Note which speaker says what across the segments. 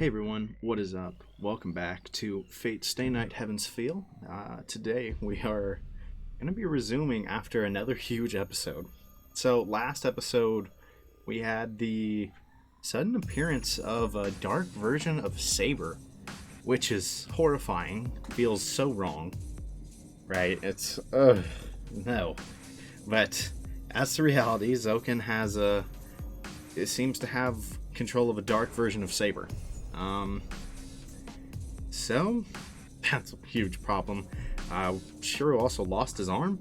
Speaker 1: Hey everyone, what is up? Welcome back to Fate Stay Night Heaven's Feel. Today we are going to be resuming after another huge episode. So last episode we had the sudden appearance of a dark version of Saber, which is horrifying, feels so wrong, right? It's, no. But as to reality, Zoken has it seems to have control of a dark version of Saber. So that's a huge problem. Shiro also lost his arm,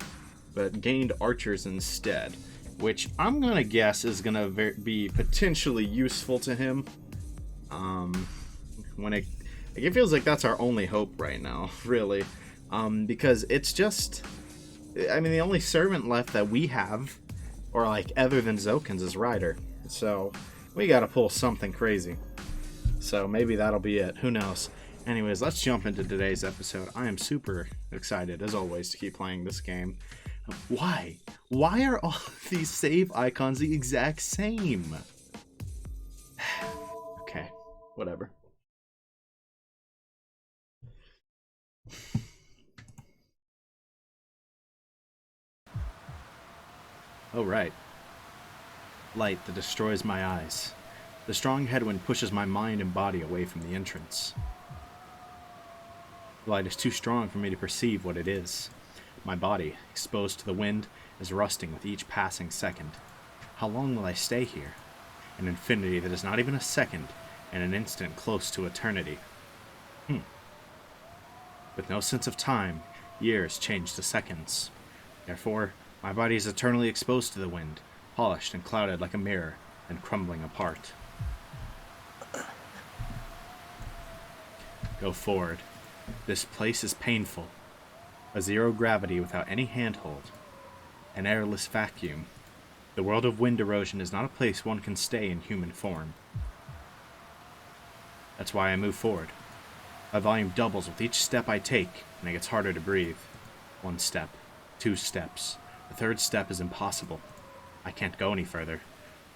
Speaker 1: but gained archers instead, which I'm gonna guess is gonna be potentially useful to him. It feels like that's our only hope right now, really, because it's just, I mean, the only servant left that we have, or like other than Zoken's, is Ryder. So we gotta pull something crazy. So maybe that'll be it. Who knows? Anyways, let's jump into today's episode. I am super excited, as always, to keep playing this game. Why? Why are all these save icons the exact same? Okay, whatever. Oh, right. Light that destroys my eyes. The strong headwind pushes my mind and body away from the entrance. The light is too strong for me to perceive what it is. My body, exposed to the wind, is rusting with each passing second. How long will I stay here? An infinity that is not even a second, and an instant close to eternity. With no sense of time, years change to seconds. Therefore, my body is eternally exposed to the wind, polished and clouded like a mirror, and crumbling apart. Go forward. This place is painful. A zero gravity without any handhold. An airless vacuum. The world of wind erosion is not a place one can stay in human form. That's why I move forward. My volume doubles with each step I take, and it gets harder to breathe. 1 step. 2 steps. The 3rd step is impossible. I can't go any further.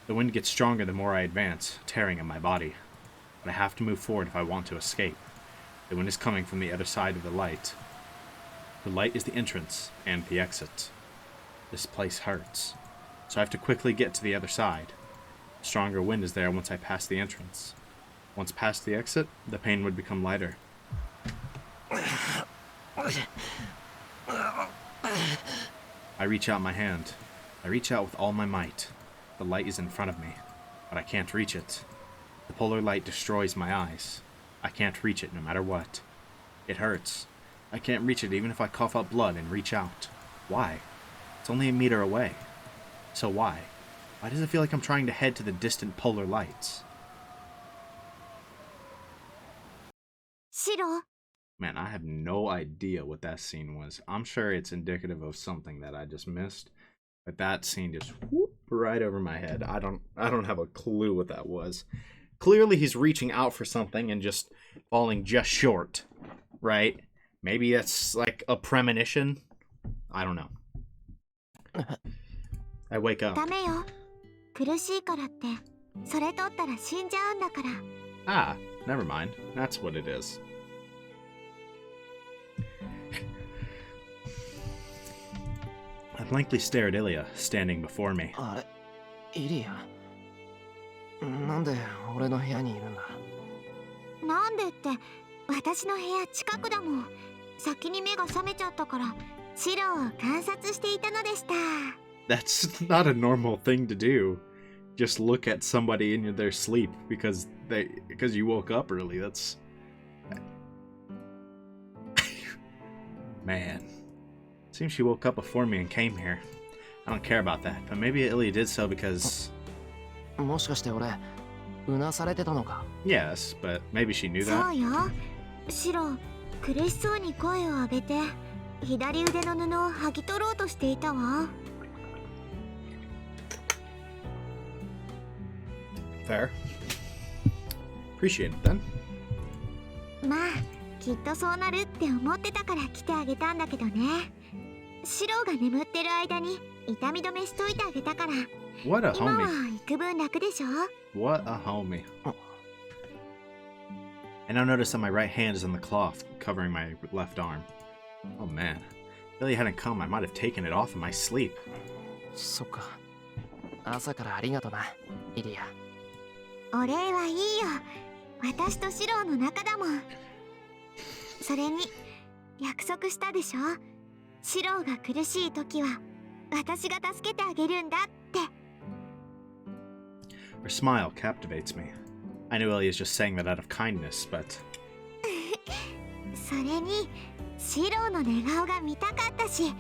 Speaker 1: The wind gets stronger the more I advance, tearing at my body. But I have to move forward if I want to escape. The wind is coming from the other side of the light. The light is the entrance and the exit. This place hurts, so I have to quickly get to the other side. Stronger wind is there once I pass the entrance. Once past the exit, the pain would become lighter. I reach out my hand. I reach out with all my might. The light is in front of me, but I can't reach it. The polar light destroys my eyes. I can't reach it no matter what. It hurts. I can't reach it even if I cough up blood and reach out. Why? It's only a meter away. So why? Why does it feel like I'm trying to head to the distant polar lights?
Speaker 2: Shiro.
Speaker 1: Man, I have no idea what that scene was. I'm sure it's indicative of something that I just missed. But that scene just whoop right over my head. I don't have a clue what that was. Clearly he's reaching out for something and just falling just short, right? Maybe that's like a premonition. I don't know. I wake up. Ah, never mind. That's what it is. I blankly stare at Illya, standing before me.
Speaker 3: Illya? なんで俺の部屋にいるんだ?
Speaker 2: なんでって私の部屋近くだもん。先に目が覚めちゃったからシロを観察していたのでした。
Speaker 1: That's not a normal thing to do. Just look at somebody in their sleep because you woke up early. That's man. Seems she woke up before me and came here. I don't care about that, but maybe Illya did so because...
Speaker 3: もしかして俺うなされてたのか?
Speaker 1: Yes, but maybe she knew that.
Speaker 2: そうよ。シロ、苦しそうに声を上げて左腕の布を剥ぎ取ろうとしていたわ。
Speaker 1: Fair. Appreciate it then.
Speaker 2: まあ、きっとそうなるって思ってたから来てあげたんだけどね。シロが眠ってる間に痛み止めしといてあげたから。
Speaker 1: What a
Speaker 2: 今は
Speaker 1: homie.
Speaker 2: 幾分楽でしょ?
Speaker 1: What a homie. I now notice that my right hand is on the cloth, covering my left arm. Oh man. If Ilya hadn't come, I might have taken it off in my sleep.
Speaker 3: そっか。朝からありがとな、イリア。
Speaker 2: お礼はいいよ。私とシロの仲だもん。それに約束したでしょ。シロが苦しい時は私が助けてあげるんだって。
Speaker 1: Her smile captivates me. I knew Ilya's just saying that out of kindness, but
Speaker 2: それにシロの寝顔が見たかったし、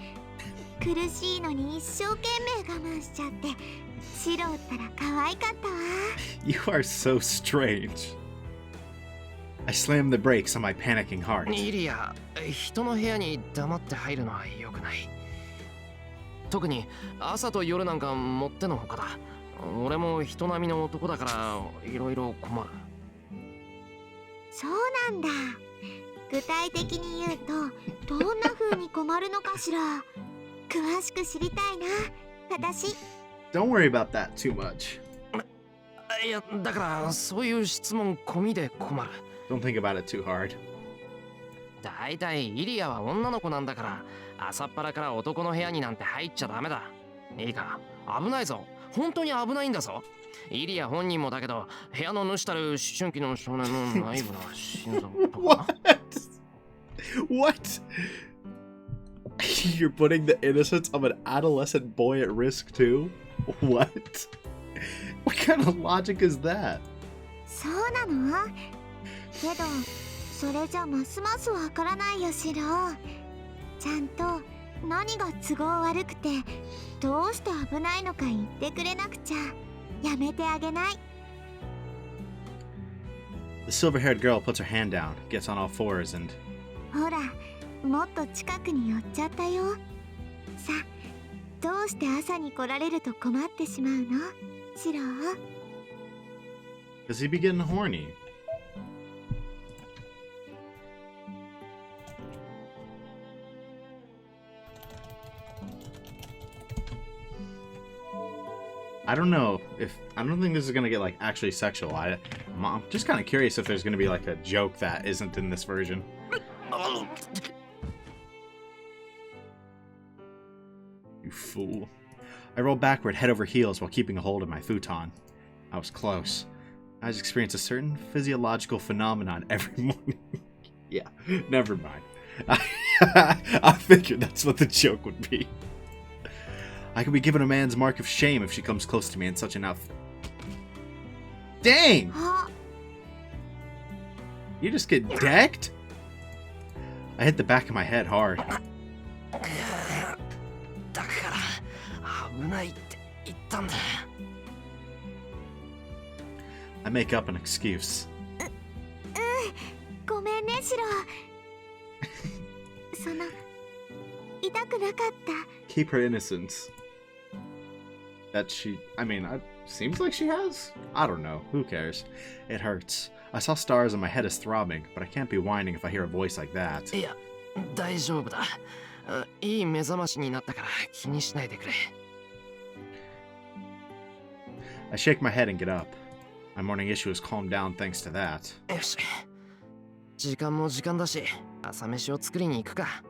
Speaker 2: 苦しいのに一生懸命我慢しちゃって、シロったら可愛かったわ。
Speaker 1: You are so strange. I slammed the brakes on my panicking heart.
Speaker 3: イリア、人の部屋に黙って入るのは良くない。特に朝と夜なんかもってのほかだ。俺も人並みの男だからいろいろ困る。
Speaker 2: そうなんだ。具体的に言うとどんな風に困るのかしら。詳しく知りたいな、私。
Speaker 1: Don't worry about that too much.
Speaker 3: いや、だからそういう質問込みで困る。
Speaker 1: Don't think about it too hard.
Speaker 3: だいたいイリアは女の子なんだから、朝っぱらから男の部屋になんて入っちゃダメだ。いいか、危ないぞ。本当に危ないんだぞ。イリア本人もだけど、部屋の主たる思春期の少年の内部の心臓とか。
Speaker 1: What? You're putting the innocence of an adolescent boy at risk too? What? What kind of logic is that?
Speaker 2: そうなの？けどそれじゃますますわからないよ、シロ。ちゃんと何が都合悪くてどうして危ないのか言ってくれなくちゃやめてあげない。
Speaker 1: The silver-haired girl puts her hand down, gets on all fours, and
Speaker 2: ほら、もっと近くに寄っちゃったよ。さ、どうして朝に来られると困ってしまうの、シロ？
Speaker 1: does he be getting horny? I don't know if I don't think this is gonna get like actually sexual. I'm just kind of curious if there's gonna be like a joke that isn't in this version. You fool. I rolled backward head over heels while keeping a hold of my futon. I was close. I just experienced a certain physiological phenomenon every morning. Yeah, never mind. I figured that's what the joke would be. I could be given a man's mark of shame if she comes close to me in such an outfit. Dang! You just get decked? I hit the back of my head hard.
Speaker 3: だから危ないって言ったんだ。
Speaker 1: I make up an excuse.
Speaker 2: ごめんね、シロ。その痛くなかった。
Speaker 1: Keep her innocence. That she, I mean, it seems like she has? I don't know. Who cares? It hurts. I saw stars and my head is throbbing, but I can't be whining if I hear a voice like that.
Speaker 3: いや、大丈夫だ。いい目覚ましになったから気にしないでくれ。
Speaker 1: I shake my head and get up. My morning issue has calmed down thanks to that.
Speaker 3: よし。時間も時間だし、朝飯を作りに行くか。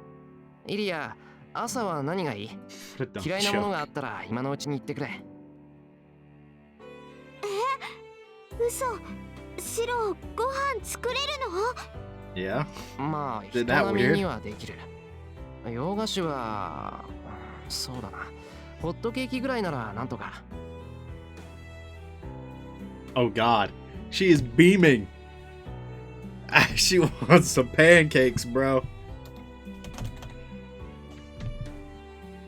Speaker 3: イリア、朝は何がいい？
Speaker 1: What a dumb
Speaker 3: 嫌いなもの
Speaker 1: joke.
Speaker 3: があったら今のうちに言ってくれ。
Speaker 2: 嘘、シロ、ご飯作れるの？
Speaker 1: Yeah?
Speaker 3: まあ、
Speaker 1: Did
Speaker 3: 人
Speaker 1: that
Speaker 3: 並み
Speaker 1: weird?
Speaker 3: にはできる。洋菓子は、そうだな。ホットケーキぐらいならなんとか。
Speaker 1: Oh god. She is beaming. She wants some pancakes, bro.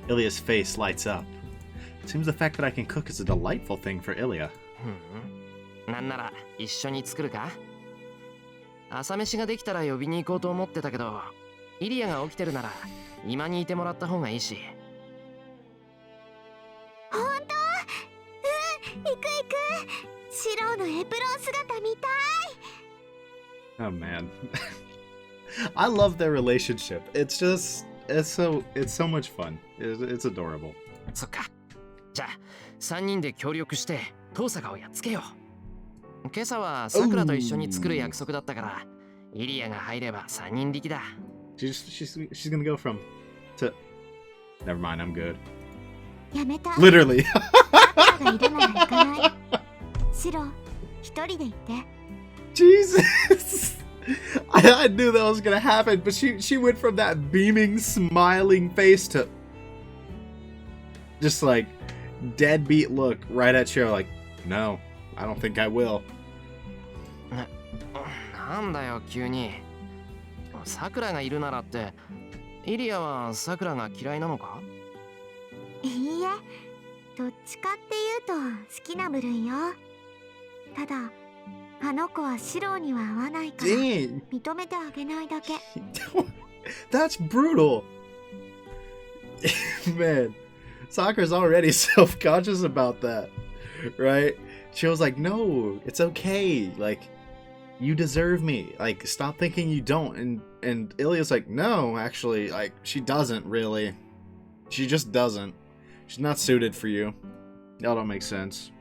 Speaker 1: Ilya's face lights up. It seems the fact that I can cook is a delightful thing for Ilya.
Speaker 3: なんなら一緒に作るか？朝飯ができたら呼びに行こうと思ってたけど、イリアが起きてるなら今にいてもらった方がいいし。
Speaker 2: 本当？行く行く。シロのエプロン姿見たい。
Speaker 1: Oh man. I love their relationship. It's so much fun. It's adorable.
Speaker 3: そっか。じゃあ3人で協力してトーサカをやっつけよう。今朝はさくらと一緒に作る約束だったから、イリアが入れば3人力だ。
Speaker 1: She's gonna go from to. Never mind, I'm good.
Speaker 2: やめた。
Speaker 1: Literally.
Speaker 2: あがいるなら行かない。シロ、一人で行って。
Speaker 1: Jesus. I knew that was gonna happen, but she went from that beaming, smiling face to just like deadbeat look right at Shiro, like, no, I don't think I will.
Speaker 3: なんだよ急に。サクラがいるならって、イリアはサクラが嫌いなのか？
Speaker 2: いいえ、どっちかっていうと好きな部類よ。ただあの子はシロには合わないから
Speaker 1: Dang.
Speaker 2: 認めてあげないだけ。
Speaker 1: That's brutal. Man, Sakura's already self-conscious about that, right? She was like, no, it's okay. Like, you deserve me. Like, stop thinking you don't. And Ilya's like, no, actually, like, she doesn't really. She just doesn't. She's not suited for you. That don't make sense.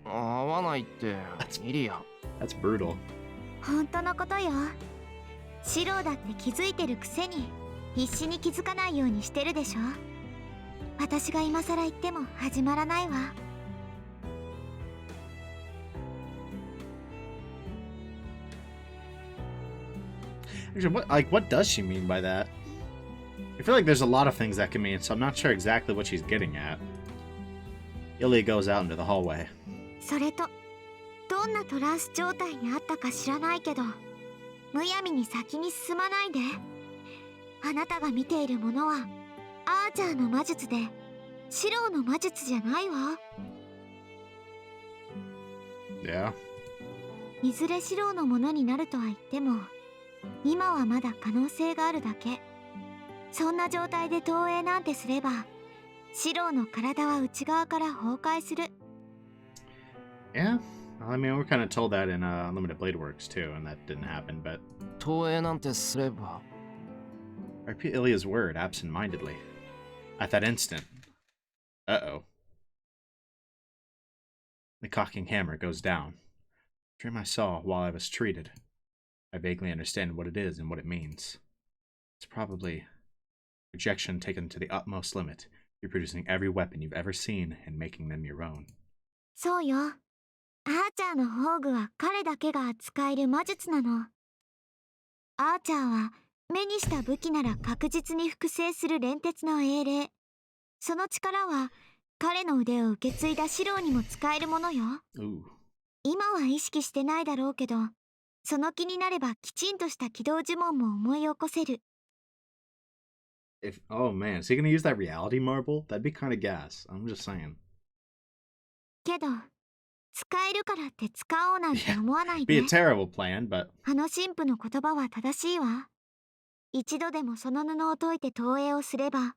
Speaker 3: 合わないって、イリア。
Speaker 1: That's brutal.
Speaker 2: 本当のことよ。シロだって気づいてるくせに必死に気づかないようにしてるでしょ。私が今更言っても始まらないわ。
Speaker 1: Actually, what does she mean by that? I feel like there's a lot of things that can mean, so I'm not sure exactly what she's getting at. Ilya goes out into the hallway.
Speaker 2: それとどんなトランス状態にあったか知らないけど、むやみに先に進まないで。あなたが見ているものはアーチャーの魔術でシロの魔術じゃないわ。
Speaker 1: Yeah.
Speaker 2: いずれシロのものになるとは言っても、今はまだ可能性があるだけ。そんな状態で投影なんてすれば、シロの体は内側から崩壊する。
Speaker 1: Yeah. I mean, we're kind of told that in Unlimited Blade Works too, and that didn't happen, but...
Speaker 3: 投影なんてすれば。
Speaker 1: I repeat Ilya's word absent-mindedly. At that instant... Uh-oh. The cocking hammer goes down. Dream I saw while I was treated. I vaguely understand what it is and what it means. It's probably projection taken to the utmost limit, reproducing every weapon you've ever seen and making them your own.
Speaker 2: そうよ。アーチャーの宝具は彼だけが使える魔術なの。アーチャーは目にした武器なら確実に複製する連鉄の英霊。その力は彼の腕を受け継いだシロにも使えるものよ。
Speaker 1: Ooh.
Speaker 2: 今は意識してないだろうけど、その気になればきちんとした起動呪文も思い起こせる。
Speaker 1: Oh man, is he gonna use that reality marble? That'd be kind of gas. I'm just saying.
Speaker 2: けど使えるからって使おうなんて思わない
Speaker 1: Be
Speaker 2: で。
Speaker 1: a terrible plan, but
Speaker 2: あの神父の言葉は正しいわ。一度でもその布を解いて投影をすれば、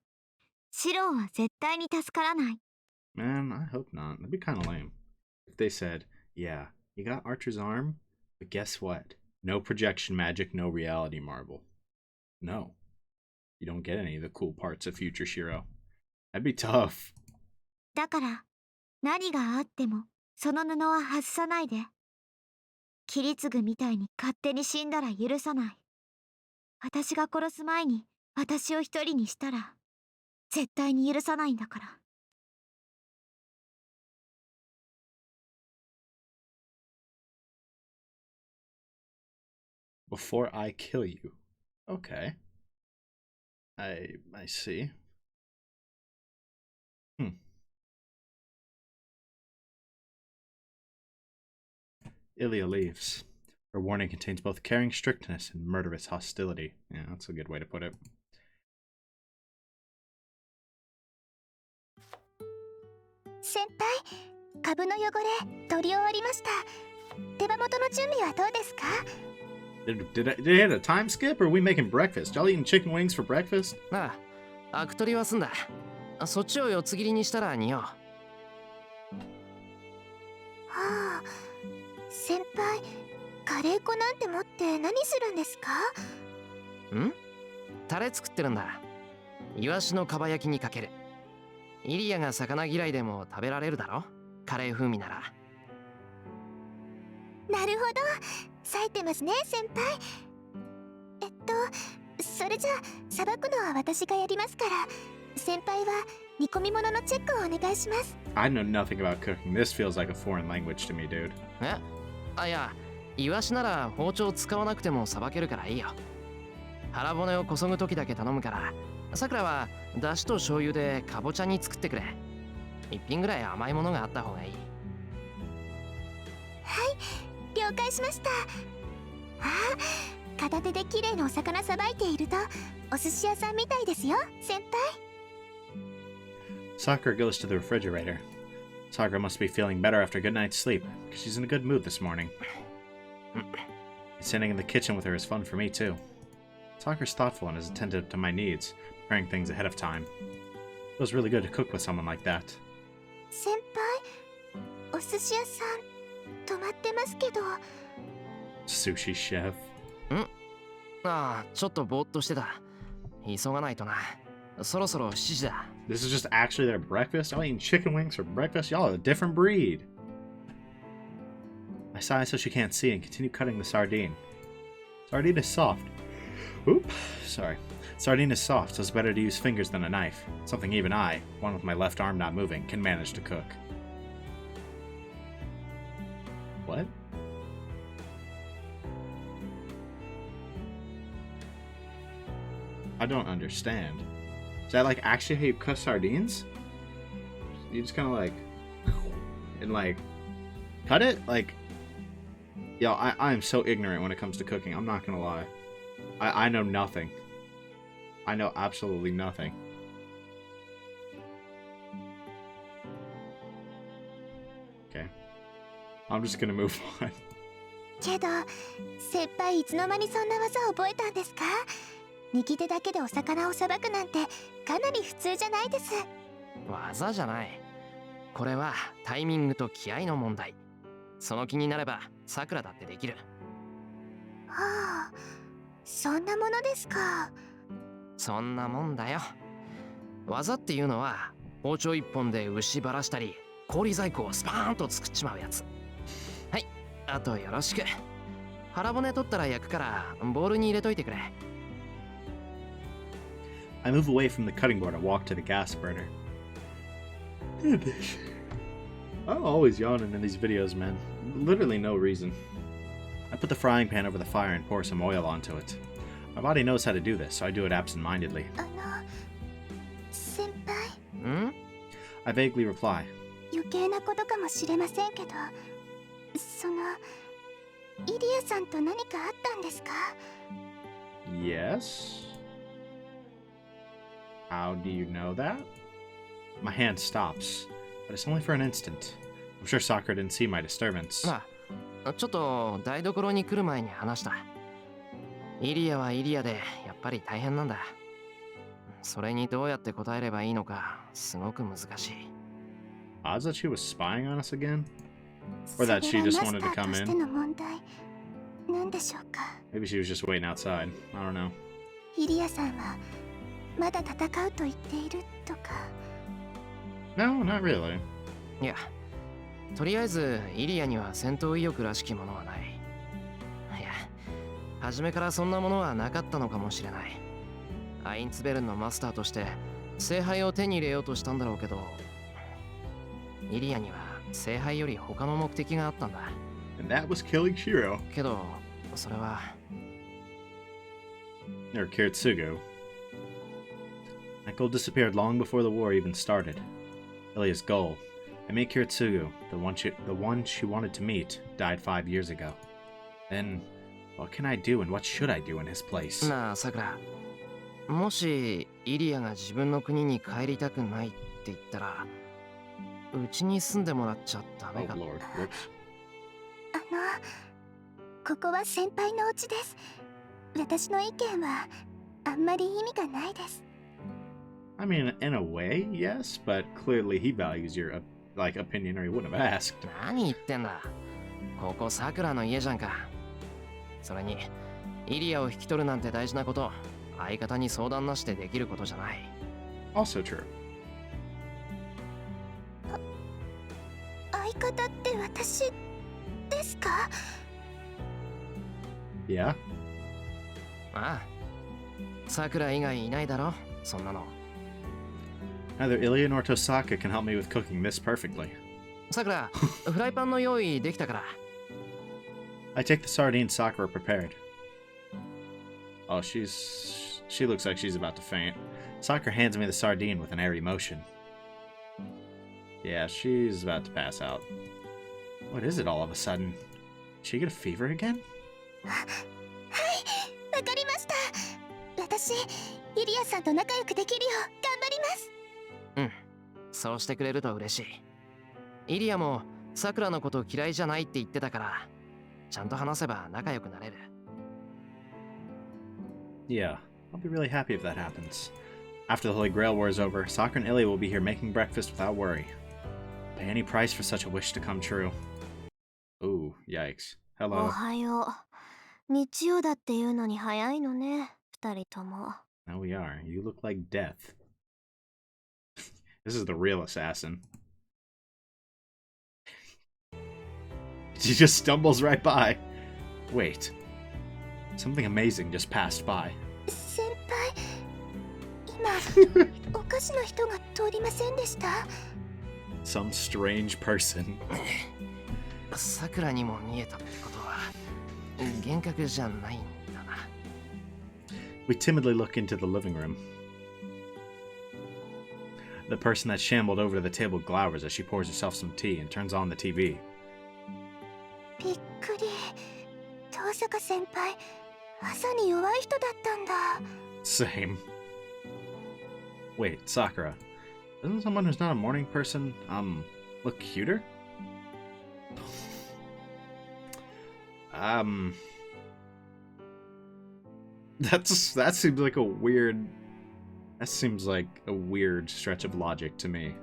Speaker 2: シロは絶対に助からない。
Speaker 1: man, I hope not. That'd be kind of lame. If they said, yeah, you got Archer's arm, but guess what? No projection magic, no reality marble. No. You don't get any of the cool parts of future Shiro. That'd be tough.
Speaker 2: だから何があってもその布は外さないで。切り継ぐみたいに勝手に死んだら許さない。私が殺す前に私を一人にしたら絶対に許さないんだから。
Speaker 1: Before I kill you. Okay. I see. Ilya leaves. Her warning contains both caring strictness and murderous hostility. Yeah, that's a good way to put it.
Speaker 2: 先輩、株の汚れ取り終わりました。手羽元の準備はどうですか？
Speaker 1: Did I hit a time skip, or are we making breakfast? Y'all eating chicken wings for breakfast?
Speaker 3: ああ、アク取りは済んだ。そっちを四つ切りにしたら煮よう。
Speaker 2: はあ、先輩、カレー粉なんて持って何するんですか？
Speaker 3: ん？タレ作ってるんだ。イワシのかば焼きにかける。イリアが魚嫌いでも食べられるだろ？カレー風味なら。
Speaker 2: なるほど、冴えてますね先輩。それじゃあさばくのは私がやりますから、先輩は煮込み物のチェックをお願いします。
Speaker 1: I know nothing about cooking. This feels like a foreign language to me, dude.
Speaker 3: いや、イワシなら包丁使わなくてもさばけるからいいよ。腹骨をこそぐ時だけ頼むから、さくらはだしと醤油でかぼちゃに作ってくれ。一品ぐらい甘いものがあった方がいい。
Speaker 2: 了解しました。片手で綺麗なお魚さばいているとお寿司屋さんみたいですよ先輩。
Speaker 1: Sakura goes to the refrigerator. Sakura must be feeling better after a good night's sleep, because she's in a good mood this morning. Sitting in the kitchen with her is fun for me, too. Sakura's thoughtful and is attentive to my needs, preparing things ahead of time. It feels really good to cook with someone like that.
Speaker 2: 先輩、お寿司屋さん泊まってますけど。
Speaker 1: Sushi chef.
Speaker 3: ちょっとぼーっとしてた。急がないとな。そろそろ7時だ。
Speaker 1: This is just actually their breakfast? I'm eating chicken wings for breakfast? Y'all are a different breed. I sigh so she can't see and continue cutting the sardine. Sardine is soft. Oop, sorry. Sardine is soft, so it's better to use fingers than a knife. Something even I, one with my left arm not moving, can manage to cook. What? I don't understand. Is that like actually how you cut sardines? You just kind of like and like cut it? Like, yo, I am so ignorant when it comes to cooking. I'm not gonna lie. I know nothing. I know absolutely nothing. Okay. I'm just gonna move on.
Speaker 2: けど先輩いつの間にそんな技を覚えたんですか？右手だけでお魚をさばくなんてかなり普通じゃないです。
Speaker 3: 技じゃない。これはタイミングと気合の問題。その気になればさくらだってできる。
Speaker 2: はあ、そんなものですか。
Speaker 3: そんなもんだよ。技っていうのは包丁一本で牛ばらしたり氷細工をスパーンと作っちまうやつ。はい、あとよろしく。腹骨取ったら焼くからボウルに入れといてくれ。
Speaker 1: I move away from the cutting board and walk to the gas burner. I'm always yawning in these videos, man. Literally no reason. I put the frying pan over the fire and pour some oil onto it. My body knows how to do this, so I do it absent-mindedly.
Speaker 2: 先輩。
Speaker 1: I vaguely reply.
Speaker 2: 余計なことかもしれませんけど、イリアさんと何かあったんですか？
Speaker 1: Yes? How do you know that? My hand stops, but it's only for an instant. I'm sure Sakura didn't see my disturbance.
Speaker 3: ちょっと台所に来る前に話した。イリアはイリアでやっぱり大変なんだ。それにどうやって答えればいいのかすごく難しい。
Speaker 1: Odds that she was spying on us again? Or that she just wanted to come in?
Speaker 2: 何でしょうか？
Speaker 1: Maybe she was just waiting outside. I don't know.
Speaker 2: イリアさんはまだ戦うと言っているとか。
Speaker 1: No, not really.
Speaker 3: いや、とりあえずイリアには戦闘意欲らしきものはない。いや、初めからそんなものはなかったのかもしれない。アインツベルンのマスターとして聖杯を手に入れようとしたんだろうけど、イリアには聖杯より他の目的があったんだ。
Speaker 1: And that was killing Shiro.
Speaker 3: けど、それは。
Speaker 1: Or Kiritsugu. That goal disappeared long before the war even started. Ilya's goal. I made Kiritsugu, the one she wanted to meet, died 5 years ago. Then, what can I do and what should I do in his place?
Speaker 3: なあ、さくら。もしイリアが自分の国に帰りたくないって言ったら、うちに住んでもらっちゃダメか。
Speaker 1: Oh Lord. Whoops.
Speaker 2: ここは先輩のお家です。私の意見はあんまり意味がないです。
Speaker 1: I mean, in a way, yes, but clearly he values your opinion or he wouldn't have asked.
Speaker 3: 何言ってんだ。ここさくらの家じゃんか。それにイリアを引き取るなんて大事なこと、相方に相談なしでできることじゃない。
Speaker 1: Also true.
Speaker 2: 相方って私ですか？
Speaker 1: Yeah?
Speaker 3: ああ。Sakura 以外いないだろ、そんなの。
Speaker 1: Neither Illya nor Tohsaka can help me with cooking this perfectly.
Speaker 3: Sakura, フライパンの用意できたから。
Speaker 1: I take the sardines Sakura prepared. Oh, she looks like she's about to faint. Sakura hands me the sardine with an airy motion. Yeah, she's about to pass out. What is it all of a sudden? Did she get a fever again?
Speaker 2: はい、わかりました。私、イリアさんと仲良くできるよう頑張ります。
Speaker 3: うん、そうしてくれると嬉しい。イリアもさくらのこと嫌いじゃないって言ってたから、ちゃんと話せば仲良くなれる。
Speaker 1: Yeah, I'll be really happy if that happens. After the Holy Grail War is over, Sakura and Illya will be here making breakfast without worry. Pay any price for such a wish to come true. Ooh, yikes.
Speaker 2: お
Speaker 1: Hello.
Speaker 2: はよう。日曜だっていうのに早いのね、二人とも。
Speaker 1: Now we are. You look like death. This is the real assassin. She just stumbles right by. Wait. Something amazing just passed by.
Speaker 2: 先輩、今、お菓子の人が通りませんでした？
Speaker 1: Some strange person.
Speaker 3: さくらにも見えたってことは、幻覚じゃないんだな。
Speaker 1: We timidly look into the living room. The person that shambled over to the table glowers as she pours herself some tea and turns on the TV.
Speaker 2: びっくり。遠坂先輩、朝に弱い人だったんだ。
Speaker 1: Same. Wait, Sakura. Doesn't someone who's not a morning person, look cuter? That seems like a weird... That seems like a weird stretch of logic to me.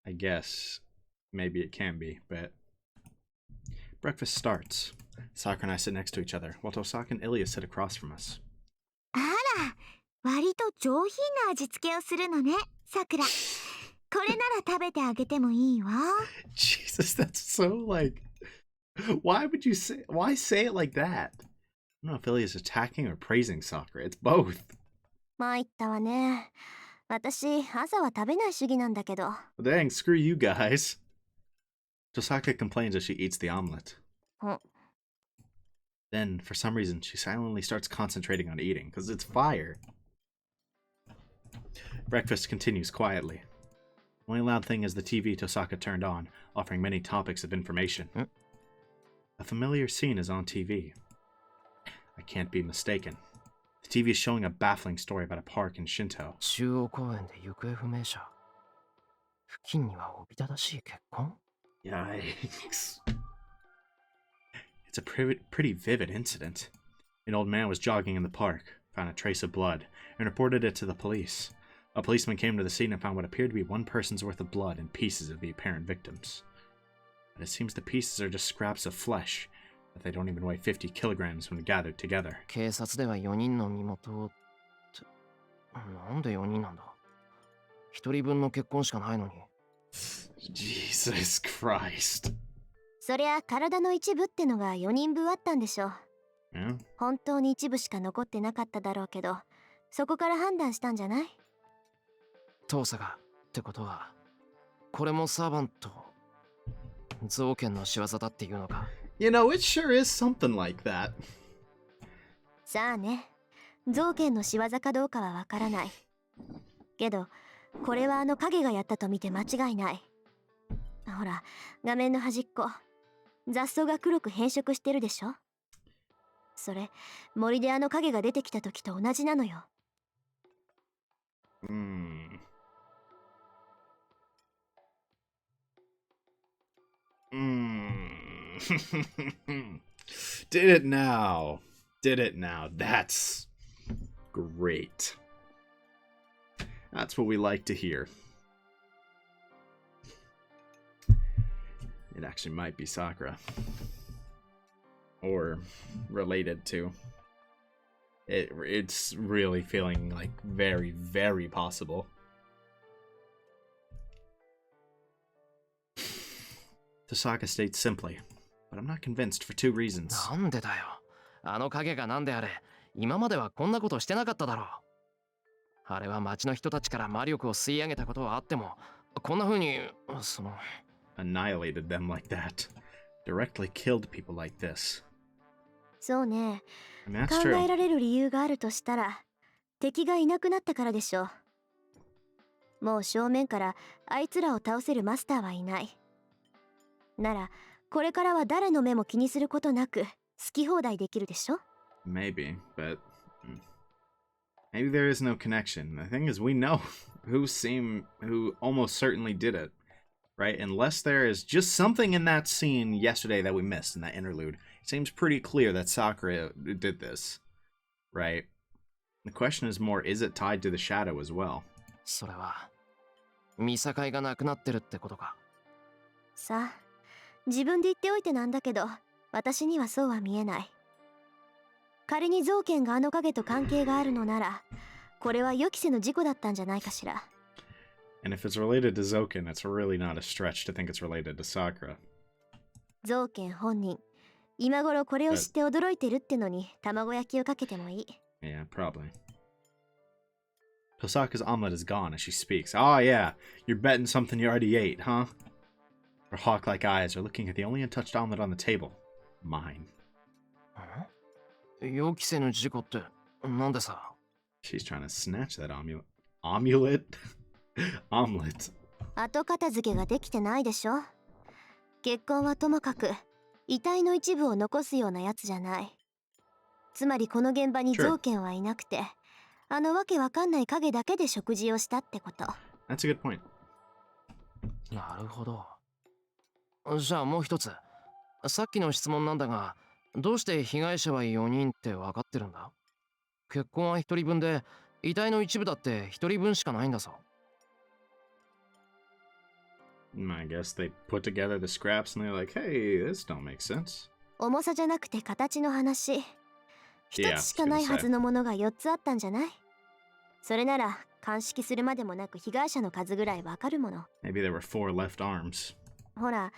Speaker 1: I guess maybe it can be, but... Breakfast starts. Sakura and I sit next to each other, while Tohsaka and Illya sit across from us.
Speaker 2: あら、割と上品な味付けをするのね、さくら。これなら食べてあげてもいいわ。
Speaker 1: Jesus, that's so like... Why say it like that? I don't know if Illya's attacking or praising Sakura. It's both.
Speaker 2: 参ったわね。私、朝は食べない主義なんだけど。
Speaker 1: Dang, screw you guys. Tohsaka complains as she eats the omelet. Then, for some reason, she silently starts concentrating on eating, because it's fire. Breakfast continues quietly. The only loud thing is the TV Tohsaka turned on, offering many topics of information. A familiar scene is on TV. I can't be mistaken. The TV is showing a baffling story about a park in Shinto.
Speaker 3: 中央公園で行方不明者。付近にはおびただしい血痕？
Speaker 1: Yikes. It's a pretty vivid incident. An old man was jogging in the park, found a trace of blood, and reported it to the police. A policeman came to the scene and found what appeared to be one person's worth of blood and pieces of the apparent victims. But it seems the pieces are just scraps of flesh, that they don't even weigh 50 kilograms when gathered together.
Speaker 3: 警察では4人の身元をって、なんで4人なんだ？1人分の血痕しかないのに。
Speaker 1: Jesus Christ.
Speaker 2: そりゃ体の一部ってのが4人分あったんでしょ。
Speaker 1: Yeah?
Speaker 2: 本当に一部しか残ってなかっただろうけど、そこから判断したんじゃない？
Speaker 3: 遠さがってことは、これもサーバント、造剣の仕業だっていうのか。
Speaker 1: You know, it sure is something like that.
Speaker 2: さあね、造剣の仕業かどうかはわからない。けど、これはあの影がやったと見て間違いない。ほら、画面の端っこ。雑草が黒く変色してるでしょ？それ、森であの影が出てきた時と同じなのよ。
Speaker 1: Did it now. Did it now. That's great. That's what we like to hear. It actually might be Sakura. Or related to. It's really feeling like very, very possible. Tohsaka states simply, but I'm not convinced for two reasons.
Speaker 3: なんでだよ。あの影がなんであれ、今まではこんなことしてなかっただろう。あれは町の人たちから魔力を吸い上げたことはあっても、こんな風に、
Speaker 1: Annihilated them like that. Directly killed people like this.
Speaker 2: そうね。
Speaker 1: I mean,
Speaker 2: 考
Speaker 1: that's
Speaker 2: え
Speaker 1: true.
Speaker 2: られる理由があるとしたら、敵がいなくなったからでしょう。もう正面からあいつらを倒せるマスターはいない。ならこれからは誰の目も気にすることなく好き放題できるでしょ。
Speaker 1: Maybe, but maybe there is no connection. The thing is, we know who almost certainly did it, right? Unless there is just something in that scene yesterday that we missed in that interlude. It seems pretty clear that Sakura did this, right? The question is more, is it tied to the shadow as well?
Speaker 3: それは見境がなくなってるってことか。
Speaker 2: さあ、自分で言っておいてなんだけど、私にはそうは見えない。仮に造剣があの影と関係があるのなら、これは予期せぬ事故だったんじゃないかしら。
Speaker 1: And if it's related to Zoken, it's really not a stretch to think it's related to Sakura.
Speaker 2: 造剣本人、今頃これを知って驚いてるってのに卵焼きをかけてもいい。
Speaker 1: Yeah, probably. Tosaka's omelet is gone as she speaks. Oh yeah, you're betting something you already ate, huh? Her hawk-like eyes are looking at the only untouched omelet on the table. Mine.
Speaker 3: 予期せぬ事故ってなんでさ。
Speaker 1: She's trying to snatch that omelet? Omelet.
Speaker 2: 後片付けができてないでしょ。結婚はともかく遺体の一部を残すようなやつじゃない。つまりこの現場に造剣はいなくて、あのわけわかんない影だけで食事をしたってこと。
Speaker 1: That's a good point.
Speaker 3: なるほど。じゃあもう一つ。さっきの質問なんだが、どうして被害者は4人って分かってるんだ？結婚は1人分で、遺体の一部だって1人分しかないんだぞ。
Speaker 1: I guess they put together the scraps and they're like, hey, this don't make sense.
Speaker 2: 重さじゃなくて形の話。一
Speaker 1: Yeah,
Speaker 2: つしかないはずのものが4つあったんじゃない？それなら鑑識するまでもなく被害者の数ぐらいわかるもの。
Speaker 1: Maybe there were 4 left arms.
Speaker 2: ほら、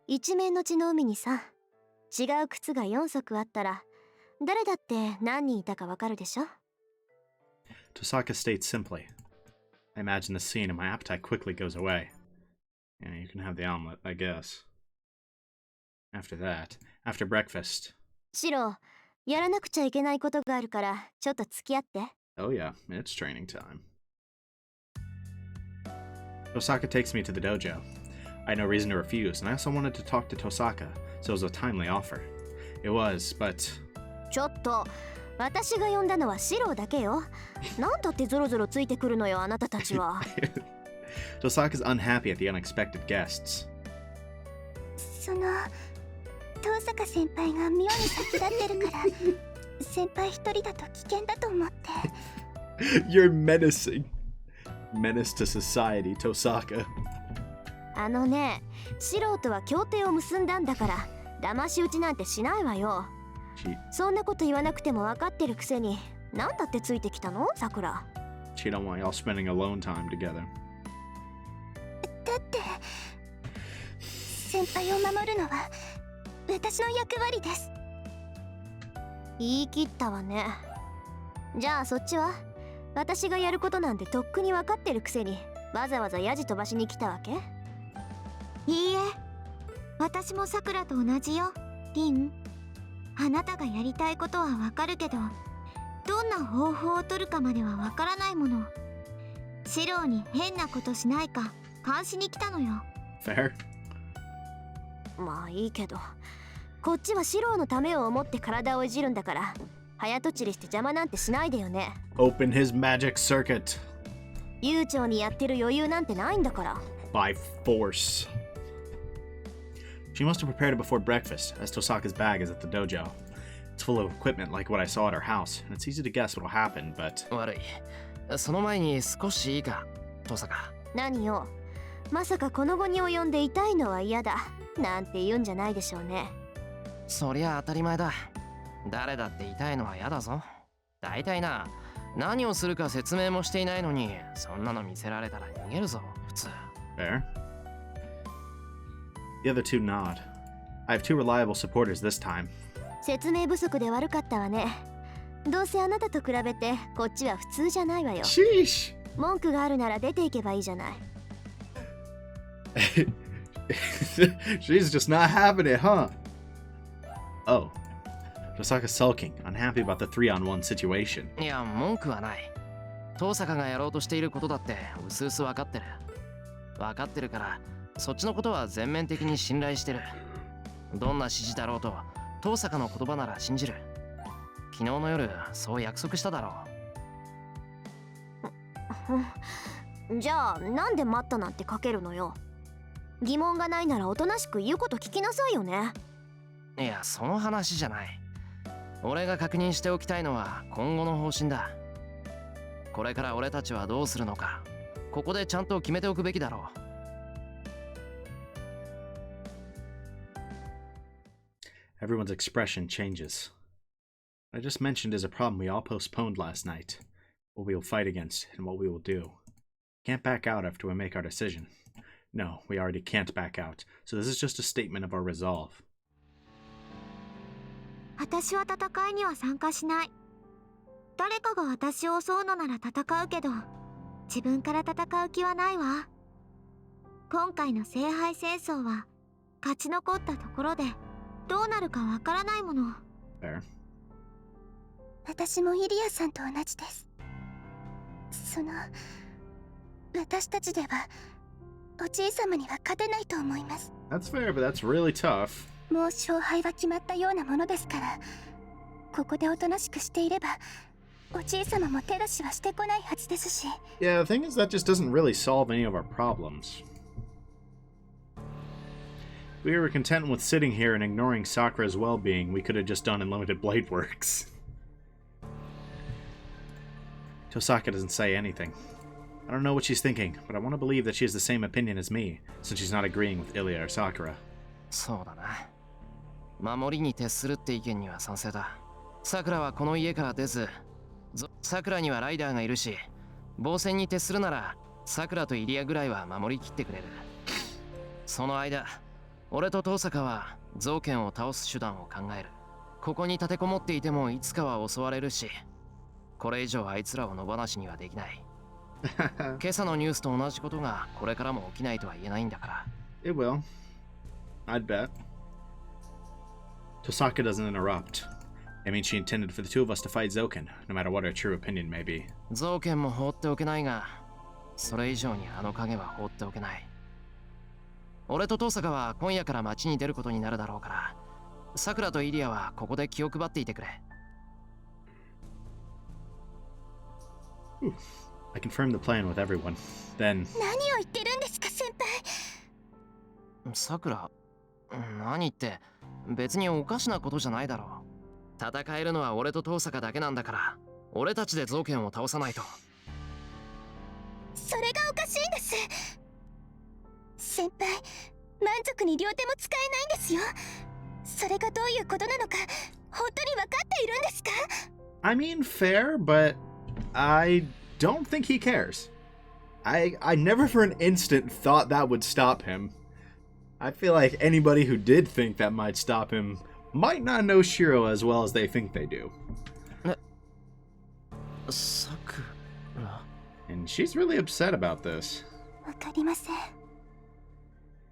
Speaker 2: 一面の血の海にさ、違う靴が4足あったら、誰だって何人いたかわかるでしょ？
Speaker 1: Tosaka states simply. I imagine the scene and my appetite quickly goes away. Yeah, you can have the omelet, I guess. After that, after breakfast.
Speaker 2: シロ、やらなくちゃいけないことがあるから、ちょっと付き合って。
Speaker 1: Oh yeah, it's training time. Tosaka takes me to the dojo. I had no reason to refuse, and I also wanted to talk to Tohsaka, so it was a timely offer. It was, but...
Speaker 2: ちょっと、私が呼んだのはシロだけよ。なんだってゾロゾロついてくるのよ、あなたたちは。
Speaker 1: Tosaka's unhappy at the unexpected guests.
Speaker 2: その、遠坂先輩が妙に先立ってるから、先輩一人だと危険だと思って。
Speaker 1: You're menacing. Menace to society, Tohsaka.
Speaker 2: あのね、素人は協定を結んだんだから、騙し討ちなんてしないわよ。そんなこと言わなくても分かってるくせに、なんだってついてきたの、さくら。
Speaker 1: She don't want y'all spending alone time together.
Speaker 2: だって、先輩を守るのは私の役割です。言い切ったわね。じゃあそっちは？私がやることなんてとっくに分かってるくせに、わざわざヤジ飛ばしに来たわけ？いいえ、私もさくらと同じよ、リン。あなたがやりたいことはわかるけど、どんな方法を取るかまではわからないもの。シローに変なことしないか監視に来たのよ。
Speaker 1: Fair.
Speaker 2: まあいいけど、こっちはシローのためを思って体をいじるんだから、早とちりして邪魔なんてしないでよね。
Speaker 1: Open his magic circuit.
Speaker 2: 悠長にやってる余裕なんてないんだから。
Speaker 1: By force. She must have prepared it before breakfast, as Tosaka's bag is at the dojo. It's full of equipment like what I saw at her house, and it's easy to guess what will happen, but...
Speaker 3: 悪い。その前に少しいいか、登坂。
Speaker 2: 何よ。まさかこの後に及んで痛いのは嫌だなんて言うんじゃないでしょうね。
Speaker 3: そりゃ当たり前だ。誰だって痛いのは嫌だぞ。大体な、何をするか説明もしていないのに、そんなの見せられたら逃げるぞ、普通。
Speaker 1: Fair. The other two nod. I have two reliable supporters this time.
Speaker 2: 説明不足で悪かったわね。どうせあなたと比べてこっちは普通じゃないわよ。
Speaker 1: Sheesh!
Speaker 2: 文句があるなら出ていけばいいじゃない。
Speaker 1: She's just not having it, huh? Oh. Tohsaka's sulking, unhappy about the 3-on-1 situation.
Speaker 3: いや、文句はない。遠坂がやろうとしていることだってうすうす分かってる。分かってるから、そっちのことは全面的に信頼してる。どんな指示だろうと、遠坂の言葉なら信じる。昨日の夜、そう約束しただろ
Speaker 2: う。じゃあなんで待ったなんて書けるのよ。疑問がないならおとなしく言うこと聞きなさいよね。
Speaker 3: いや、その話じゃない。俺が確認しておきたいのは今後の方針だ。これから俺たちはどうするのか、ここでちゃんと決めておくべきだろう。
Speaker 1: Everyone's expression changes. What I just mentioned is a problem we all postponed last night. What we will fight against and what we will do. Can't back out after we make our decision. No, we already can't back out. So this is just a statement of our resolve.
Speaker 2: 私は戦いには参加しない。誰かが私を襲うのなら戦うけど、自分から戦う気はないわ。今回の聖杯戦争は勝ち残ったところでどうなるかわからないもの。
Speaker 1: Fair.
Speaker 2: 私もイリアさんと同じです。私たちではおじいさまには勝てないと思います。
Speaker 1: That's fair, but that's really tough.
Speaker 2: もう勝敗は決まったようなものですから、ここでおとなしくしていればおじいさまも手出しはしてこないはずですし。
Speaker 1: Yeah, the thing is that just doesn't really solve any of our problems. If we were content with sitting here and ignoring Sakura's well-being, we could have just done unlimited blade works. Tohsaka doesn't say anything. I don't know what she's thinking, but I want to believe that she has the same opinion as me, since she's not agreeing with Illya or Sakura.
Speaker 3: そうだな。守りに徹するって意見には賛成だ。さくらはこの家から出ず、さくらにはライダーがいるし、防戦に徹するならさくらとイリアぐらいは守りきってくれる。その間、俺と遠坂は造剣を倒す手段を考える。ここに立てこもっていてもいつかは襲われるし、これ以上あいつらを野放しにはできない。今朝のニュースと同じことがこれからも起きないとは言えないんだから。
Speaker 1: It will. I'd bet. Tohsaka doesn't interrupt. I mean, she intended for the two of us to fight Zoken, no matter what our true opinion may be.
Speaker 3: 造剣も放っておけないが、それ以上にあの影は放っておけない。俺と遠坂は今夜から街に出ることになるだろうから、さくらとイリアはここで気を配っていてくれ。
Speaker 1: I confirmed the plan with everyone. Then...
Speaker 2: 何を言ってるんですか、先輩。
Speaker 3: さくら、何って別におかしなことじゃないだろう。戦えるのは俺と遠坂だけなんだから、俺たちで造剣を倒さないと。
Speaker 2: それがおかしいんです。先輩、満足に両手も使えないんですよ。それがどういうことなのか、本当に分かっているんですか？
Speaker 1: I mean, fair, but I don't think he cares. I never for an instant thought that would stop him. I feel like anybody who did think that might stop him might not know Shiro as well as they think they do.
Speaker 3: さくら。
Speaker 1: And she's really upset about this.
Speaker 2: わかりません。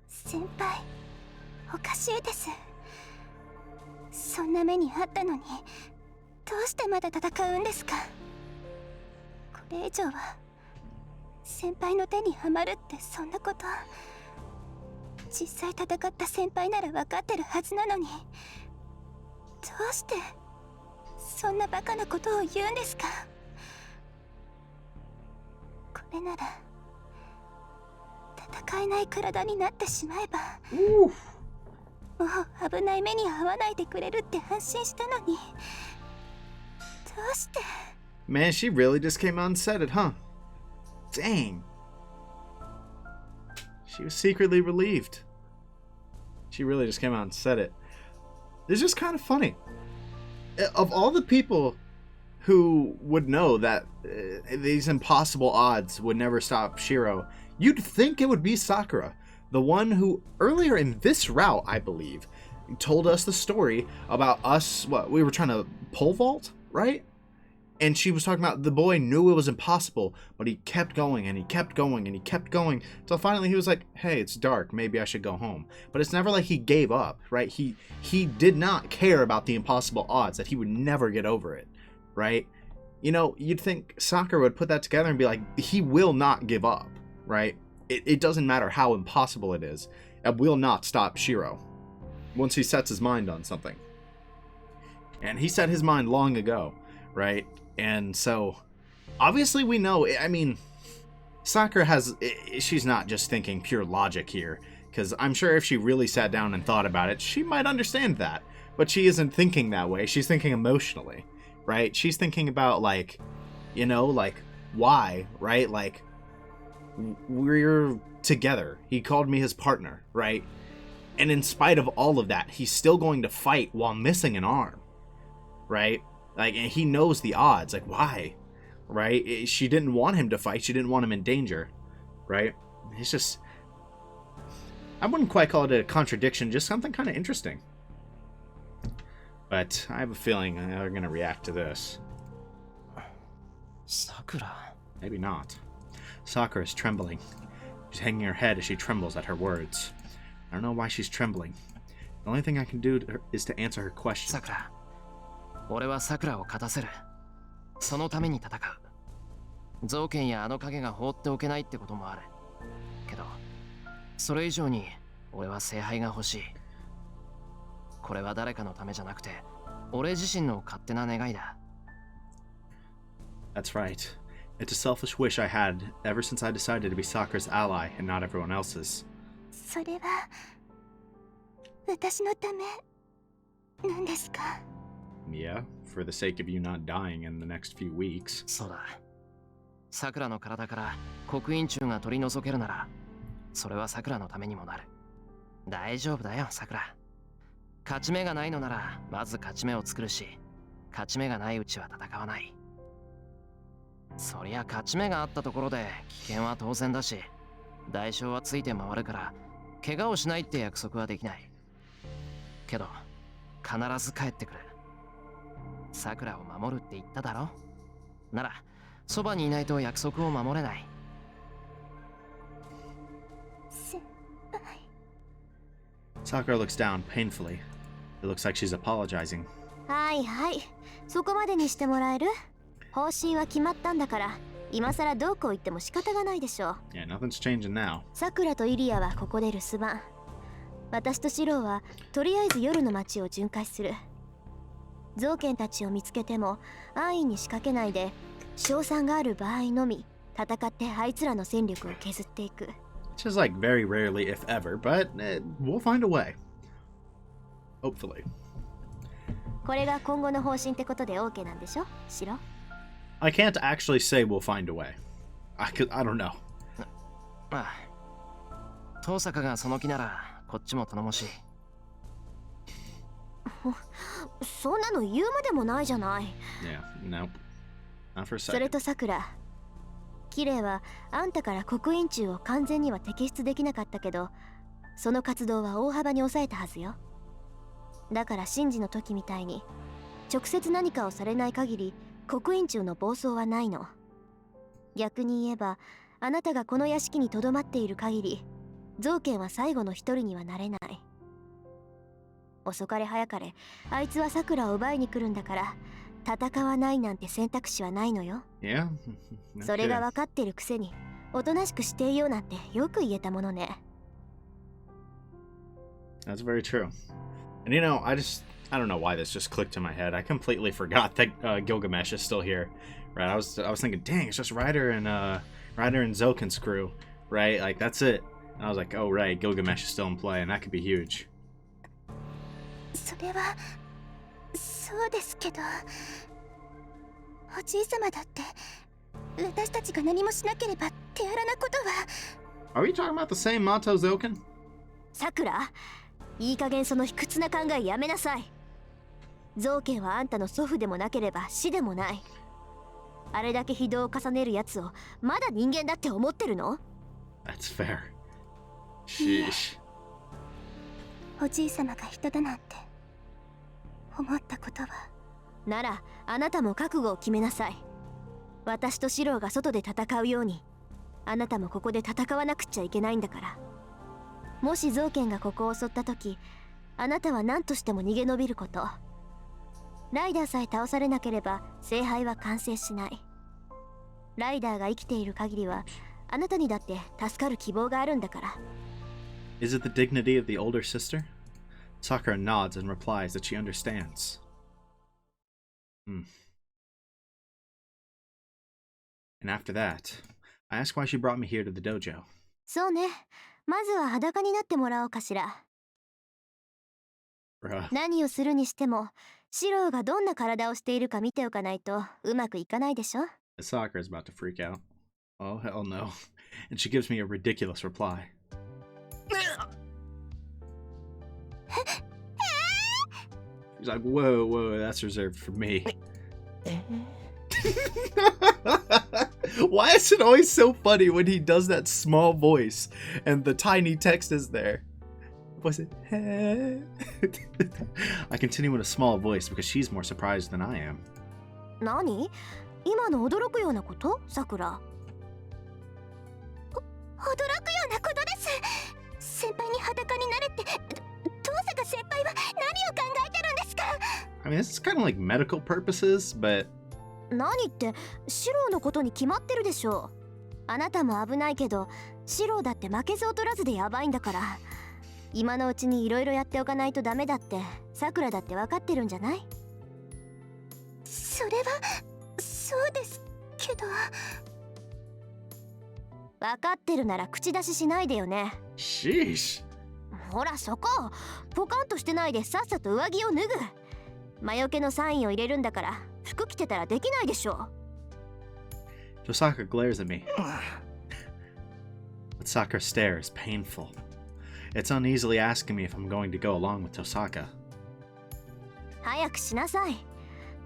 Speaker 2: 先輩、おかしいです。そんな目にあったのに、どうしてまだ戦うんですか？これ以上は先輩の手にはまるってそんなこと。実際戦った先輩なら分かってるはずなのに、どうしてそんなバカなことを言うんですか？これなら戦えない体になってしまえば、もう危ない目に遭わないでくれるって安心したのに、どうして。
Speaker 1: Man, she really just came out and said it, huh? Dang. She was secretly relieved. She really just came out and said it. It's just kind of funny. Of all the people who would know that these impossible odds would never stop Shiro, you'd think it would be Sakura, the one who earlier in this route, I believe, told us the story about us, what, we were trying to pole vault, right? And she was talking about the boy knew it was impossible, but he kept going and he kept going and he kept going until finally he was like, hey, it's dark, maybe I should go home. But it's never like he gave up, right? He did not care about the impossible odds, that he would never get over it, right? You know, you'd think Sakura would put that together and be like, he will not give up, right? It doesn't matter how impossible it is. It will not stop Shiro once he sets his mind on something. And he set his mind long ago, right? And so, obviously we know, I mean, Sakura she's not just thinking pure logic here, because I'm sure if she really sat down and thought about it, she might understand that. But she isn't thinking that way, she's thinking emotionally, right? She's thinking about, like, you know, like, why, right? Like, we're together. He called me his partner, right? And in spite of all of that, he's still going to fight while missing an arm, right? Like, and he knows the odds. Like, why? Right? She didn't want him to fight. She didn't want him in danger. Right? It's just... I wouldn't quite call it a contradiction, just something kind of interesting. But I have a feeling they're going to react to this.
Speaker 3: Sakura.
Speaker 1: Maybe not. Sakura is trembling. She's hanging her head as she trembles at her words. I don't know why she's trembling. The only thing I can do is to answer her question.
Speaker 3: Sakura. 俺はさくらを勝たせる。そのために戦う。造剣やあの影が放っておけないってこともある。けど、それ以上に俺は聖杯が欲しい。これは誰かのためじゃなくて、俺自身の勝手な願いだ。
Speaker 1: That's right. It's a selfish wish I had ever since I decided to be Sakura's ally and not everyone else's.
Speaker 2: それは私のためなんですか？
Speaker 1: Yeah, for the sake of you not dying in the next few weeks.
Speaker 3: そうだ。さくらの体から刻印虫が取り除けるなら、それはさくらのためにもなる。大丈夫だよ、さくら。勝ち目がないのなら、まず勝ち目を作るし、勝ち目がないうちは戦わない。そりゃ勝ち目があったところで危険は当然だし、代償はついて回るから、怪我をしないって約束はできない。けど、必ず帰ってくる。さくらを守るって言っただろ？なら、そばにいないと約束を守れない。
Speaker 2: 先輩。
Speaker 1: Sakura looks down painfully. It looks like she's apologizing.
Speaker 2: はいはい、そこまでにしてもらえる？方針は決まったんだから、今さらどうこう言っても仕方がないでしょう。
Speaker 1: Yeah, nothing's changing now.
Speaker 2: さくらとイリアはここで留守番。私とシローはとりあえず夜の街を巡回する。造剣たちを見つけても安易に仕掛けないで、勝算がある場合のみ戦ってあいつらの戦力を削っていく。
Speaker 1: Which is like very rarely, if ever, but we'll find a way. Hopefully.
Speaker 2: これが今後の方針ってことで OK なんでしょ、シロ？
Speaker 1: I can't actually say we'll find a way. I don't know.
Speaker 3: まあ、遠坂がその気ならこっちも頼もしい。
Speaker 2: そんなの言うまでもないじゃない。
Speaker 1: Yeah, nope. Not for a
Speaker 2: それ
Speaker 1: second.
Speaker 2: とさくら、キレイはあんたから刻印虫を完全には摘出できなかったけど、その活動は大幅に抑えたはずよ。だからシンジの時みたいに直接何かをされない限り刻印虫の暴走はないの。逆に言えば、あなたがこの屋敷にとどまっている限り造剣は最後の一人にはなれない。遅かれ早かれあいつはさくらを奪いに来るんだから、戦わないなんて選択肢はないのよ。
Speaker 1: Yeah.
Speaker 2: それが分かってるくせにおとなしくしていようなんてよく言えたものね。
Speaker 1: That's very true. And you know, I don't know why this just clicked in my head. I completely forgot that Gilgamesh is still here. Right? I was thinking, dang, it's just Ryder and Zoken's crew, right? Like that's it. And I was like, oh right, Gilgamesh is still in play, and that could be huge.
Speaker 2: それはそうですけど、おじいさまだって私たちが何もしなければ手荒なことは。
Speaker 1: Are we talking about the same Mato Zoken?
Speaker 2: さくら、いい加減その卑屈な考えやめなさい。造剣はあんたの祖父でもなければ死でもない。あれだけ非道を重ねるやつをまだ人間だって思ってるの？
Speaker 1: That's fair. Sheesh.
Speaker 2: おじいさまが人だなんて思ったことは。ならあなたも覚悟を決めなさい。私とシローが外で戦うように、あなたもここで戦わなくっちゃいけないんだから。もしゾウケンがここを襲った時、あなたは何としても逃げ延びること。ライダーさえ倒されなければ聖杯は完成しない。ライダーが生きている限りはあなたにだって助かる希望があるんだから。
Speaker 1: Is it the dignity of the older sister? Sakura nods and replies that she understands. And after that, I ask why she brought me here to the dojo.
Speaker 2: そうね、まずは裸になってもらおうかしら。
Speaker 1: Bruh.
Speaker 2: 何をするにしてもシローがどんな体をしているか見ておかないとうまくいかないでしょ。
Speaker 1: Sakura's about to freak out. Oh, hell no. And she gives me a ridiculous reply. She's like, whoa, that's reserved for me. Why is it always so funny when he does that small voice and the tiny text is there? Was it? I continue in a small voice because she's more surprised than I am.
Speaker 2: 何？今の驚くようなこと？さくら。驚くようなことです。先輩に裸になれって、遠坂先輩は何を考えてるんですか？
Speaker 1: I mean, this is kind of like medical purposes, but
Speaker 2: 何ってシローのことに決まってるでしょ。あなたも危ないけどシローだって負けず劣らずでやばいんだから、今のうちにいろいろやっておかないとダメだってさくらだって分かってるんじゃない？それはそうですけど。分かってるなら口出ししないでよね。
Speaker 1: sheesh.
Speaker 2: ほらそこ、ポカンとしてないでさっさと上着を脱ぐ。魔除けのサインを入れるんだから服着てたらできないでしょ。
Speaker 1: Tohsaka glares at me. But Sakura's stare is painful. It's uneasily asking me if I'm going to go along with Tohsaka.
Speaker 2: 早くしなさい。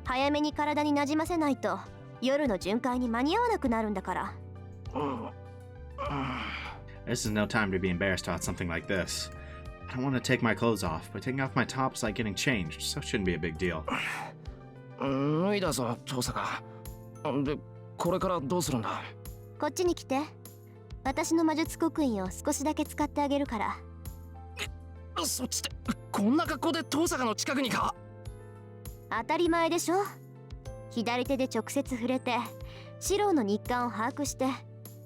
Speaker 2: 早めに体になじませないと夜の巡回に間に合わなくなるんだから。
Speaker 1: This is no time to be embarrassed about something like this. I don't want to take my clothes off, but taking off my top is like getting changed, so it shouldn't be a big deal.
Speaker 3: 脱いだぞ、調査が。で、これからどうするんだ？
Speaker 2: こっちに来て。私の魔術刻印を少しだけ使ってあげるから。
Speaker 3: そっちってこんな格好で遠坂の近くにか？
Speaker 2: 当たり前でしょ。左手で直接触れてシローの日韓を把握して、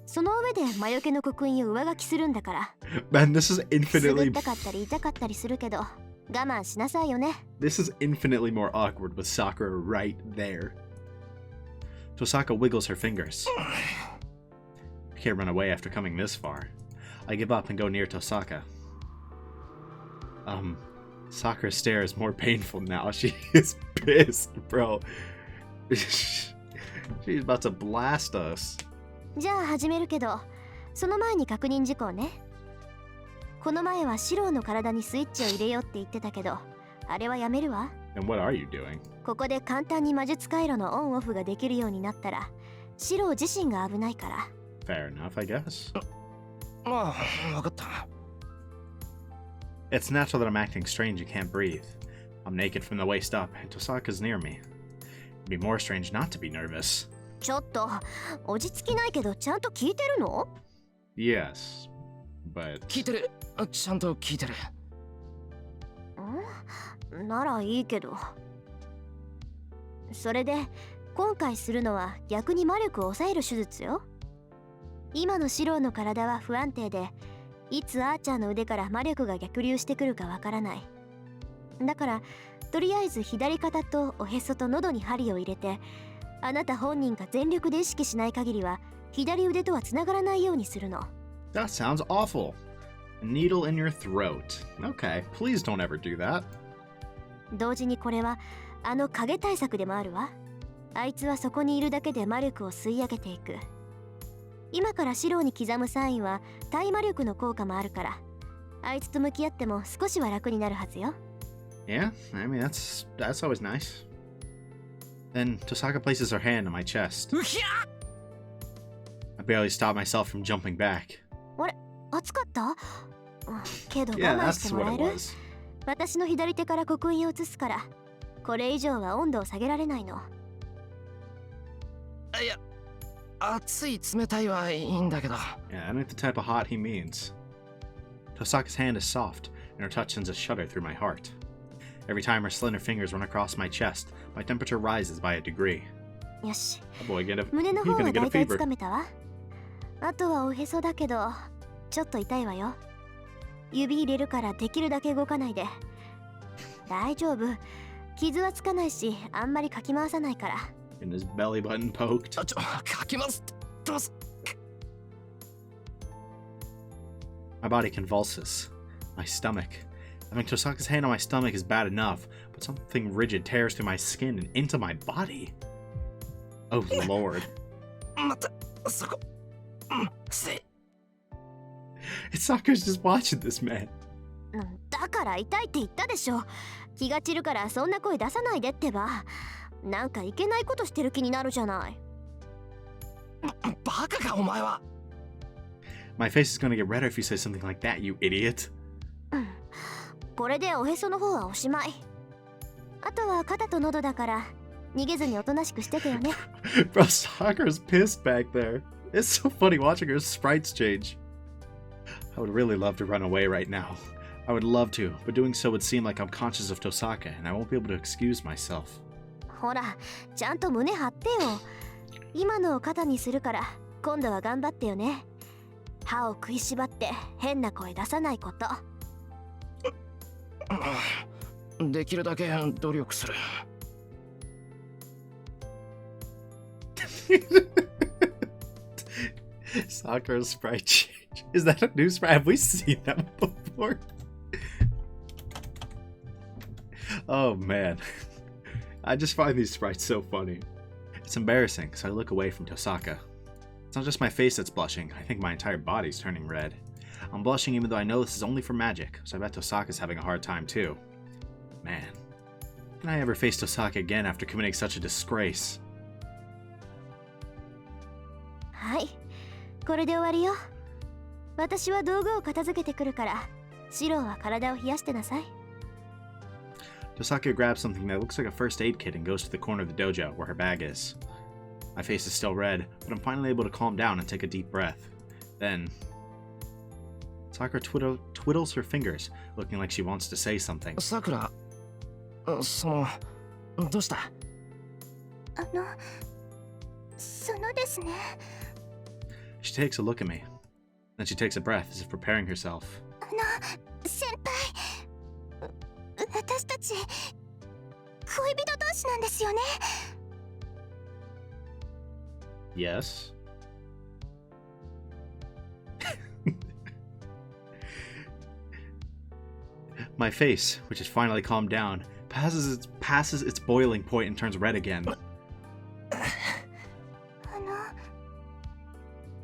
Speaker 2: その上で魔除けの刻印を上書きするんだから。
Speaker 1: Man, this is
Speaker 2: くすぐ
Speaker 1: infinitely
Speaker 2: ったかったり痛かったりするけど我慢しなさいよね。
Speaker 1: this is infinitely more awkward with Sakura right there. Tohsaka wiggles her fingers. I can't run away after coming this far. I give up and go near Tohsaka. Sakura's stare is more painful now. She is pissed, bro. She's about to blast us.
Speaker 2: じゃあ始めるけど、その前に確認事項ね。この前はシローの体にスイッチを入れようって言ってたけど、あれはやめるわ。
Speaker 1: And what are you doing?
Speaker 2: ここで簡単に魔術回路のオンオフができるようになったらシロー自身が危ないから。
Speaker 1: Fair enough, I guess.
Speaker 3: ああ、わかった。
Speaker 1: It's natural that I'm acting strange and can't breathe. I'm naked from the waist up, and Tohsaka's near me. It'd be more strange not to be nervous.
Speaker 2: ちょっと落ち着きないけどちゃんと聞いてるの？
Speaker 1: Yes, but
Speaker 3: 聞いてる。ちゃんと聞いてる。
Speaker 2: ならいいけど。それで今回するのは逆に魔力を抑える手術よ。今のシローの体は不安定で、いつアーチャーの腕から魔力が逆流してくるかわからない。だからとりあえず左肩とおへそと喉に針を入れて、あなた本人が全力で意識しない限りは左腕とはつながらないようにするの。
Speaker 1: that sounds awful. A needle in your throat. Okay, please don't ever do that.
Speaker 2: 同時にこれはあの影対策でもあるわ。あいつはそこにいるだけで魔力を吸い上げていく。今からシローに刻むサインは対魔力の効果もあるから、あいつと向き合っても少しは楽になるはずよ。
Speaker 1: Yeah, I mean, that's always nice. Then Tohsaka places her hand on my chest.
Speaker 3: うひゃ
Speaker 1: I barely stop myself from jumping back.
Speaker 2: あれ、熱かった？けど我
Speaker 1: Yeah,
Speaker 2: 慢して
Speaker 1: that's
Speaker 2: も
Speaker 1: what
Speaker 2: らえ
Speaker 1: it
Speaker 2: る？
Speaker 1: was.
Speaker 2: 私の左手から刻印を移すから、これ以上は温度を下げられないの。
Speaker 3: いや、熱い冷たいはいいんだけど。
Speaker 1: Yeah, I know the type of hot he means. Tosaka's hand is soft, and her touch sends a shudder through my heart. Every time her slender fingers run across my chest, my temperature rises by a degree.
Speaker 2: よし、
Speaker 1: Oh boy,
Speaker 2: 胸の
Speaker 1: he's
Speaker 2: 方は
Speaker 1: gonna get a
Speaker 2: 大体つ
Speaker 1: fever.
Speaker 2: かめたわ。あとはおへそだけど、ちょっと痛いわよ。指入れるからできるだけ動かないで。大丈夫。傷はつかないし、あんまりかき回さないから。
Speaker 1: And his belly button poked.
Speaker 3: かきます。どうぞ。
Speaker 1: My body convulses. My stomach. Having Tosaka's hand on my stomach is bad enough, but something rigid tears through my skin and into my body. Oh lord.
Speaker 3: 待って、そこ。失礼。
Speaker 1: Sakura's just watching this man.
Speaker 2: だから痛いって言ったでしょ。気が散るからそんな声出さないでってば。なんかいけないことしてる気になるじゃない。
Speaker 3: バカかお前は。
Speaker 1: My face is gonna get redder if you say something like that, you idiot.
Speaker 2: これでおへその方はおしまい。あとは肩と喉だから逃げずにおとなしくしててよね。
Speaker 1: Bro, Sakura's pissed back there. It's so funny watching her sprites change. I would really love to run away right now. I would love to, but doing so would seem like I'm conscious of Tohsaka, and I won't be able to excuse myself.
Speaker 2: ほら、ちゃんと胸張ってよ。今のを肩にするから今度は頑張ってよね。歯を食いしばって変な声出さないこと。
Speaker 3: できるだけ努力する。
Speaker 1: Sakura's sprite change. Is that a new sprite? Have we seen that before? Oh man. I just find these sprites so funny. It's embarrassing, so I look away from Tohsaka. It's not just my face that's blushing, I think my entire body's turning red. I'm blushing even though I know this is only for magic, so I bet Tohsaka's having a hard time too. Man. Can I ever face Tohsaka again after committing such a disgrace?
Speaker 2: はい、これで終わりよ。私は道具を片付けてくるから、シロは体を冷やしてなさい。
Speaker 1: Tohsaka grabs something that looks like a first aid kit and goes to the corner of the dojo where her bag is. My face is still red, but I'm finally able to calm down and take a deep breath. Then, Sakura twiddles her fingers, looking like she wants to say something.
Speaker 3: さくら、どうした？
Speaker 2: そのですね。
Speaker 1: She takes a look at me. Then she takes a breath as if preparing herself.
Speaker 2: 先輩。私たち恋人同士なんですよね。
Speaker 1: Yes. My face, which has finally calmed down, passes its boiling point and turns red again.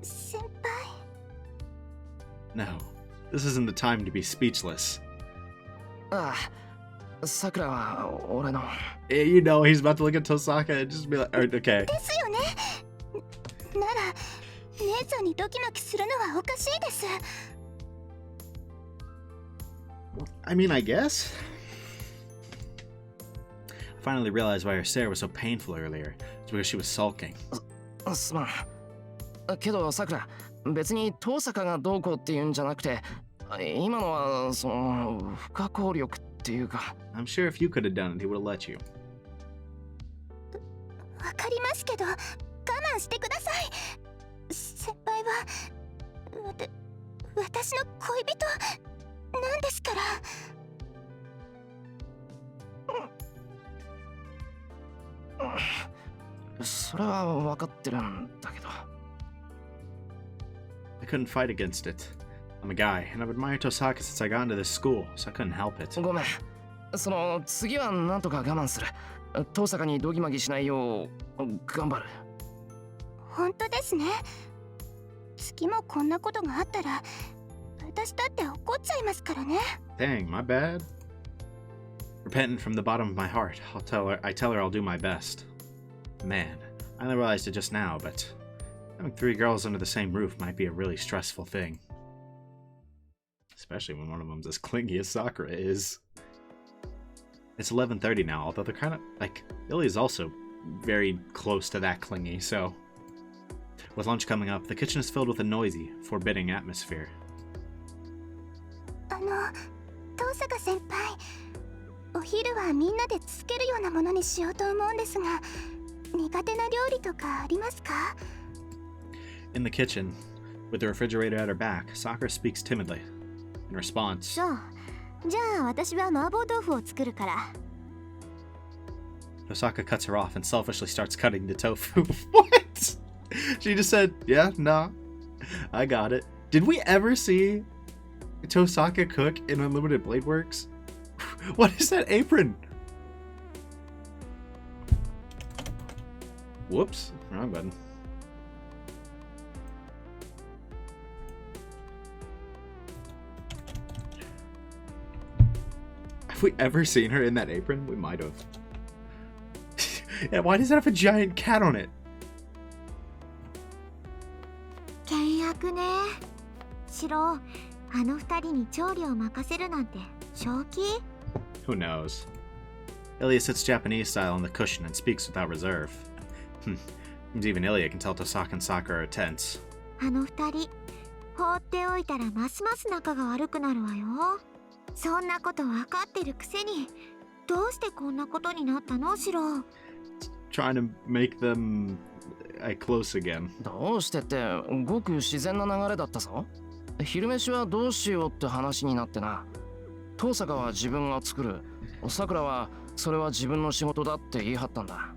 Speaker 2: 先輩。
Speaker 1: No, this isn't the time to be speechless.
Speaker 3: ああ、さくらは俺の。
Speaker 1: You know, he's about to look at Tohsaka and just be like, okay.
Speaker 2: ですよね。なら、姉さんにドキドキするのはおかしいです。
Speaker 1: I mean, I guess. I finally realized why her stare was so painful earlier. It's because she was sulking.
Speaker 3: すまん。けどさくら、別に遠坂がどうこうっていうんじゃなくて、今のは不可抗力っていうか。
Speaker 1: I'm sure if you could have done it, he would have let you.
Speaker 2: わかりますけど、我慢してください。先輩は私の恋人なんですから。
Speaker 3: それは分かってるんだけど。
Speaker 1: I couldn't fight against it. I'm a guy, and I've admired Tohsaka since I got into this school, so I couldn't help it.
Speaker 3: ごめん。次はなんとか我慢する。遠坂にドギマギしないよう頑張る。
Speaker 2: 本当ですね。次もこんなことがあったら、私だって怒っちゃいますからね。
Speaker 1: Dang, my bad. Repentant from the bottom of my heart, I tell her I'll do my best. Man, I only realized it just now, but having 3 girls under the same roof might be a really stressful thing. Especially when one of them's as clingy as Sakura is. It's 11:30 now, although they're kind of, like, Ilya's also very close to that clingy, so... With lunch coming up, the kitchen is filled with a noisy, forbidding atmosphere.
Speaker 2: 遠坂先輩、お昼はみんなでつけるようなものにしようと思うんですが、苦手な料理とかありますか?
Speaker 1: In the kitchen, with the refrigerator at her back, Sakura speaks timidly. In response,
Speaker 2: そう。じゃあ私は麻婆豆腐を作るから。
Speaker 1: Tohsaka cuts her off and selfishly starts cutting the tofu. What? She just said, yeah, nah, I got it. Did we ever see Tohsaka cook in Unlimited Blade Works? What is that apron? Whoops, wrong button. Have we ever seen her in that apron? We might have. Yeah, why does it have a giant cat on it?
Speaker 2: 倹約ね。シロ、あの二人に調理を任せるなんて正気?
Speaker 1: Who knows? Illya sits Japanese style on the cushion and speaks without reserve. Seems even Illya can tell Tohsaka and Sakura are tense.
Speaker 2: あの二人、放っておいたらますます仲が悪くなるわよ。そんなこと分かってるくせに、どうしてこんなことになったの、シロ?
Speaker 1: Trying to make them close again.
Speaker 3: どうしてってごく自然な流れだったぞ。昼飯はどうしようって話になってな。遠坂は自分が作る。さくらはそれは自分の仕事だって言い張ったんだ。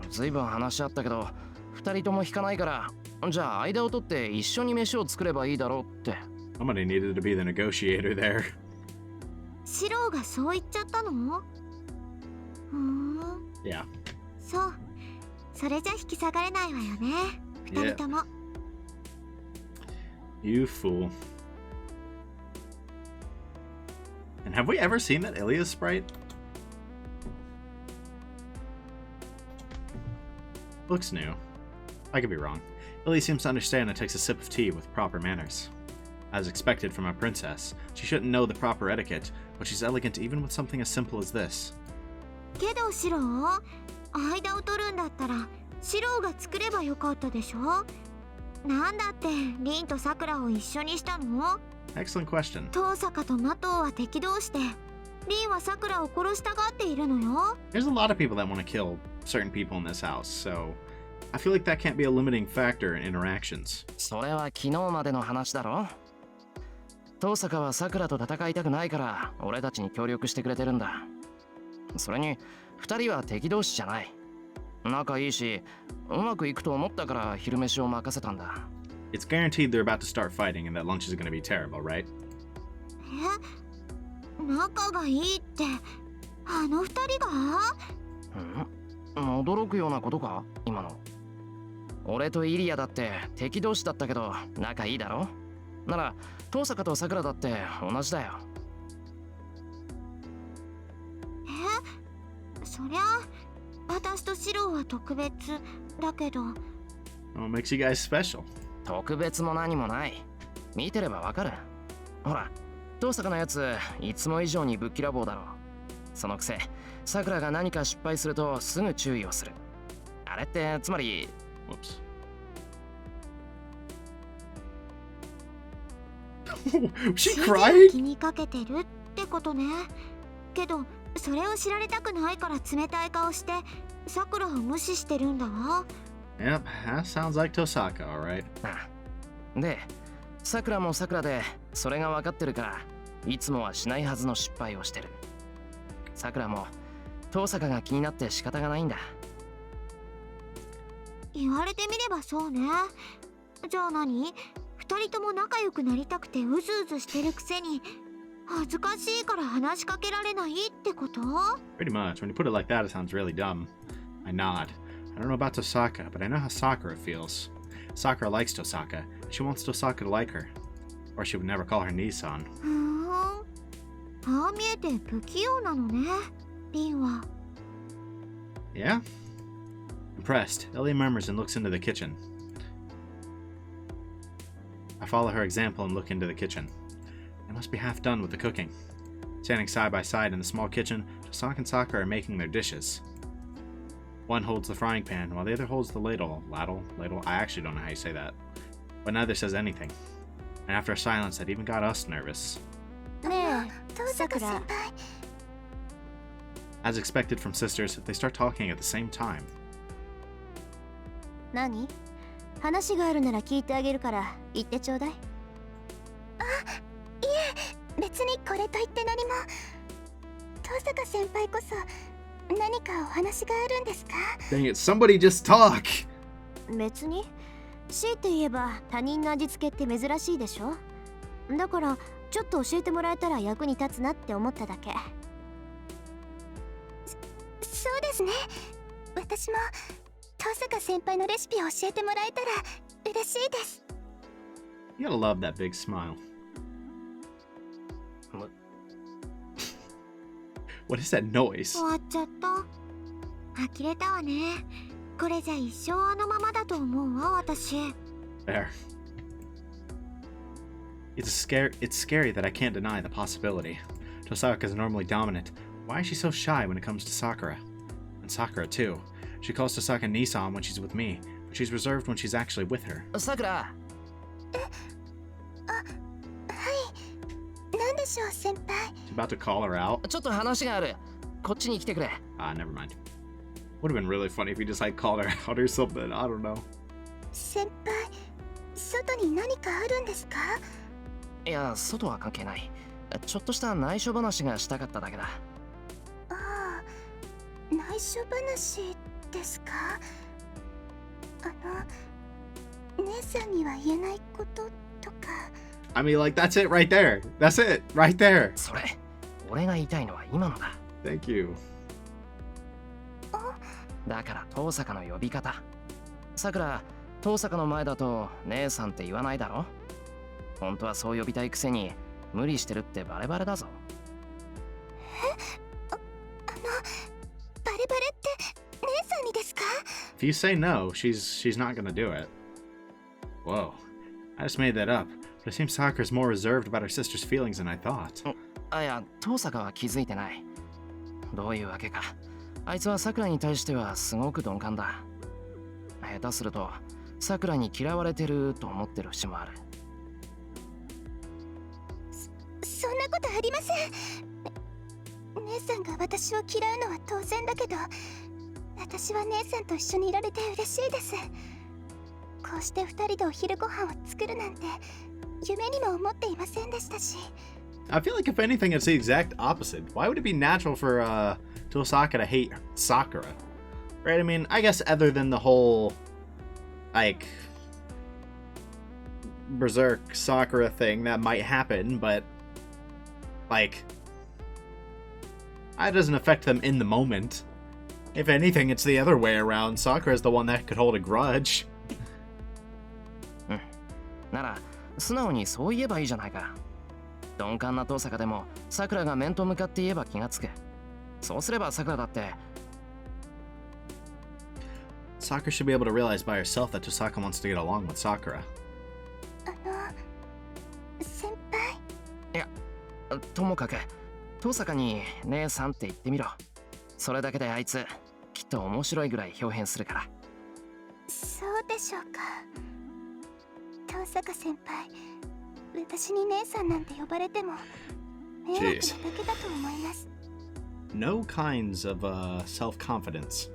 Speaker 3: ずいぶん話し合ったけど、二人とも引かないから、じゃあ間を取って一緒に飯を作ればいいだろうって。
Speaker 1: Somebody needed to be the negotiator there.
Speaker 2: シロがそう言っちゃったの?
Speaker 1: Yeah.
Speaker 2: そう。それじゃ引き下がれないわよね。二人とも。
Speaker 1: You fool. And have we ever seen that Illya sprite? Looks new. I could be wrong. Illya seems to understand and takes a sip of tea with proper manners. As expected from a princess, she shouldn't know the proper etiquette, but she's elegant even with something as simple as this.
Speaker 2: けどシロ、間を取るんだったらシロが作ればよかったでしょ? なんだってリンとサクラを一緒にしたの?
Speaker 1: Excellent question.
Speaker 2: 遠坂とマトウは敵同士で、リンはサクラを殺したがっているのよ。
Speaker 1: There's a lot of people that want to kill certain people in this house, so I feel like that can't be a limiting factor in interactions.
Speaker 3: それは昨日までの話だろ。遠坂はサクラと戦いたくないから俺たちに協力してくれてるんだ。それに二人は敵同士じゃない。仲いいし、うまくいくと思ったから昼飯を任せたんだ。
Speaker 1: It's guaranteed they're about to start fighting and that lunch is going to be terrible, right?
Speaker 2: 仲がいいってあの二人が?
Speaker 3: 驚くようなことか今の。俺とイリアだって敵同士だったけど仲いいだろ。なら遠坂とサクラだって同じだよ。
Speaker 2: そりゃ私とシロは特別だけど。
Speaker 1: What makes you guys special?
Speaker 3: 特別も何もない。見てればわかる。ほら、遠坂のやついつも以上にぶっきらぼうだろ。そのくせサクラが何か失敗するとすぐ注意をする。あれってつまり
Speaker 1: Whoops. She cried?
Speaker 2: 気にかけてるってことね。けどそれを知られたくないから冷たい顔してサクラを無視してるんだわ。
Speaker 1: Yep, that sounds like Tohsaka, alright.
Speaker 3: で、サクラもサクラでそれが分かってるからいつもはしないはずの失敗をしてる。サクラも遠坂が気になって仕方がないんだ。
Speaker 2: 言われてみればそうね。じゃあ何？二人とも仲良くなりたくてうずうずしてるくせに恥ずかしいから話しかけられないってこと?
Speaker 1: Pretty much. When you put it like that, it sounds really dumb. I nod. I don't know about Tohsaka, but I know how Sakura feels. Sakura likes Tohsaka. She wants Tohsaka to like her. Or she would never call her Nii-san.
Speaker 2: ああ見えて不器用なのね、リンは。
Speaker 1: Yeah? Impressed, Illya murmurs and looks into the kitchen. I follow her example and look into the kitchen. They must be half done with the cooking. Standing side by side in the small kitchen, Tohsaka and Sakura are making their dishes. One holds the frying pan, while the other holds the ladle. Ladle? I actually don't know how you say that. But neither says anything. And after a silence that even got us nervous.
Speaker 2: ねえ、さくら。
Speaker 1: As expected from sisters, they start talking at the same time.
Speaker 2: 何？話があるなら聞いてあげるから言ってちょうだい。あ、いえ、別にこれといって何も。遠坂先輩こそ何かお話があるんですか？
Speaker 1: Dang it, somebody just talk!
Speaker 2: 別に。強いて言えば他人の味付けって珍しいでしょ。だからちょっと教えてもらえたら役に立つなって思っただけ。そうですね。私も遠坂先輩のレシピを教えてもらえたら嬉しいです。
Speaker 1: You gotta love that big smile. What is that noise?
Speaker 2: 終わっちゃった。呆れたわね。これじゃ一生あのままだと思うわ、私。
Speaker 1: There. It's scary that I can't deny the possibility. Tohsaka is normally dominant. Why is she so shy when it comes to Sakura? And Sakura too. She calls Tohsaka Nisan when she's with me, but she's reserved when she's actually with her.
Speaker 3: さくら。
Speaker 2: はい。なんでしょう、先輩。
Speaker 1: She's about to call her out.
Speaker 3: ちょっと話がある。こっちに来てくれ。
Speaker 1: Never mind. Would have been really funny if he just like called her out or something. I don't know.
Speaker 2: 先輩、外に何かあるんですか？
Speaker 3: いや、外は関係ない。ちょっとした内緒話がしたかっただけだ。
Speaker 2: ああ、内緒話ですか？姉さんには言えないこととか。
Speaker 1: I mean, like, that's it right there. That's it right there.
Speaker 3: それ、俺が言いたいのは今のだ。
Speaker 1: Thank you.
Speaker 3: だから遠坂の呼び方。さくら、遠坂の前だと姉さんって言わないだろ。本当はそう呼びたいくせに無理してるってバレバレだぞ。
Speaker 2: バレバレって姉さんにですか？
Speaker 1: If you say no, she's not gonna do it. Whoa. I just made that up. But it seems Sakura's more reserved about her sister's feelings than I thought.
Speaker 3: いや、遠坂は気づいてない。どういうわけか。あいつはさくらに対してはすごく鈍感だ。下手するとさくらに嫌われてると思ってる節もある。
Speaker 2: そんなことありません。姉さんが私を嫌うのは当然だけど、私は姉さんと一緒にいられて嬉しいです。こうして二人でお昼ご飯を作るなんて夢にも思っていませんでしたし。
Speaker 1: I feel like if anything, it's the exact opposite. Why would it be natural for Tohsaka to hate Sakura? Right? I mean, I guess other than the whole, like, berserk Sakura thing that might happen, but, like, that doesn't affect them in the moment. If anything, it's the other way around. Sakura's the one that could hold a grudge.
Speaker 3: なら素直にそう言えばいいじゃないか。鈍感な遠坂でもさくらが面と向かって言えば気がつく。そうすればさくらだって。
Speaker 1: Sakura should be able to realize by herself that Tohsaka wants to get along with Sakura.
Speaker 2: 先輩。
Speaker 3: いや、ともかく遠坂に姉さんって言ってみろ。それだけであいつきっと面白いぐらい表現するから。
Speaker 2: そうでしょうか。遠坂先輩、私に姉さんなんて呼ばれても迷惑なだけだと思います。
Speaker 1: No kinds of self-confidence.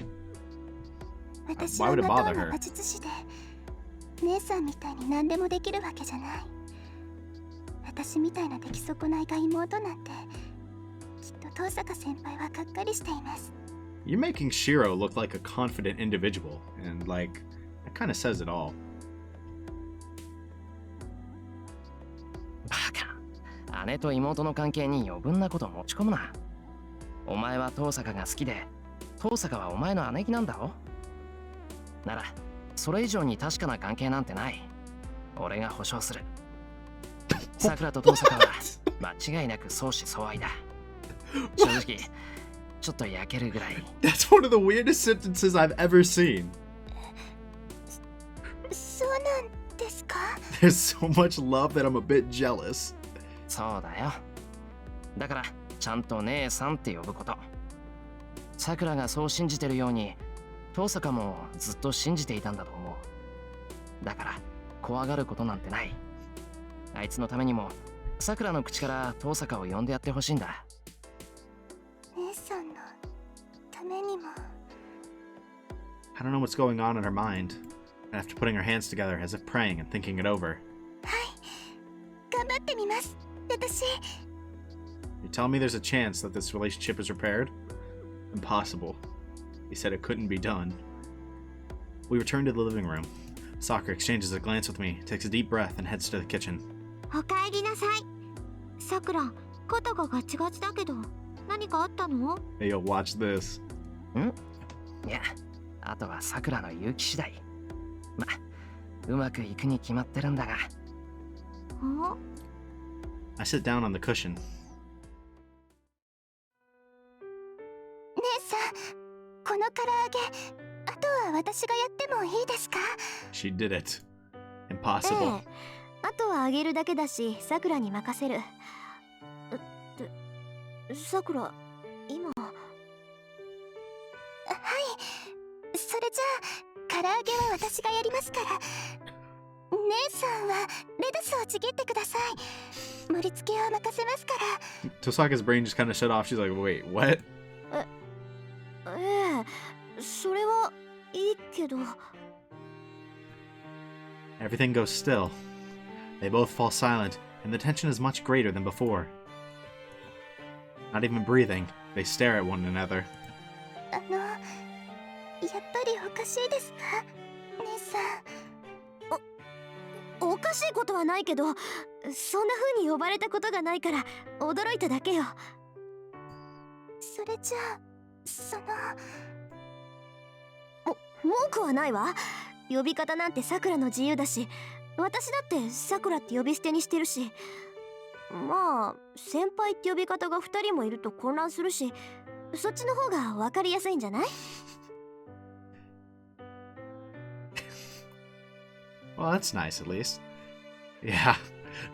Speaker 2: 私はまとうの魔術師で、姉さんみたいに何でもできるわけじゃない。私みたいな出来損ないが妹なんて、きっと遠坂先輩はがっかりしています。
Speaker 1: You're making Shiro look like a confident individual, and like, that kind of says it all.
Speaker 3: バカ。姉と妹の関係に余分なこと持ち込むな。お前は遠坂が好きで、遠坂はお前の姉貴なんだろ。なら、それ以上に確かな関係なんてない。俺が保証する。桜と遠坂は間違いなく相思相愛だ。正直、ちょっと焼けるぐらい。
Speaker 1: That's one of the weirdest sentences I've ever seen.
Speaker 2: そうなんですか？
Speaker 1: There's so much love that I'm a bit jealous.
Speaker 3: そうだよ。だから、ちちゃんと姉さんって呼ぶこと。さくらがそう信じてるように遠坂もずっと信じていたんだと思う。だから怖がることなんてない。あいつのためにもさくらの口から遠坂を呼んでやってほしいんだ。
Speaker 2: 姉さんのためにも。
Speaker 1: I don't know what's going on in her mind. After putting her hands together as if praying and thinking it over.
Speaker 2: 頑張ってみます、私。
Speaker 1: You tell me there's a chance that this relationship is repaired? Impossible. He said it couldn't be done. We return to the living room. Sakura exchanges a glance with me, takes a deep breath, and heads to the kitchen.
Speaker 2: おかえりなさい。さくら、肩がガチガチだけど、何かあったの？
Speaker 1: Hey, yo, watch this.
Speaker 3: いや、あとはさくらの勇気次第。ま、うまくいくに決まってるんだが。
Speaker 2: お？
Speaker 1: I sit down on the cushion.
Speaker 2: 姉さん、この唐揚げ、あとは私がやってもいいですか？
Speaker 1: She did it. Impossible.
Speaker 2: あとはあげるだけだし、さくらに任せる。さくら、今。はい、それじゃあ、唐揚げは私がやりますから。姉さんはレタスをちぎってください。盛り付けを任せますから。
Speaker 1: Tosaka's brain just kind of shut off. She's like, wait, what?
Speaker 2: それはいいけど。
Speaker 1: Everything goes still. They both fall silent, and the tension is much greater than before. Not even breathing, they stare at one another.
Speaker 2: やっぱりおかしいですか、姉さん。おかしいことはないけど、そんな風に呼ばれたことがないから驚いただけよ。それじゃあ、文句はないわ。呼び方なんてさくらの自由だし、私だってさくらって呼び捨てにしてるし、まあ先輩って呼び方が2人もいると混乱するし、そっちの方が分かりやすいんじゃない？
Speaker 1: Well, that's nice, at least. Yeah,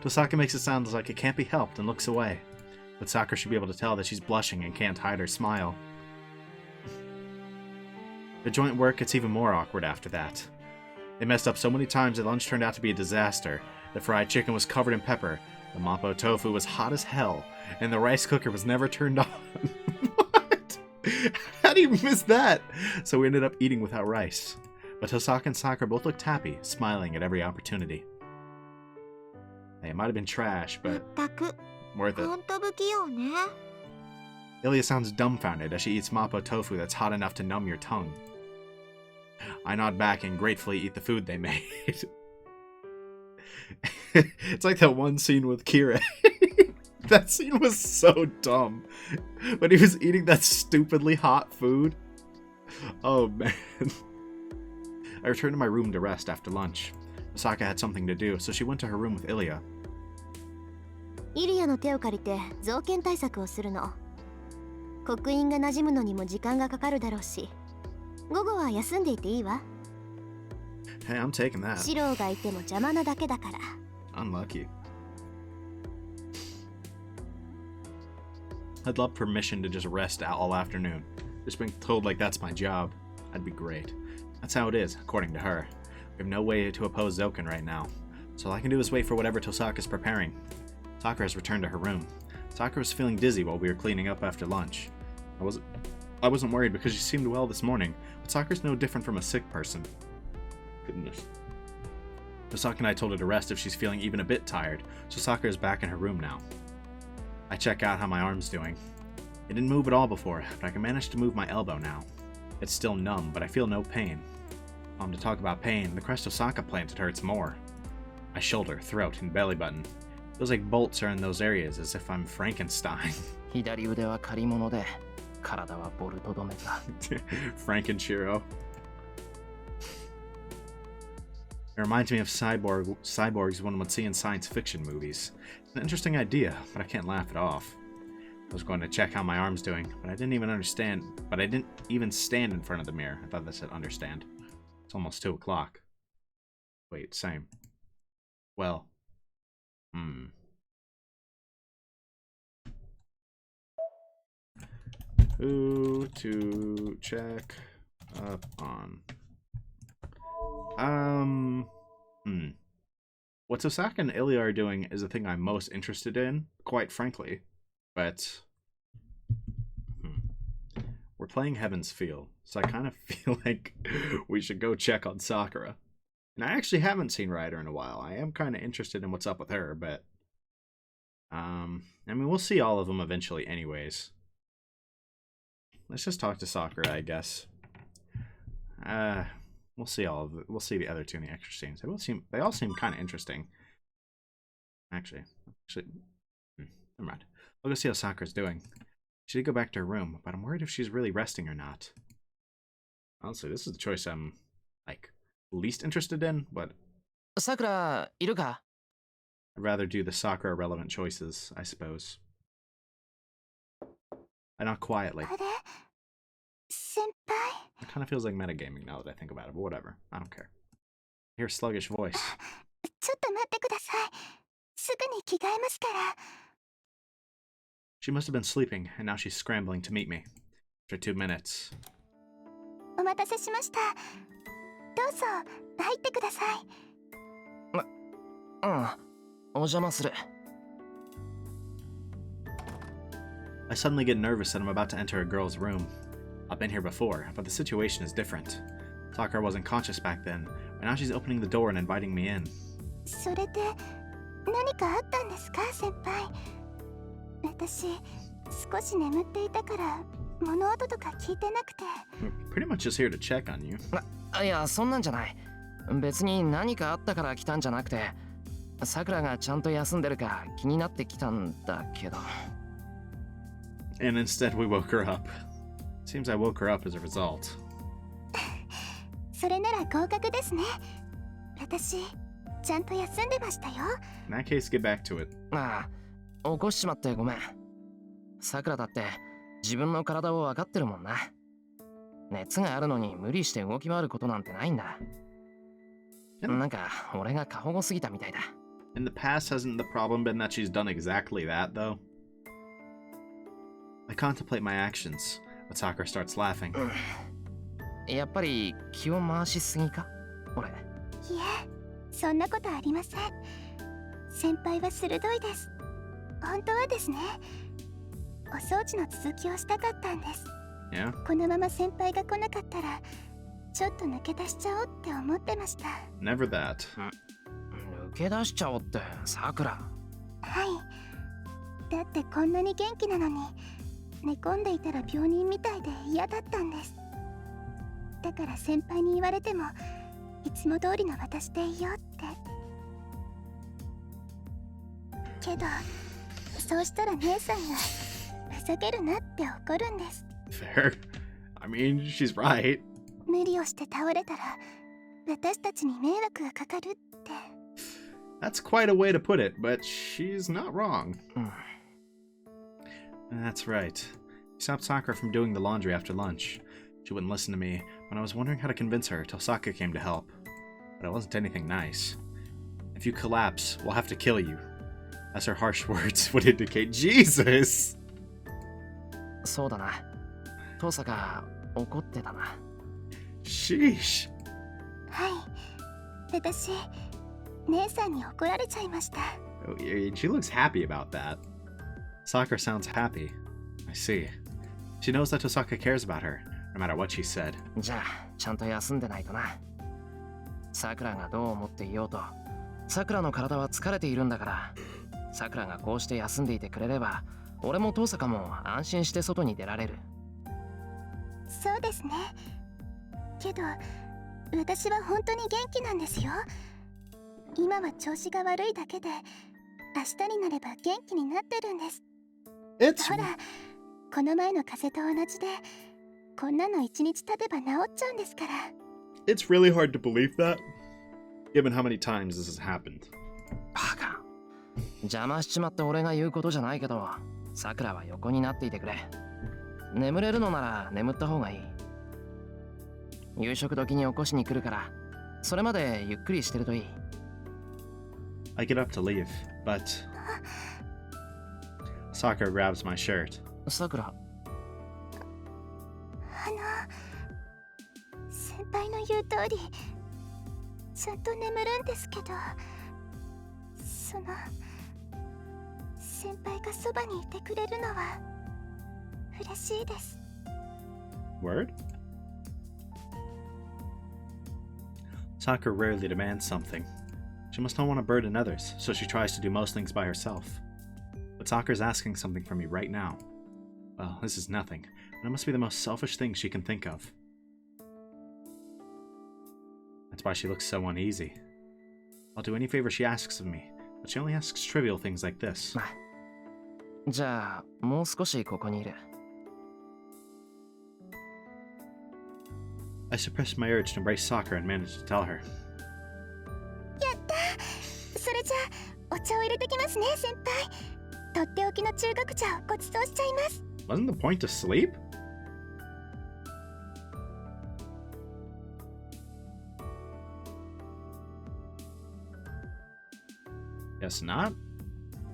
Speaker 1: Tosaka makes it sound like it can't be helped and looks away. But Sakura should be able to tell that she's blushing and can't hide her smile. The joint work gets even more awkward after that. They messed up so many times that lunch turned out to be a disaster. The fried chicken was covered in pepper, the mapo tofu was hot as hell, and the rice cooker was never turned on. What? How do you miss that? So we ended up eating without rice. But Tohsaka and Sakura both looked happy, smiling at every opportunity. Hey, it might have been trash, but worth it.
Speaker 2: ほんと不器用ね。
Speaker 1: Illya sounds dumbfounded as she eats mapo tofu that's hot enough to numb your tongue. I nod back and gratefully eat the food they made. It's like that one scene with Kira. That scene was so dumb. When he was eating that stupidly hot food. Oh man. I returned to my room to rest after lunch. Tohsaka had something to do, so she went to her room with Illya.
Speaker 2: イリヤの手を借りて造形対策をするの。刻印が馴染むのにも時間がかかるだろうし、午後は休んでいていいわ。
Speaker 1: Hey, I'm taking that.
Speaker 2: シローがいても邪魔なだけだから。
Speaker 1: Unlucky. I'd love permission to just rest all afternoon. Just being told like that's my job. That'd be great. That's how it is, according to her. We have no way to oppose Zoken right now. So all I can do is wait for whatever Tohsaka's preparing. Sakura has returned to her room. Sakura was feeling dizzy while we were cleaning up after lunch. I wasn't worried because she seemed well this morning, but Sakura's no different from a sick person. Goodness. Tohsaka and I told her to rest if she's feeling even a bit tired, so Sakura is back in her room now. I check out how my arm's doing. It didn't move at all before, but I can manage to move my elbow now. It's still numb, but I feel no pain. To talk about pain, the crest Tohsaka planted hurts more. My shoulder, throat, and belly button. Feels like bolts are in those areas, as if I'm Frankenstein.
Speaker 3: 左腕は借り物で、体はボルト止めだ。
Speaker 1: Frankenshiro. It reminds me of cyborgs one would see in science fiction movies. It's an interesting idea, but I can't laugh it off. I was going to check how my arm's doing, but I didn't even stand in front of the mirror. I thought that said understand. It's almost 2 o'clock. Wait, same. Well. Who to check up on? What Tohsaka and Illya are doing is the thing I'm most interested in, quite frankly. But we're playing Heaven's Feel, so I kind of feel like we should go check on Sakura. And I actually haven't seen Ryder in a while. I am kind of interested in what's up with her, but I mean, we'll see all of them eventually anyways. Let's just talk to Sakura, I guess. We'll see all of it. We'll see the other two in the extra scenes. They all seem kind of interesting. Actually, never mind. I'll go see how Sakura's doing. She did go back to her room, but I'm worried if she's really resting or not. Honestly, this is the choice I'm, like, least interested in, but
Speaker 3: Sakura, いるか?
Speaker 1: I'd rather do the Sakura relevant choices, I suppose. And not quietly.
Speaker 2: あれ先輩
Speaker 1: It kind of feels like metagaming now that I think about it, but whatever. I don't care. I hear a sluggish voice.
Speaker 2: ちょっと待ってくださいすぐに着替えますから
Speaker 1: She must have been sleeping, and now she's scrambling to meet me. After 2 minutes.
Speaker 2: お待たせしましたどうぞ入ってください
Speaker 3: お邪魔する
Speaker 1: I suddenly get nervous that I'm about to enter a girl's room. I've been here before, but the situation is different. Sakura wasn't conscious back then, but now she's opening the door and inviting me in.
Speaker 2: それで何かあったんですか先輩私少し眠っていたから物音とか聞いてなくて
Speaker 1: We're pretty much just here to check on you.
Speaker 3: いやそんなんじゃない別に何かあったから来たんじゃなくてさくらがちゃんと休んでるか気になってきたんだけど
Speaker 1: And instead we woke her up. Seems I woke her up as a result.
Speaker 2: それなら合格ですね私ちゃんと休んでましたよ
Speaker 1: In that case, get back to it.
Speaker 3: ああ起こしちまってごめんさくらだって自分の体を分かってるもんな熱があるのに無理して動き回ることなんてないんだなんか俺が過保護すぎたみたいだ
Speaker 1: In the past, hasn't the problem been that she's done exactly that, though? I contemplate my actions, but Sakura starts laughing.
Speaker 3: やっぱり気を回しすぎか俺
Speaker 2: いえそんなことありません先輩は鋭いです本当はですねお掃除の続きをしたかったんです
Speaker 1: Yeah?
Speaker 2: このまま先輩が来なかったらちょっと抜け出しちゃおうって思ってました
Speaker 1: Never that.
Speaker 3: 抜け出しちゃおうってさくら
Speaker 2: はいだってこんなに元気なのに寝込んでいたら病人みたいで嫌だったんですだから先輩に言われてもいつも通りの私でいいよってけどそうしたら姉さんがふざけるなって怒るんです
Speaker 1: Fair. I mean, she's right.
Speaker 2: 無理をして倒れたら私たちに迷惑がかかるって
Speaker 1: That's quite a way to put it, but she's not wrong. That's right. She stopped Sakura from doing the laundry after lunch. She wouldn't listen to me when I was wondering how to convince her till Tohsaka came to help. But it wasn't anything nice. If you collapse, we'll have to kill you. As her harsh words would indicate. Jesus!
Speaker 3: そうだな父さが怒ってたな
Speaker 1: Sheesh.
Speaker 2: はい私姉さんに怒られちゃいました
Speaker 1: Oh, she looks happy about that. Sakura sounds happy. I see. She knows that Tohsaka cares about her, no matter what she said.
Speaker 3: じゃあちゃんと休んでないとなさくらがどう思っていようとさくらの体は疲れているんだからさくらがこうして休んでいてくれれば俺も父さかも安心して外に出られる
Speaker 2: そうですねけど私は本当に元気なんですよ今は調子が悪いだけで明日になれば元気になってるんです
Speaker 1: It's
Speaker 2: ほらこの前の風邪と同じでこんなの1日経てば治っちゃうんですから
Speaker 1: It's really hard to believe that, given how many times this has happened.
Speaker 3: バカ邪魔しちまって俺が言うことじゃないけどさくらは横になっていてくれ眠れるのなら眠った方がいい夕食時に起こしに来るからそれまでゆっくりしてるといい
Speaker 1: I get up to leave, but Sakura grabs my shirt.
Speaker 3: さくら
Speaker 2: 先輩の言う通りちゃんと眠るんですけど、先輩がそばにいてくれるのは嬉しいです。
Speaker 1: Word? Sakura rarely demands something. She must not want to burden others, so she tries to do most things by herself. But Sakura's asking something from me right now. Well, this is nothing, and it must be the most selfish thing she can think of. That's why she looks so uneasy. I'll do any favor she asks of me, but she only asks trivial things like this.
Speaker 3: じゃあもう少しここにいる。
Speaker 1: I suppressed my urge to embrace Sakura and managed to tell her.
Speaker 2: やった。それじゃあお茶を入れてきますね、先輩。とっておきの中国茶をご馳走しちゃいます。
Speaker 1: Wasn't the point to sleep? Guess not.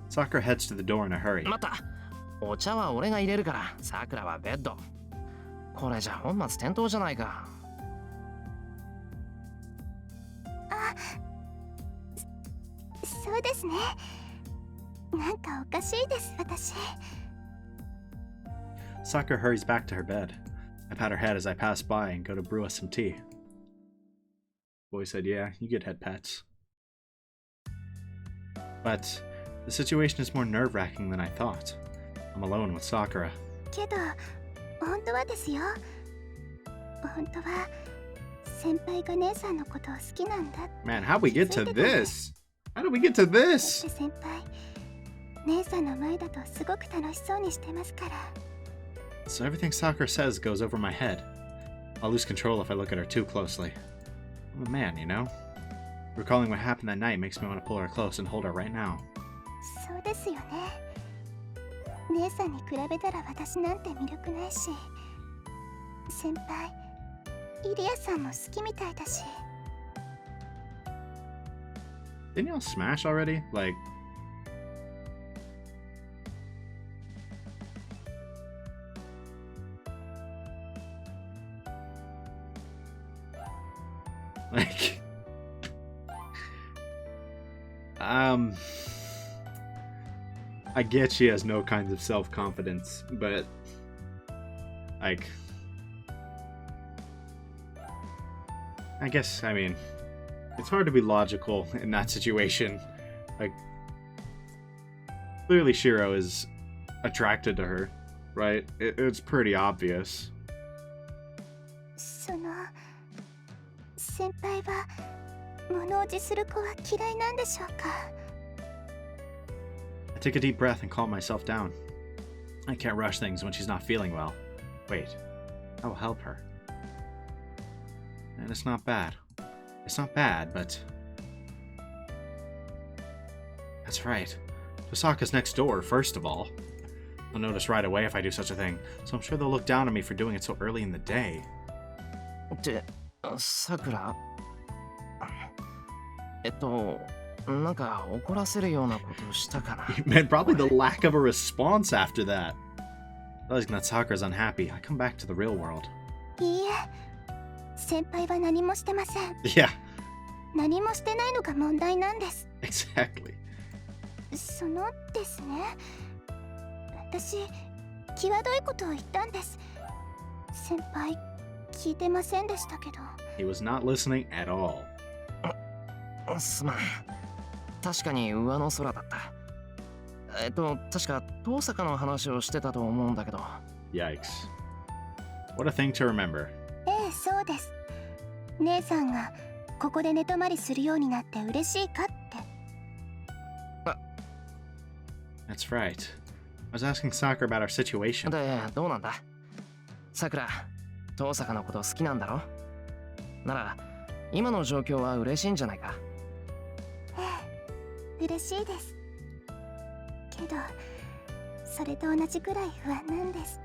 Speaker 1: Sakura heads to the door in a hurry.
Speaker 3: 待った。お茶は俺が入れるから、さくらはベッド。これじゃ本末転倒じゃないか。
Speaker 2: そうですね。なんかおかしいです、私。
Speaker 1: Sakura hurries back to her bed. I pat her head as I pass by and go to brew us some tea. Boy said, yeah, you get head pats. But the situation is more nerve-wracking than I thought. I'm alone with Sakura.
Speaker 2: けど本当はですよ。本当は先輩が姉さんのことを好きなんだ。
Speaker 1: Man, how'd we get to this? How did we get to this?
Speaker 2: 先輩、姉さんの前だとすごく楽しそうにしてますから。
Speaker 1: So everything Sakura says goes over my head. I'll lose control if I look at her too closely. I'm a man, you know? Recalling what happened that night makes me want to pull her close and hold her right now.
Speaker 2: そうですよね。姉さんに比べたら私なんて魅力ないし、先輩、イリアさんも好きみたいだし。
Speaker 1: Didn't y'all smash already? Like... Like... I get she has no kinds of self-confidence, but... Like... I guess, I mean... It's hard to be logical in that situation. Like... Clearly Shiro is attracted to her, right? It's pretty obvious.
Speaker 2: 先輩は物おじする子は嫌いなんでしょうか。
Speaker 1: I take a deep breath and calm myself down. I can't rush things when she's not feeling well. Wait, I will help her. And it's not bad. It's not bad, but... That's right. Tohsaka's next door, first of all. They'll notice right away if I do such a thing, so I'm sure they'll look down on me for doing it so early in the day.
Speaker 3: ってさくら、なんか怒らせるようなことしたかな。
Speaker 1: Man, probably the lack of a response after that. Realizing that Sakura's unhappy, I come back to the real world.
Speaker 2: いいえ、先輩は何もしてません。
Speaker 1: Yeah.
Speaker 2: 何もしてないのが問題なんです。
Speaker 1: Exactly.
Speaker 2: そのですね、私、際どいことを言ったんです。先輩、聞いてませんでしたけど。
Speaker 1: He was not listening at all.
Speaker 3: すまん。確かに上の空だった。確か遠坂の話をしてたと思うんだけど。
Speaker 1: Yikes. What a thing to remember.
Speaker 2: ええ、そうです。姉さんがここで寝泊まりするようになって嬉しいかって。
Speaker 1: That's right. I was asking Sakura about our situation.
Speaker 3: で、どうなんだ？さくら、遠坂のこと好きなんだろ？なら、今の状況は嬉しいんじゃないか？
Speaker 2: ええ、嬉しいです。けど、それと同じくらい不安なんです。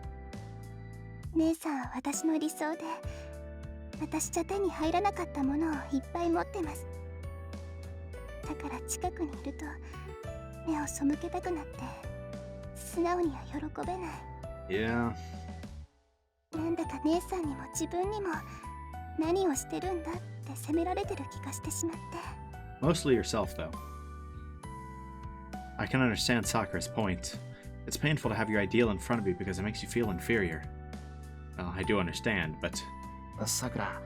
Speaker 2: 姉さんは私の理想で、私じゃ手に入らなかったものをいっぱい持ってます。だから近くにいると目を背けたくなって素直には喜べない。
Speaker 1: Yeah.
Speaker 2: なんだだか姉さんにも自分にも何をしてるんだって責められてる気がしてしまって。
Speaker 1: Mostly yourself, though. I can understand Sakura's point. It's painful to have your ideal in front of you because it makes you feel inferior. Well, I do understand, but...
Speaker 3: さくら、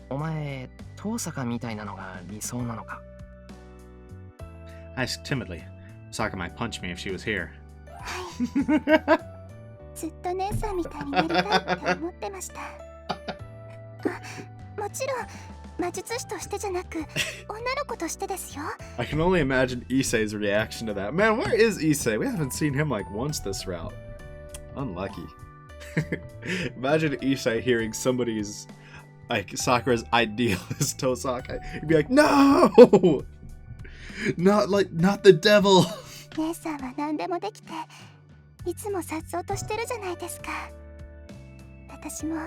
Speaker 3: お前、遠坂みたいなのが理想なのか？
Speaker 1: I asked timidly. Sakura might punch me if she was here.
Speaker 2: はい。ずっと姉さんみたいになりたいって思ってました。もちろん魔術師としてじゃなく女の子としてですよ。
Speaker 1: I can only imagine Issei's reaction to that. Man, where is Issei? We haven't seen him like once this route. Unlucky. Imagine Issei hearing somebody's, like, Sakura's ideal is Tohsaka. He'd be like, no! Not the devil!
Speaker 2: 姉さんは何でもできていつも颯爽としてるじゃないですか。私も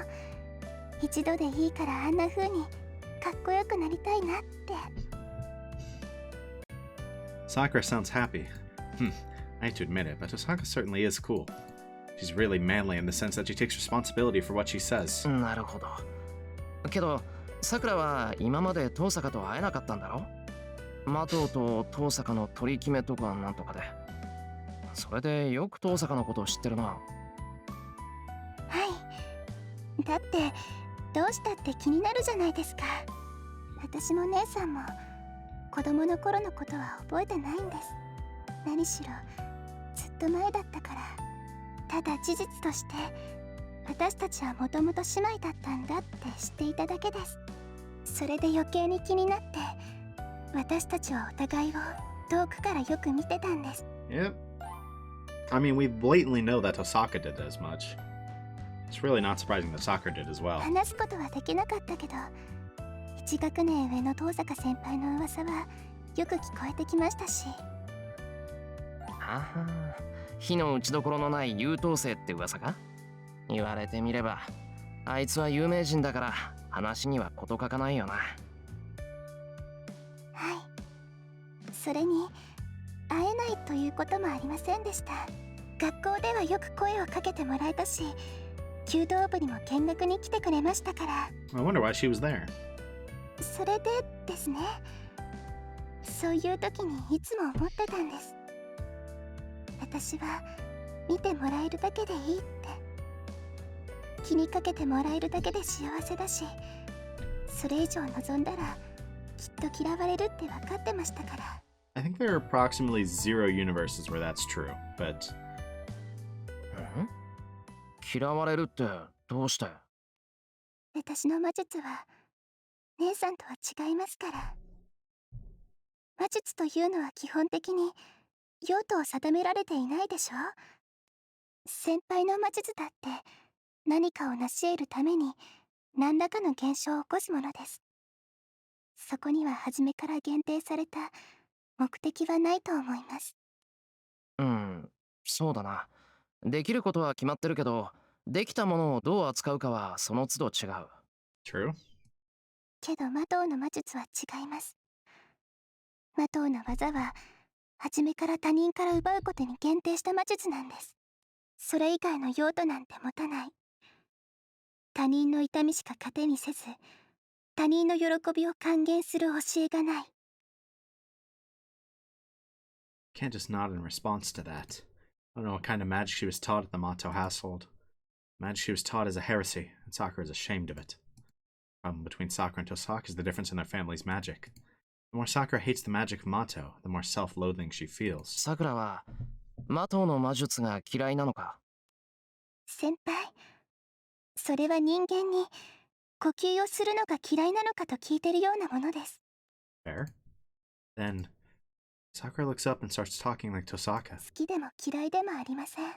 Speaker 2: 一度でいいからあんな風にかっこよくなりたいなって。
Speaker 1: Sakura sounds happy. I hate to admit it, but Tohsaka certainly is cool. She's really manly in the sense that she takes responsibility for what she says.
Speaker 3: なるほど。けど、さくらは今まで遠坂と会えなかったんだろ？マトウと遠坂の取り決めとかなんとかで。それでよく遠坂のことを知ってるな。
Speaker 2: はい。だってどうしたって気になるじゃないですか。私も姉さんも子供の頃のことは覚えてないんです。何しろずっと前だったから。ただ事実として私たちはもともと姉妹だったんだって知っていただけです。それで余計に気になって私たちはお互いを遠くからよく見てたんです。
Speaker 1: Yep. I mean, we blatantly know that Tohsaka did as much. It's really not surprising that Sakura did as well.
Speaker 2: 話すことはできなかったけど1学年上の遠坂先輩の噂はよく聞こえてきましたし。
Speaker 3: はは、火の打ちどころのない優等生って噂か？言われてみればあいつは有名人だから話には事欠かないよな。
Speaker 2: はい。それに会えないということもありませんでした。学校ではよく声をかけてもらえたし弓道部にも見学に来てくれましたから。
Speaker 1: I wonder why she was there.
Speaker 2: それでですね、そういう時にいつも思ってたんです。私は見てもらえるだけでいいって。気にかけてもらえるだけで幸せだし、それ以上望んだらきっと嫌われるって分かってましたから。
Speaker 1: I think there are approximately 0 universes where that's true, but...
Speaker 3: 嫌われるってどうして？
Speaker 2: 私の魔術は姉さんとは違いますから。魔術というのは基本的に用途を定められていないでしょ。先輩の魔術だって何かを成し得るために何らかの現象を起こすものです。そこには初めから限定された目的はないと思います。
Speaker 3: そうだな。できることは決まってるけど、できたものをどう扱うかはその都度違う。
Speaker 1: True?
Speaker 2: けど魔導の魔術は違います。魔導の技は初めから他人から奪うことに限定した魔術なんです。それ以外の用途なんて持たない。他人の痛みしか糧にせず、他人の喜びを還元する教えがない。
Speaker 1: Can't just nod in response to that. I don't know what kind of magic she was taught at the Mato household. Magic she was taught is a heresy, and Sakura is ashamed of it. The problem between Sakura and Tohsaka is the difference in their family's magic. The more Sakura hates the magic of Mato, the more self-loathing she feels.
Speaker 3: さくらはマトウの魔術が嫌いなのか？
Speaker 2: 先輩、それは人間に呼吸をするのが嫌いなのかと聞いてるようなものです。
Speaker 1: Fair? Then Sakura looks up and starts talking like Tohsaka.
Speaker 2: 好きでも嫌いでもありません。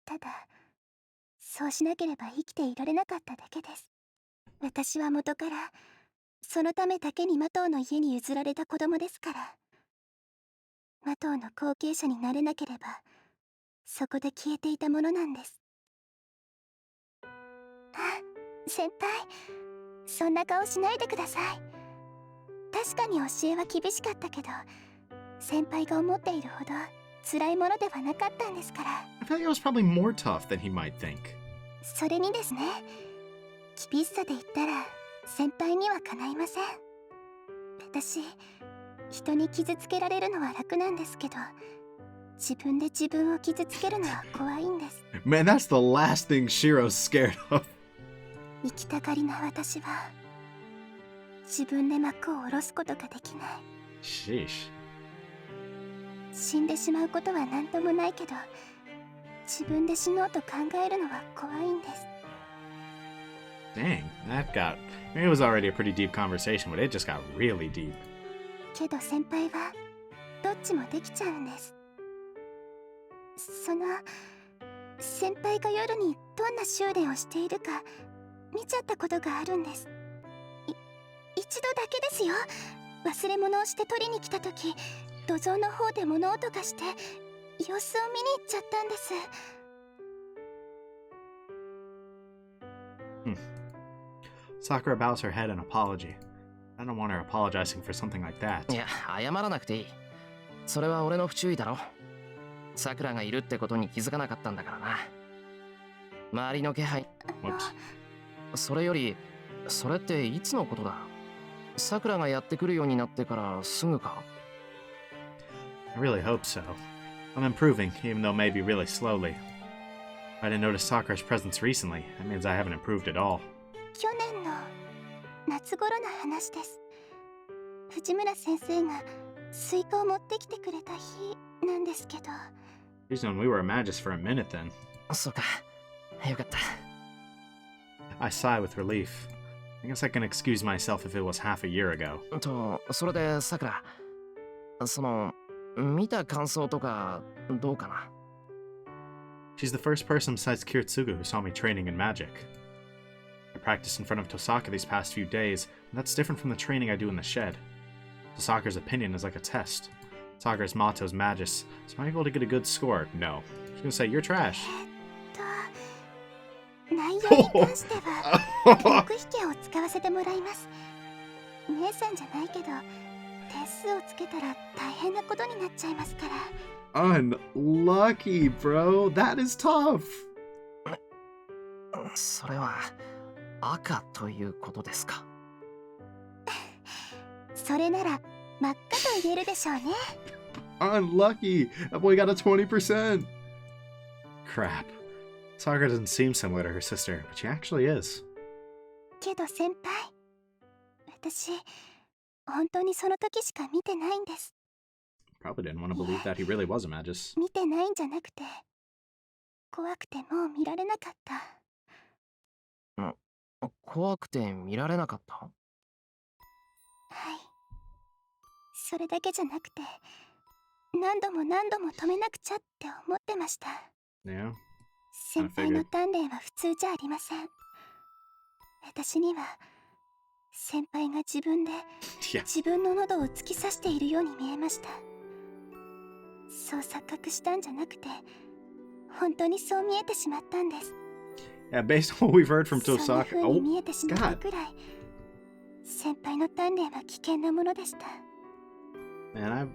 Speaker 2: ただ、そうしなければ生きていられなかっただけです。私は元からそのためだけにマトウの家に譲られた子供ですから。マトウの後継者になれなければそこで消えていたものなんです。あ、先輩、そんな顔しないでください。確かに教えは厳しかったけど、先輩が思っているほど辛いものではなかったんですから。
Speaker 1: I feel like it was probably more tough than he might think.
Speaker 2: それにですね、厳しさで言ったら先輩にはかないません。私、人に傷つけられるのは楽なんですけど、自分で自分を傷つけるのは怖いんです。
Speaker 1: Man, that's the last thing Shiro's scared of.
Speaker 2: 生きたがりな私は自分で幕を下ろすことができない。
Speaker 1: Sheesh.
Speaker 2: 死んでしまうことは何ともないけど、自分で死のうと考えるのは怖いんです。
Speaker 1: Dang, it was already a pretty deep conversation, but it just got really deep.
Speaker 2: けど先輩はどっちもできちゃうんです。その先輩が夜にどんな修練をしているか見ちゃったことがあるんです。一度だけですよ。忘れ物をして取りに来た時、土蔵の方で物音がして様子を見に行っちゃったんです。
Speaker 1: Sakura bows her head in apology. I don't want her apologizing for something like that.
Speaker 3: いや、謝らなくていい。それは俺の不注意だろ。さくらがいるってことに気づかなかったんだからな。周りの気配。
Speaker 1: Whoops.
Speaker 3: それより、それっていつのことだ？さくらがやってくるようになってからすぐか？
Speaker 1: I really hope so. I'm improving, even though maybe really slowly. I didn't notice Sakura's presence recently. That means I haven't improved at all.
Speaker 2: 去年の夏頃の話です。藤村先生がスイカを持ってきてくれた日なんですけど。
Speaker 1: She's known we were a Magus for a minute then.
Speaker 3: そうか。よかった。
Speaker 1: I sigh with relief. I guess I can excuse myself if it was half a year ago.
Speaker 3: と、それでさくら、見た感想とかどうかな？
Speaker 1: She's the first person besides Kiritsugu who saw me training in magic. I practiced in front of Tohsaka these past few days, and that's different from the training I do in the shed. Tohsaka's opinion is like a test. Sakura's motto is Magus, so am I able to get a good score? No. She's gonna say, you're trash.
Speaker 2: 内容に関しては記録引きを使わせてもらいます。姉さんじゃないけど、点数をつけたら大変なことになっちゃいますから。
Speaker 1: Unlucky, bro. That is tough.
Speaker 3: それは赤ということですか？
Speaker 2: それなら真っ赤と言えるでしょうね。
Speaker 1: Unlucky. That boy got a 20%. Crap. Sakura doesn't seem similar to her sister, but she actually is.
Speaker 2: けど先輩、私本当にその時しか見てないんです。
Speaker 1: Probably didn't want to believe that he really was a Magus.
Speaker 2: 見てないんじゃなくて、怖くてもう見られなかった。
Speaker 3: 怖くて見られなかった？
Speaker 2: はい。それだけじゃなくて、何度も何度も止めなくちゃって思ってました。
Speaker 1: Yeah.
Speaker 2: 先輩の鍛錬は普通じゃありません。私には先輩が自分で
Speaker 1: Yeah.
Speaker 2: 自分の喉を突き刺しているように見えました。そう錯覚したんじゃなくて、本当にそう見えてしまったんです。
Speaker 1: Yeah, based on what we've heard from
Speaker 2: そんな
Speaker 1: Tohsaka.
Speaker 2: 風に見えてしまったくらい、先輩の鍛錬は危険なものでした。
Speaker 1: Man,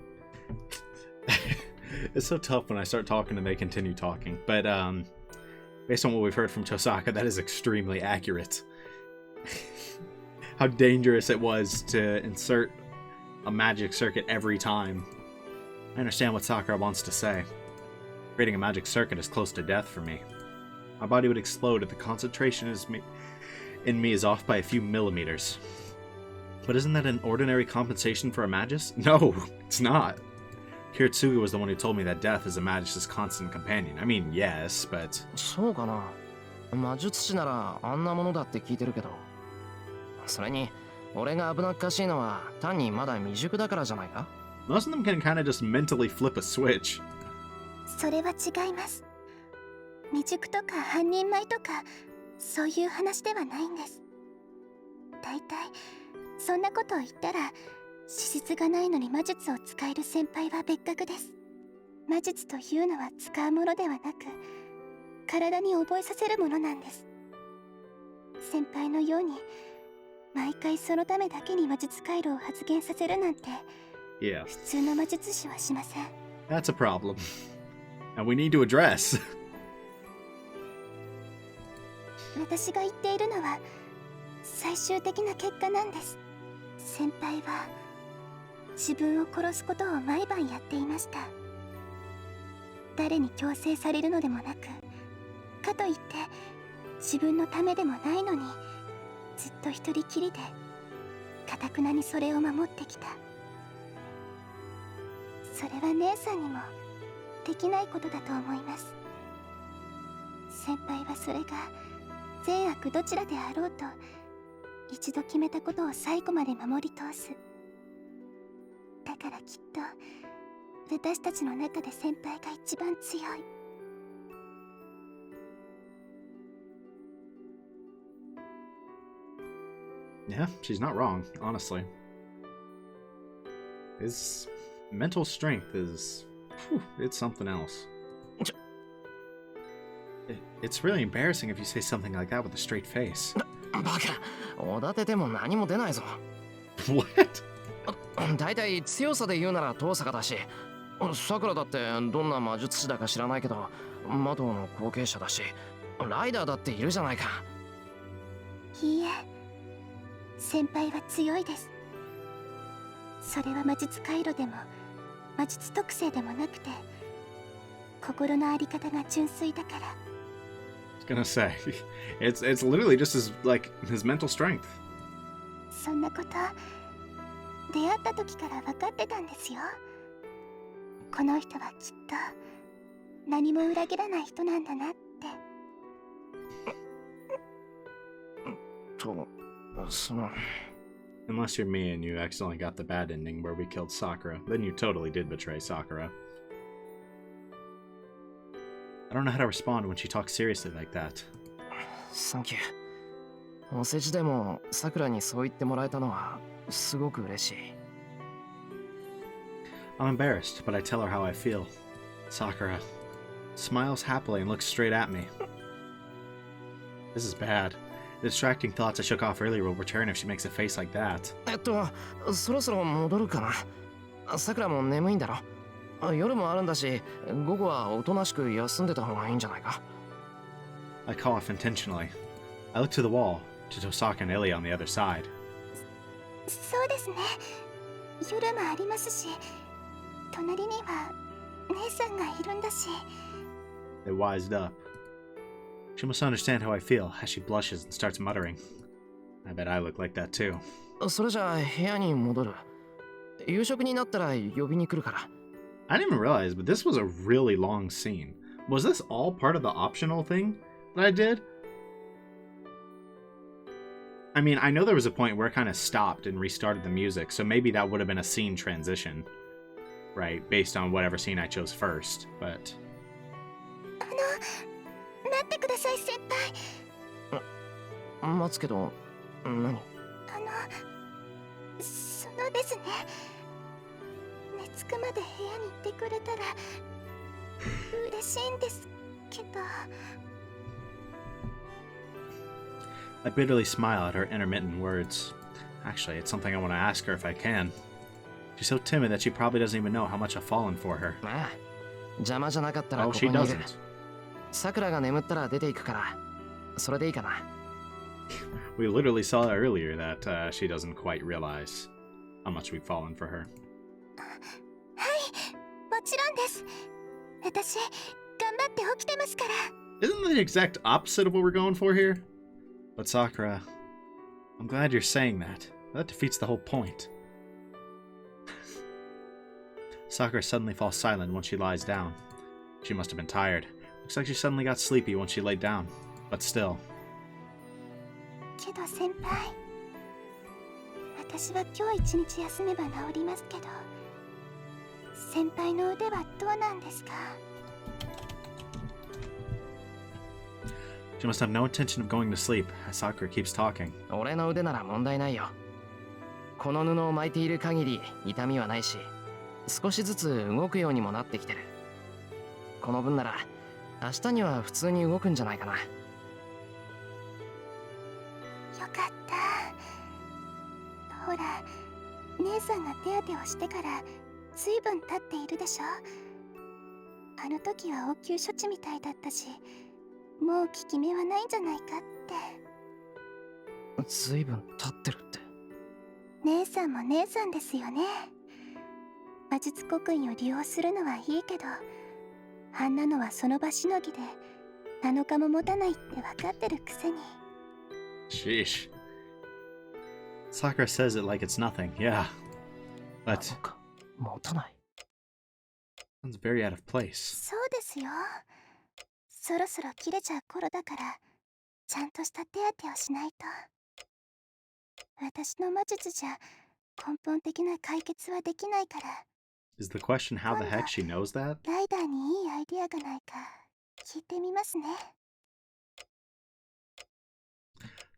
Speaker 1: it's so tough when I start talking and they continue talking. But based on what we've heard from Tohsaka, that is extremely accurate. How dangerous it was to insert a magic circuit every time. I understand what Sakura wants to say. Creating a magic circuit is close to death for me. My body would explode if the concentration in me is off by a few millimeters. But isn't that an ordinary compensation for a Magus? No, it's not. Kiritsugu was the one who told me that death is a Magus's constant companion. I mean, yes, but...
Speaker 3: そうかな。魔術師ならあんなものだって聞いてるけど。それに、俺が危なっかしいのは単にまだ未熟だからじゃないか？
Speaker 1: Most of them can kind of just mentally flip a switch.
Speaker 2: それは違います。未熟とか半人前とかそういう話ではないんです。だいたいそんなことを言ったら、資質がないのに魔術を使える先輩は別格です。魔術というのは使うものではなく、体に覚えさせるものなんです。先輩のように毎回そのためだけに魔術回路を発現させるなんて、
Speaker 1: Yeah,
Speaker 2: 普通の魔術師はしません。
Speaker 1: that's a problem. And we need to address.
Speaker 2: 私が言っているのは最終的な結果なんです。先輩は自分を殺すことを毎晩やっていました。誰に強制されるのでもなく、かといって自分のためでもないのに、ずっと一人きりで堅くなにそれを守ってきた。それは姉さんにもできないことだと思います。先輩はそれが善悪どちらであろうと、一度決めたことを最後まで守り通す。だからきっと私たちの中で先輩が一番強い。
Speaker 1: Yeah, she's not wrong, honestly. His mental strength is... it's something else. It's really embarrassing if you say something like that with a straight face.
Speaker 3: バカ、おだてても何も出ないぞ。
Speaker 1: What?
Speaker 3: 大体強さで言うなら遠坂だし、さくらだってどんな魔術師だか知らないけど魔道の後継者だし、ライダーだっているじゃないか。
Speaker 2: いいえ、先輩は強いです。それは魔術回路でも魔術特性でもなくて、心のあり方が純粋だから。
Speaker 1: I was gonna say, it's literally just his, like, his mental strength.
Speaker 2: そんなこと出会った時から分かってたんですよ。この人はきっと何も裏切らない人なんだなって。
Speaker 3: と、その
Speaker 1: Unless you're me and you accidentally got the bad ending where we killed Sakura, then you totally did betray Sakura. I don't know how to respond when she talks seriously like that.
Speaker 3: サンキュー。お世辞でもさくらにそう言ってもらえたのはすごく嬉しい。
Speaker 1: I'm embarrassed, but I tell her how I feel. Sakura smiles happily and looks straight at me. This is bad. The distracting thoughts I shook off earlier will return if she makes a face like that.
Speaker 3: そろそろ戻るかな。さくらも眠いんだろ。夜もあるんだし、午後はおとなしく休んでた方がいいんじゃないか。
Speaker 1: I cough intentionally. I look to the wall, to Tohsaka and Illya on the other side.
Speaker 2: そうですね。夜もありますし、隣には姉さんがいるんだし。
Speaker 1: They wised up. She must understand how I feel as she blushes and starts muttering. I bet I look like that too.
Speaker 3: それじゃあ部屋に戻る。夕食になったら呼びに来るから。
Speaker 1: I didn't even realize, but this was a really long scene. Was this all part of the optional thing that I did? I mean, I know there was a point where it kind of stopped and restarted the music, so maybe that would have been a scene transition, right? Based on whatever scene I chose first, but...
Speaker 2: 待ってください、先輩。
Speaker 3: 待つけど、何？
Speaker 2: そのですね。寝つくまで部屋にいてくれたら嬉しいんですけど。
Speaker 1: I bitterly smile at her intermittent words. Actually, it's something I want to ask her if I can. She's so timid that she probably doesn't even know how much I've fallen for her.
Speaker 3: ああ、邪魔じゃなかったら
Speaker 1: Oh,
Speaker 3: ここ
Speaker 1: she
Speaker 3: にいる。
Speaker 1: doesn't.
Speaker 3: さくらが眠ったら出ていくから、それでいいかな。
Speaker 1: We literally saw earlier that she doesn't quite realize how much we've fallen for her.
Speaker 2: はい、もちろんです。私、頑張って起きてますから。
Speaker 1: Isn't that the exact opposite of what we're going for here? But Sakura, I'm glad you're saying that. That defeats the whole point. Sakura suddenly falls silent when she lies down. She must have been tired. Looks like she suddenly got sleepy when she laid down. But still.
Speaker 2: けど先輩、私は今日一日休めば治りますけど、先輩の腕はどうなんですか？
Speaker 1: She must have no intention of going to sleep, as Sakura keeps talking.
Speaker 3: 俺の腕なら問題ないよ。この布を巻いている限り痛みはないし、少しずつ動くようにもなってきてる。この分なら明日には普通に動くんじゃないかな。
Speaker 2: よかった。ほら、姉さんが手当てをしてから随分経っているでしょ。あの時は応急処置みたいだったし、もう効き目はないんじゃないかって。
Speaker 3: ずいぶん経ってるって。
Speaker 2: 姉さんも姉さんですよね。魔術刻印を利用するのはいいけど、あんなのはその場しのぎで7日も持たないって分かってるくせに。
Speaker 1: Sheesh. Sakura says it like it's nothing, yeah.
Speaker 3: 7
Speaker 1: But
Speaker 3: 日持たない。
Speaker 1: sounds very out of place.
Speaker 2: そうですよ。そろそろ切れちゃう頃だから、ちゃんとした手当てをしないと。私の魔術じゃ根本的な解決はできないから。
Speaker 1: Is the question how the heck she knows that?
Speaker 2: ライダーにいいアイディアがないか聞いてみますね。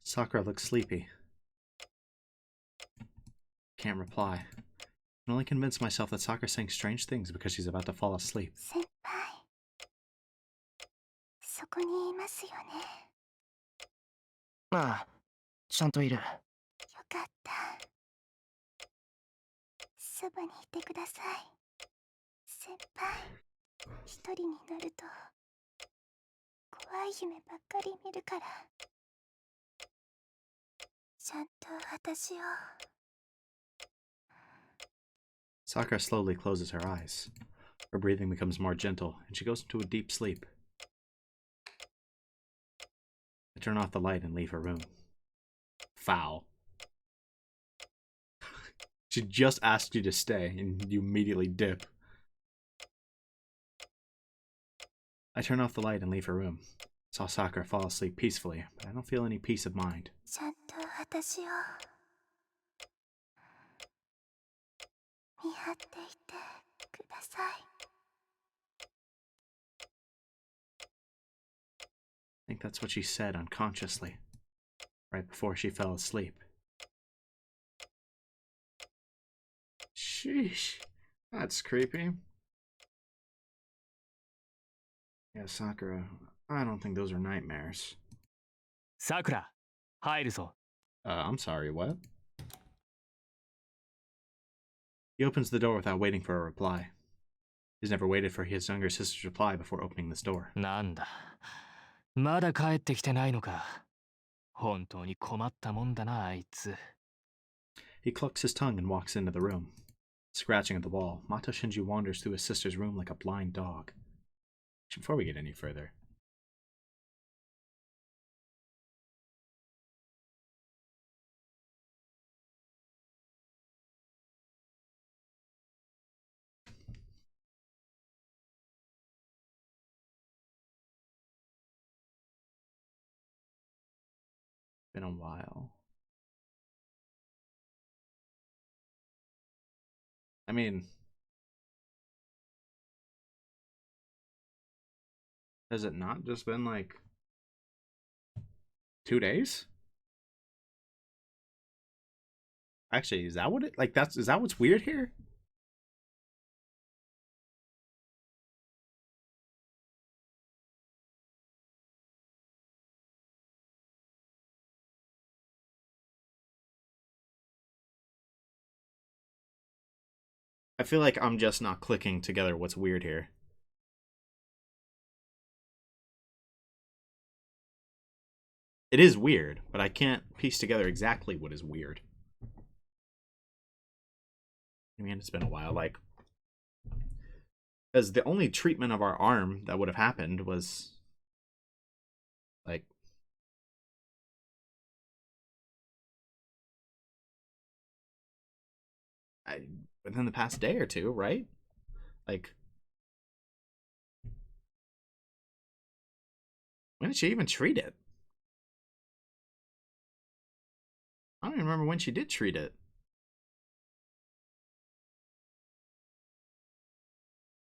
Speaker 1: Sakura looks sleepy. Can't reply. I can only convince myself that Sakura's saying strange things because she's about to fall asleep.
Speaker 2: 先輩、そこにいますよね。
Speaker 3: ああ、ちゃんといる。
Speaker 2: よかった。そばにいてください。先輩、一人になると怖い夢ばっかり見るから、ちゃんと私を。
Speaker 1: Sakura slowly closes her eyes. Her breathing becomes more gentle, and she goes into a deep sleep. I turn off the light and leave her room. Foul. She just asked you to stay, and you immediately dip. I turn off the light and leave her room. I saw Sakura fall asleep peacefully, but I don't feel any peace of mind.
Speaker 2: ちゃんと私を見張っていてください。
Speaker 1: I think that's what she said unconsciously, right before she fell asleep. Sheesh, that's creepy. Yeah, Sakura, I don't think those are nightmares.
Speaker 4: さくら、入るぞ。
Speaker 1: I'm sorry, what? He opens the door without waiting for a reply. He's never waited for his younger sister's reply before opening this door.
Speaker 4: なんだ。まだ帰ってきてないのか。本当に困ったもんだな、あいつ。
Speaker 1: He clucks his tongue and walks into the room. Scratching at the wall, Mato Shinji wanders through his sister's room like a blind dog. Before we get any further, been a while. I mean, has it not just been like 2 days? Actually, is that what it like? Is that what's weird here? I feel like I'm just not clicking together what's weird here. It is weird, but I can't piece together exactly what is weird. I mean, it's been a while, like, because the only treatment of our arm that would have happened was, like, within the past day or two, right? Like, when did she even treat it? I don't even remember when she did treat it.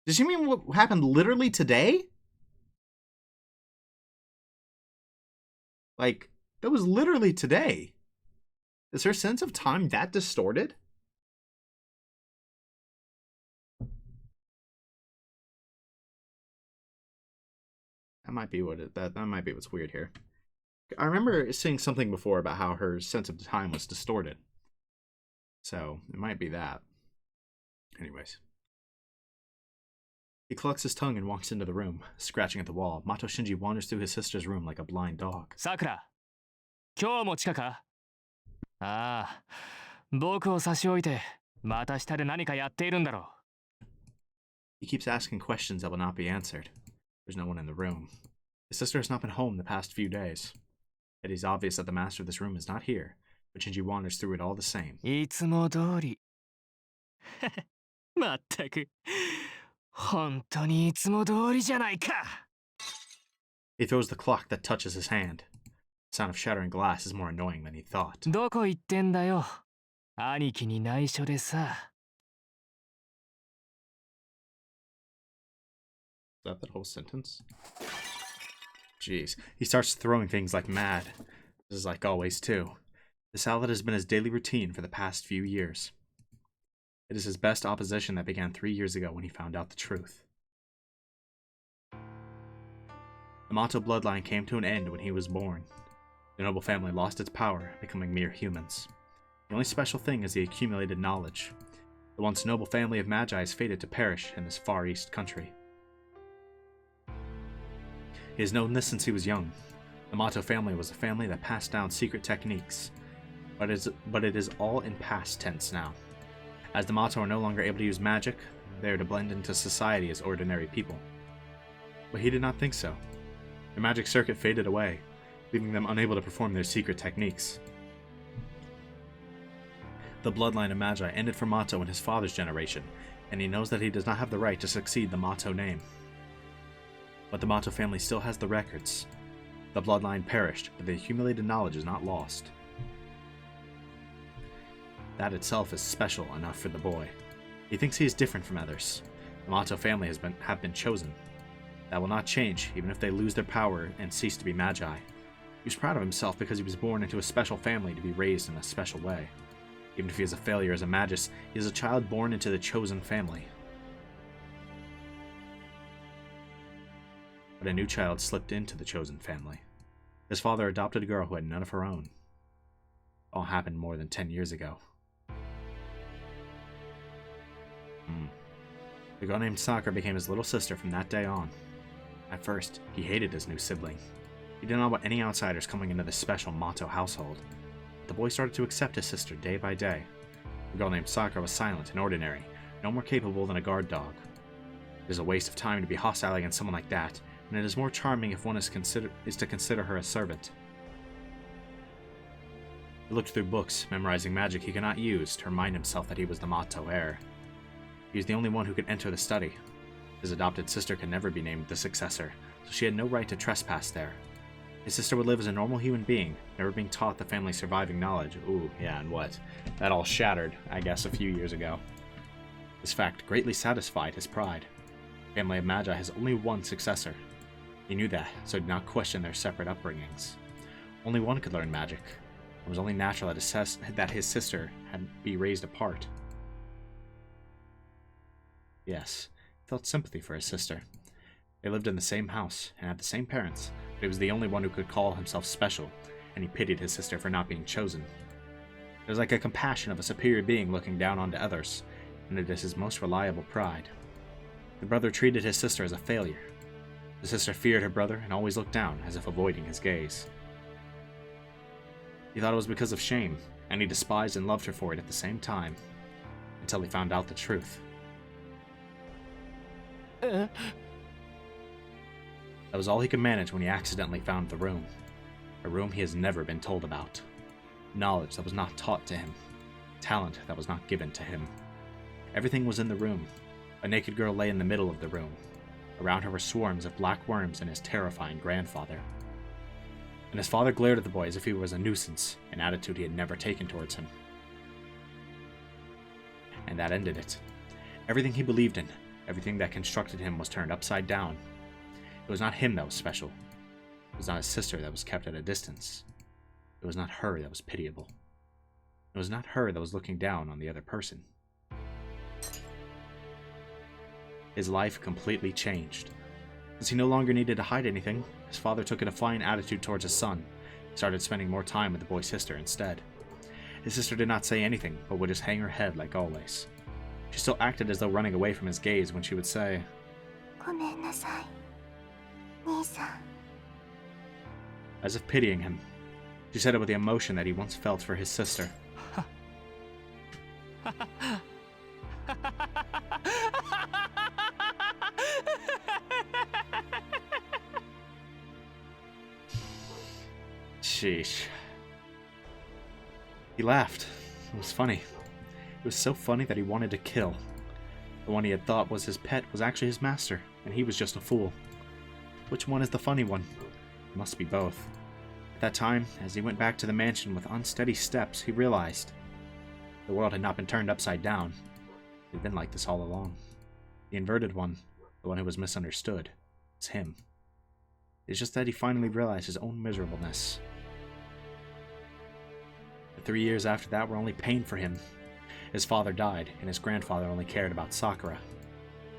Speaker 1: Does she mean what happened literally today? Like, that was literally today. Is her sense of time that distorted? That might be what that might be what's weird here. I remember seeing something before about how her sense of time was distorted. So, it might be that. Anyways. He clucks his tongue and walks into the room, scratching at the wall. Mato Shinji wanders through his sister's room like a blind dog.
Speaker 4: Sakura, 今日も地下か？ああ、僕を差し置いて、また下で何かやっているんだろう。
Speaker 1: He keeps asking questions that will not be answered. There's no one in the room. His sister has not been home the past few days. It is obvious that the master of this room is not here, but Shinji wanders through it all the same.
Speaker 4: いつも通り。まったく、本当にいつも通りじゃないか。
Speaker 1: He throws the clock that touches his hand. The sound of shattering glass is more annoying than he thought.
Speaker 4: どこ行ってんだよ。兄貴に内緒でさ。
Speaker 1: Is that the whole sentence? Jeez. He starts throwing things like mad. This is like always, too. The salad has been his daily routine for the past few years. It is his best opposition that began 3 years ago when he found out the truth. The Mato bloodline came to an end when he was born. The noble family lost its power, becoming mere humans. The only special thing is the accumulated knowledge. The once noble family of Magi is fated to perish in this Far East country. He has known this since he was young. The Mato family was a family that passed down secret techniques, but it is all in past tense now. As the Mato are no longer able to use magic, they are to blend into society as ordinary people. But he did not think so. Their magic circuit faded away, leaving them unable to perform their secret techniques. The bloodline of Magi ended for Mato in his father's generation, and he knows that he does not have the right to succeed the Mato name. But the Mato family still has the records. The bloodline perished, but the accumulated knowledge is not lost. That itself is special enough for the boy. He thinks he is different from others. The Mato family have been chosen. That will not change, even if they lose their power and cease to be Magi. He was proud of himself because he was born into a special family to be raised in a special way. Even if he is a failure as a magus, he is a child born into the chosen family. But a new child slipped into the chosen family. His father adopted a girl who had none of her own. It all happened more than 10 years ago. The girl named Sakura became his little sister from that day on. At first, he hated his new sibling. He did not want any outsiders coming into this special Mato household. But the boy started to accept his sister day by day. The girl named Sakura was silent and ordinary, no more capable than a guard dog. It is a waste of time to be hostile against someone like that, and it is more charming if one is to consider her a servant. He looked through books, memorizing magic he could not use to remind himself that he was the Mato heir. He was the only one who could enter the study. His adopted sister could never be named the successor, so she had no right to trespass there. His sister would live as a normal human being, never being taught the family's surviving knowledge. Ooh, yeah, and what? That all shattered, I guess, a few years ago. This fact greatly satisfied his pride. The family of Magi has only one successor. He knew that, so did not question their separate upbringings. Only one could learn magic. It was only natural that his sister had be raised apart. Yes, he felt sympathy for his sister. They lived in the same house and had the same parents, but he was the only one who could call himself special, and he pitied his sister for not being chosen. It was like a compassion of a superior being looking down onto others, and it is his most reliable pride. The brother treated his sister as a failure. The sister feared her brother and always looked down, as if avoiding his gaze. He thought it was because of shame, and he despised and loved her for it at the same time, until he found out the truth. That was all he could manage when he accidentally found the room. A room he has never been told about. Knowledge that was not taught to him. Talent that was not given to him. Everything was in the room. A naked girl lay in the middle of the room. Around her were swarms of black worms and his terrifying grandfather. And his father glared at the boy as if he was a nuisance, an attitude he had never taken towards him. And that ended it. Everything he believed in, everything that constructed him, was turned upside down. It was not him that was special. It was not his sister that was kept at a distance. It was not her that was pitiable. It was not her that was looking down on the other person. His life completely changed. Since he no longer needed to hide anything, his father took a defiant attitude towards his son. He started spending more time with the boy's sister instead. His sister did not say anything, but would just hang her head like always. She still acted as though running away from his gaze when she would say,
Speaker 2: ごめんなさい、兄さん。
Speaker 1: As if pitying him. She said it with the emotion that he once felt for his sister. Sheesh. He laughed. It was funny. It was so funny that he wanted to kill. The one he had thought was his pet was actually his master, and he was just a fool. Which one is the funny one? It must be both. At that time, as he went back to the mansion with unsteady steps, he realized the world had not been turned upside down. It had been like this all along. The inverted one, the one who was misunderstood, was him. It's just that he finally realized his own miserableness. The 3 years after that were only pain for him. His father died, and his grandfather only cared about Sakura.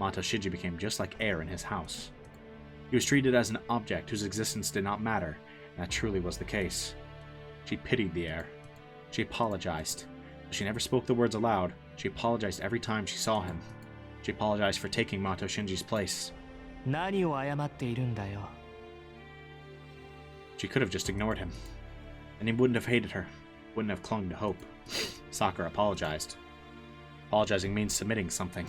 Speaker 1: Mato Shinji became just like air in his house. He was treated as an object whose existence did not matter, and that truly was the case. She pitied the heir. She apologized. But she never spoke the words aloud. She apologized every time she saw him. She apologized for taking Mato Shinji's place.
Speaker 4: 何を謝っているんだよ。
Speaker 1: She could have just ignored him. And he wouldn't have hated her, wouldn't have clung to hope. Sakura apologized. Apologizing means submitting something.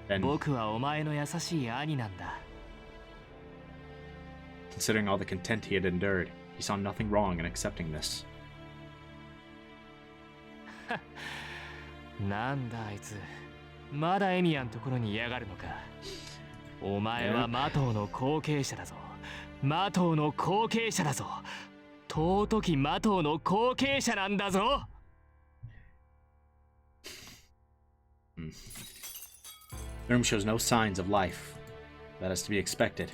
Speaker 1: Then,
Speaker 4: 僕はお前の優しい兄なんだ。
Speaker 1: considering all the content he had endured, he saw nothing wrong in accepting this.
Speaker 4: なんだあいつ。まだエミヤんところに嫌がるのか。お前はマトウの後継者だぞ。マトウの後継者だぞ。尊きマトウの後継者なんだぞ。
Speaker 1: The room shows no signs of life. That is to be expected.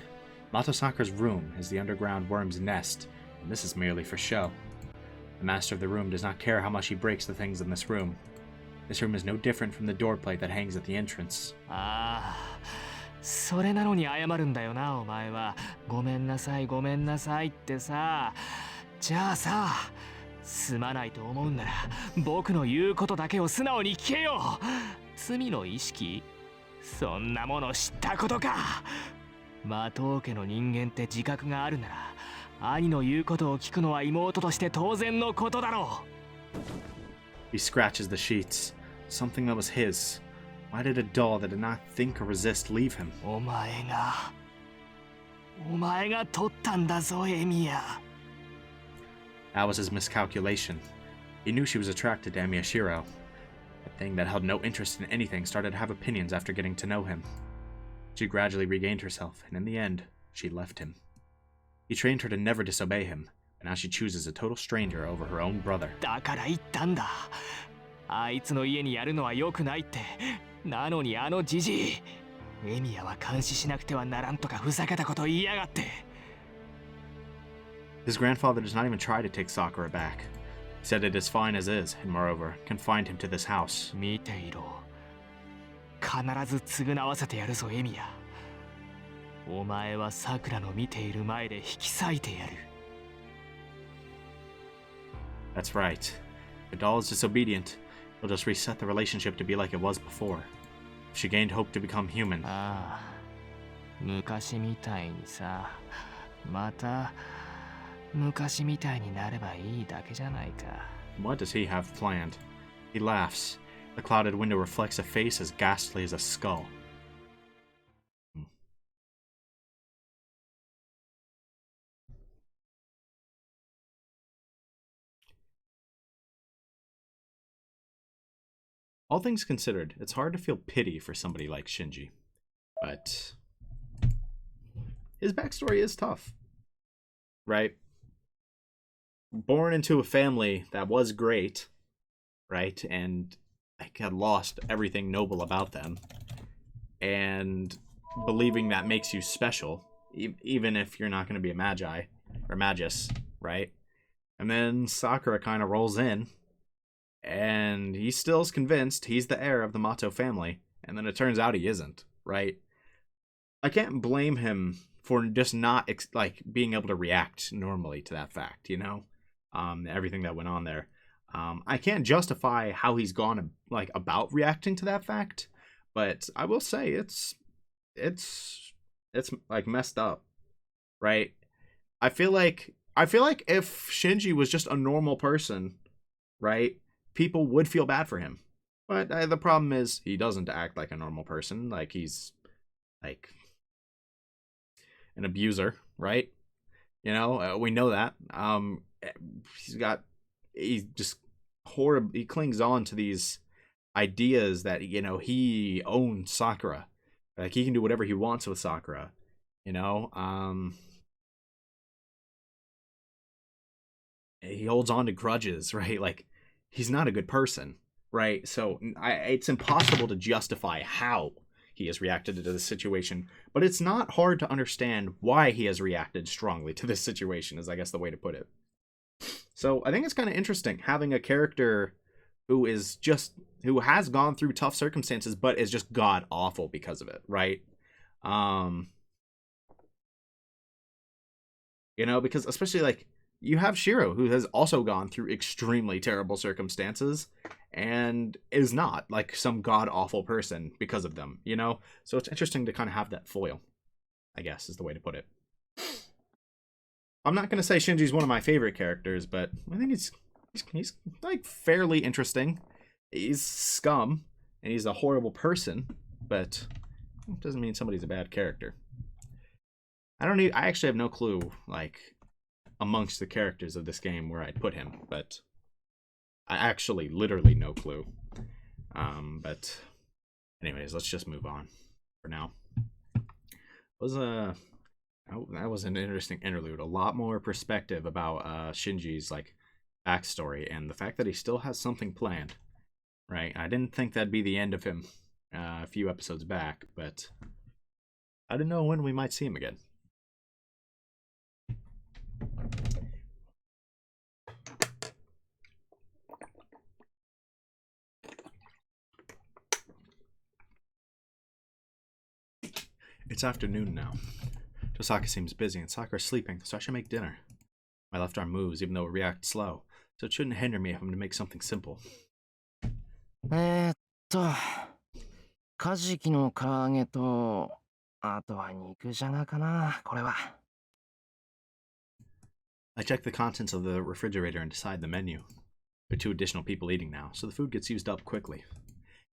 Speaker 1: Mato Sakura's room is the underground worm's nest, and this is merely for show. The master of the room does not care how much he breaks the things in this room. This room is no different from the door plate that hangs at the entrance.
Speaker 4: ああ、それなのに謝るんだよな、お前は。ごめんなさい、ごめんなさいってさ。じゃあさ、すまないと思うんなら、僕の言うことだけを素直に聞けよ。罪の意識？そんなもの知ったことか。マトウ家の人間って自覚があるなら、兄の言うことを聞くのは妹として当然のことだろう。
Speaker 1: He scratches the sheets. Something that was his. Why did a doll that did not think or resist leave him?
Speaker 4: お前が取ったんだぞ、エミヤ。
Speaker 1: That was his miscalculation. He knew she was attracted to Emiyashiro. A thing that held no interest in anything started to have opinions after getting to know him. She gradually regained herself, and in the end, she left him. He trained her to never disobey him, and now she chooses a total stranger over her own brother.
Speaker 4: だから言ったんだ。あいつの家にやるのは良くないって。なのにあのジジイ。エミヤは監視しなくてはならんとかふざけたこと言いやがって。
Speaker 1: His grandfather does not even try to take Sakura back. He said it is fine as is, and moreover, confined him to this house.
Speaker 4: 見ていろ。必ず償わせてやるぞ、エミヤ。お前はサクラの見ている前で引き裂いてやる。
Speaker 1: That's right. If a doll is disobedient, he'll just reset the relationship to be like it was before. If she gained hope to become human,
Speaker 4: ああ、昔みたいにさ、また昔みたいになればいいだけじゃないか。
Speaker 1: what does he have planned? He laughs. The clouded window reflects a face as ghastly as a skull. All things considered, it's hard to feel pity for somebody like Shinji. But his backstory is tough. Right? Born into a family that was great, right? And had lost everything noble about them. And believing that makes you special, even if you're not going to be a magi or magus, right? And then Sakura kind of rolls in. And he still is convinced he's the heir of the Mato family. And then it turns out he isn't, right? I can't blame him for just not, being able to react normally to that fact, you know? Everything that went on there. I can't justify how he's gone, about reacting to that fact. But I will say it's it's like messed up, right? I feel like if Shinji was just a normal person, right, people would feel bad for him. But the problem is he doesn't act like a normal person. Like he's like an abuser, right? You know, we know that. He just horrible. He clings on to these ideas that, you know, he owns Sakura. Like he can do whatever he wants with Sakura. You know, he holds on to grudges, right? Like he's not a good person, right? So it's impossible to justify how he has reacted to this situation, but it's not hard to understand why he has reacted strongly to this situation, is I guess the way to put it. So I think it's kind of interesting having a character who has gone through tough circumstances, but is just god awful because of it, right? You know, because especially like you have Shiro, who has also gone through extremely terrible circumstances and is not like some god awful person because of them, you know? So it's interesting to kind of have that foil, I guess is the way to put it. I'm not going to say Shinji's one of my favorite characters, but I think he's like fairly interesting. He's scum and he's a horrible person, but it doesn't mean somebody's a bad character. I actually have no clue, like, amongst the characters of this game where I'd put him, but I actually literally no clue. But anyways, let's just move on for now. That was an interesting interlude. A lot more perspective about Shinji's like backstory and the fact that he still has something planned. Right? I didn't think that'd be the end of him a few episodes back, but I didn't know when we might see him again. It's afternoon now. Tohsaka seems busy and Sakura's sleeping, so I should make dinner. My left arm moves even though it reacts slow, so it shouldn't hinder me if I'm to make something simple.
Speaker 3: カジキの唐揚げと、あとは肉じゃがかな、これは。
Speaker 1: I check the contents of the refrigerator and decide the menu. There are 2 additional people eating now, so the food gets used up quickly.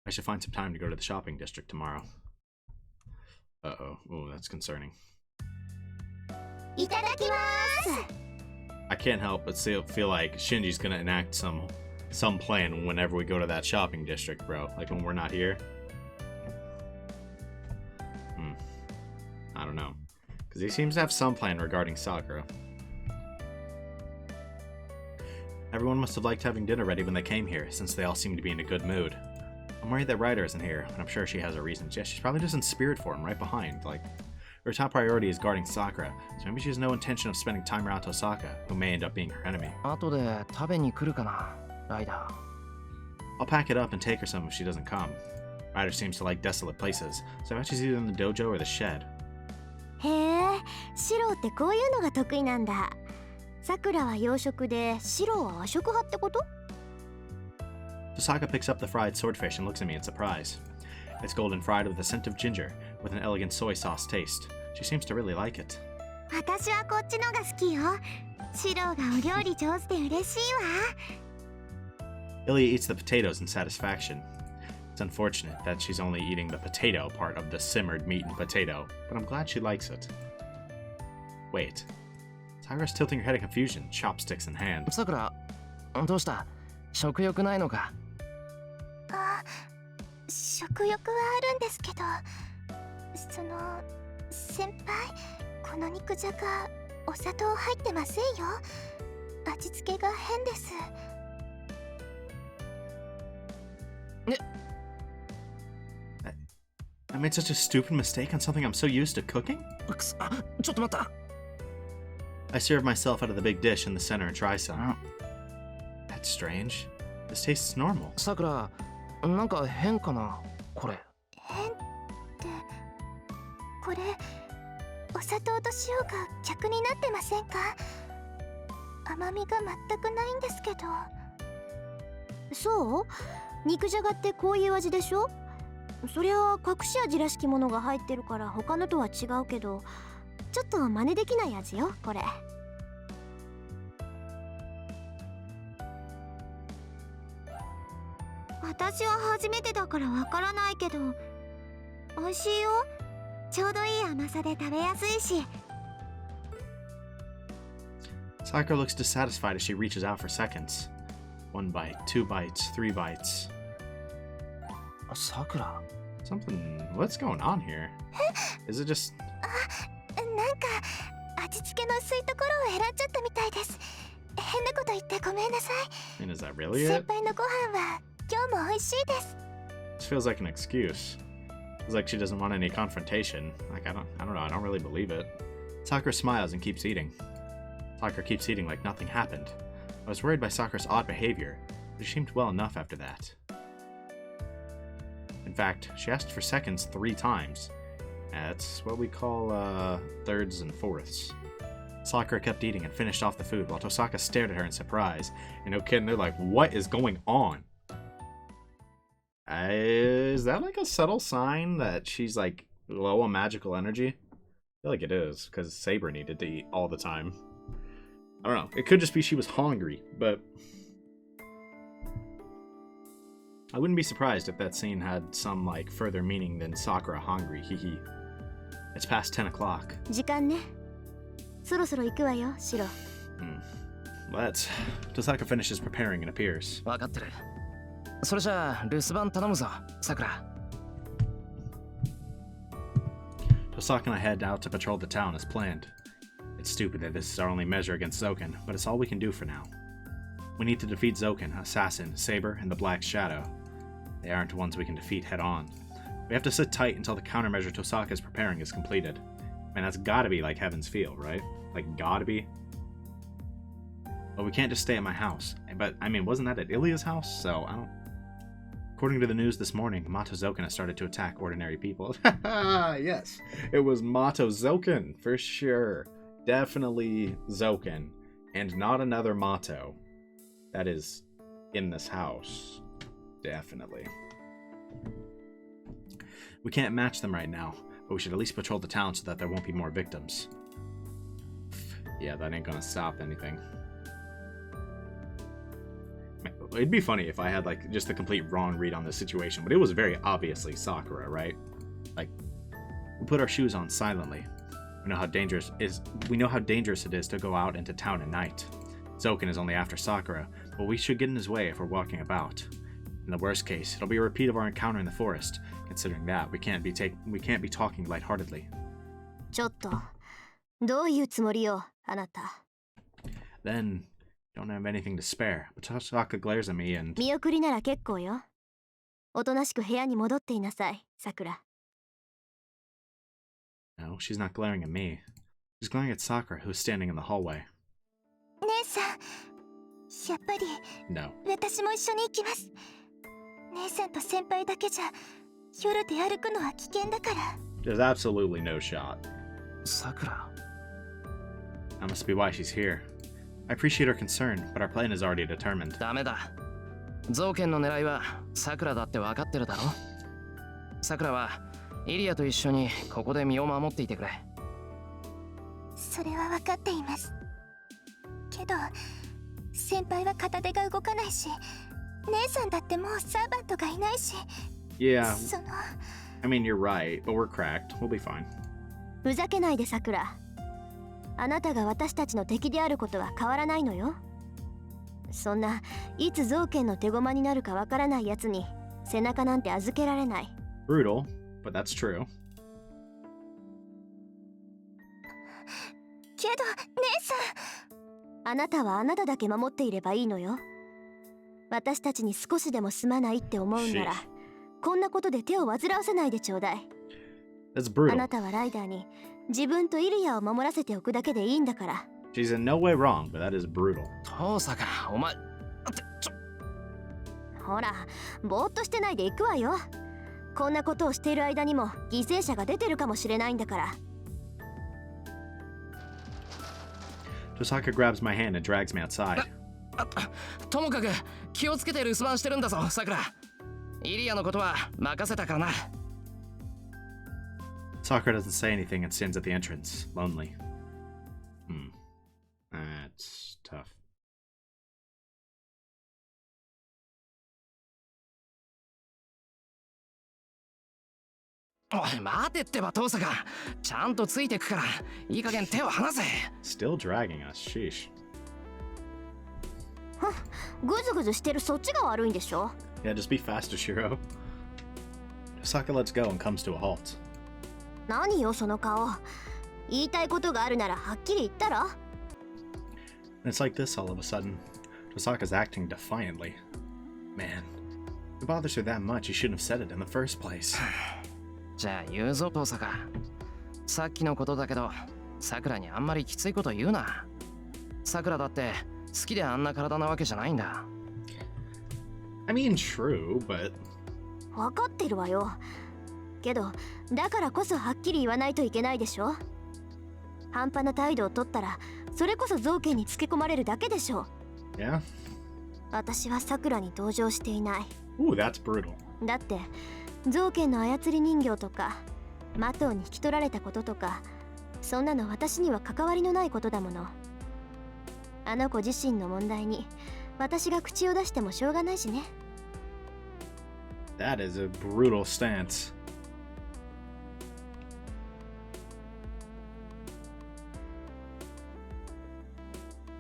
Speaker 1: I should find some time to go to the shopping district tomorrow. Uh-oh. Oh, that's concerning. I can't help but feel like Shinji's gonna enact some plan whenever we go to that shopping district, bro. Like when we're not here. I don't know. Because he seems to have some plan regarding Sakura. Everyone must have liked having dinner ready when they came here, since they all seem to be in a good mood. I'm worried that Ryder isn't here, and I'm sure she has her reasons. Yeah, she's probably just in spirit form, right behind. Like, her top priority is guarding Sakura, so maybe she has no intention of spending time around Tohsaka, who may end up being her enemy.
Speaker 3: 後で食べに来るかな、ライダー。
Speaker 1: I'll pack it up and take her some if she doesn't come. Ryder seems to like desolate places, so I bet she's either in the dojo or the shed.
Speaker 2: へえ、シロってこういうのが得意なんだ。さくらは洋食で、シロは和食派ってこと？
Speaker 1: Tohsaka picks up the fried swordfish and looks at me in surprise. It's golden fried with a scent of ginger, with an elegant soy sauce taste. She seems to really like it.
Speaker 2: 私はこっちのが好きよ。シロがお料理上手で嬉しいわ。
Speaker 1: Illya eats the potatoes in satisfaction. It's unfortunate that she's only eating the potato part of the simmered meat and potato, but I'm glad she likes it. Wait. Sakura's tilting her head in confusion, chopsticks in hand.
Speaker 3: さくら、どうした？食欲ないのか？
Speaker 2: あ、食欲はあるんですけど、先輩、この肉じゃがお砂糖入ってませんよ。味付けが変です。
Speaker 1: I made such a stupid mistake on something I'm so used to cooking?
Speaker 3: ちょっと待った。
Speaker 1: I serve myself out of the big dish in the center and try some. That's strange. This tastes normal.
Speaker 3: さくら、なんか変かな、これ。
Speaker 2: 変って、これお砂糖と塩が逆になってませんか？甘みが全くないんですけど。そう？肉じゃがってこういう味でしょ？そりゃ隠し味らしきものが入ってるから他のとは違うけど、ちょっと真似できない味よこれ。私は初めてだからわからないけど、美味しいよ。ちょうどいい甘さで食べやすいし。
Speaker 1: Sakura looks dissatisfied as she reaches out for seconds. 1 bite, 2 bites, 3 bites.
Speaker 3: さくら
Speaker 1: Something. What's going on here? Is it just.
Speaker 2: なんか味付けの薄いところを選んじゃったみたいです。変なこと言ってごめんなさい。
Speaker 1: And is that really
Speaker 2: 先
Speaker 1: it?
Speaker 2: 輩のご飯は今日も美味しいです。
Speaker 1: This feels like an excuse. It's like she doesn't want any confrontation. Like, I don't know, I don't really believe it. Sakura smiles and keeps eating. Sakura keeps eating like nothing happened. I was worried by Sakura's odd behavior, but she seemed well enough after that. In fact, she asked for seconds 3 times. That's what we call, thirds and fourths. Sakura kept eating and finished off the food while Tohsaka stared at her in surprise. And no kidding, they're like, what is going on? Is that like a subtle sign that she's like low on magical energy? I feel like it is, because Saber needed to eat all the time. I don't know. It could just be she was hungry, but I wouldn't be surprised if that scene had some like further meaning than Sakura hungry. Hehe. It's past 10 o'clock.
Speaker 2: 時間ね。そろそろ行くわよ、シロ。
Speaker 1: Let's. Tohsaka finishes preparing and appears.
Speaker 3: 分かってる。それじゃあ留守番頼むぞ、さくら。
Speaker 1: Tohsaka and I head out to patrol the town as planned. It's stupid that this is our only measure against Zoken, but it's all we can do for now. We need to defeat Zoken, Assassin, Saber, and the Black Shadow. They aren't ones we can defeat head-on. We have to sit tight until the countermeasure Tohsaka is preparing is completed. Man, that's gotta be like Heaven's Field, right? Like, gotta be. But we can't just stay at my house. But, I mean, wasn't that at Illya's house? So, I don't... According to the news this morning, Mato Zoken has started to attack ordinary people. Yes, it was Mato Zoken, for sure. Definitely Zoken, and not another Mato that is in this house. Definitely. We can't match them right now, but we should at least patrol the town so that there won't be more victims. Yeah, that ain't gonna stop anything. It'd be funny if I had like just the complete wrong read on this situation, but it was very obviously Sakura, right? Like, we put our shoes on silently. We know how dangerous it is to go out into town at night. Zoken is only after Sakura, but we should get in his way if we're walking about. In the worst case, it'll be a repeat of our encounter in the forest. Considering that, we can't be talking lightheartedly.
Speaker 2: ちょっと、どういうつもりよ、あなた。
Speaker 1: Then, don't have anything to spare, but Tohsaka glares at me and...
Speaker 2: 見送りなら結構よ。おとなしく部屋に戻っていなさい、さくら。
Speaker 1: No, she's not glaring at me. She's glaring at Sakura, who's standing in the hallway.
Speaker 2: 姉さん、やっぱり
Speaker 1: No.
Speaker 2: 私も一緒に行きます。姉さんと先輩だけじゃ夜で歩くのは危険だから。
Speaker 1: There's absolutely no shot.
Speaker 3: さくら
Speaker 1: That must be why she's here. I appreciate her concern, but our plan is already determined.
Speaker 3: ダメだ。ゾウケンの狙いはさくらだって分かってるだろ。さくらはイリアと一緒にここで身を守っていてくれ。
Speaker 2: それは分かっています。けど先輩は片手が動かないし、姉さんだってもうサーバントがいないし。
Speaker 1: Yeah,
Speaker 2: その
Speaker 1: I mean, you're right, but we're cracked. We'll be fine.
Speaker 2: ふざけないでさくら。あなたが私たちの敵であることは変わらないのよ。そんないつゾウケンの手駒になるかわからないやつに背中なんて預けられない。
Speaker 1: Brutal, but that's true.
Speaker 2: けど姉さん、あなたはあなただけ守っていればいいのよ。私たちに少しでもすまないって思うんなら、こんなことで手を煩わせないでちょうだい。
Speaker 1: That's
Speaker 2: あ
Speaker 1: brutal.
Speaker 2: なたはライダーに自分とイリアを守らせておくだけでいいんだから。
Speaker 1: She's in no way wrong, but that is brutal.
Speaker 3: トーサカ、お前って
Speaker 2: ほら、ぼーっとしてないで行くわよ。こんなことをしている間にも犠牲者が出てるかもしれないんだから。
Speaker 1: Tohsaka grabs my hand and drags me outside.
Speaker 3: ともかく気をつけて留守番してるんだぞ、さくら。イリアのことは任せたからな。
Speaker 1: Sakura doesn't say anything and stands at the entrance, lonely. That's tough.
Speaker 3: おい待てってばトーサカ、ちゃんとついてくからいい加減手を離せ。
Speaker 1: Still dragging us, sheesh.
Speaker 2: ぐずぐずしてるそっちが悪いんでしょ。
Speaker 1: Yeah, just be faster, Shiro. Tohsaka lets go and comes to a halt.
Speaker 2: 何よその顔。言いたいことがあるならはっきり言ったら。
Speaker 1: And it's like this all of a sudden. Tosaka's acting defiantly. Man, if it bothers her that much, he shouldn't have said it in the first place.
Speaker 3: じゃあ言うぞトーサカ。さっきのことだけどさくらにあんまりきついこと言うな。さくらだって好きであんな体なわけじゃないんだ。
Speaker 1: I mean, true, but...
Speaker 2: 分かってるわよ。けどだからこそはっきり言わないといけないでしょ。半端な態度を取ったらそれこそ造形につけ込まれるだけでしょ。
Speaker 1: Yeah?
Speaker 2: 私はさくらに同情していない。
Speaker 1: Ooh, that's brutal.
Speaker 2: だって造形の操り人形とかマトウに引き取られたこととか、そんなの私には関わりのないことだもの。あの子自身の問題に私が口を出してもしょうがないしね。
Speaker 1: That is a brutal stance.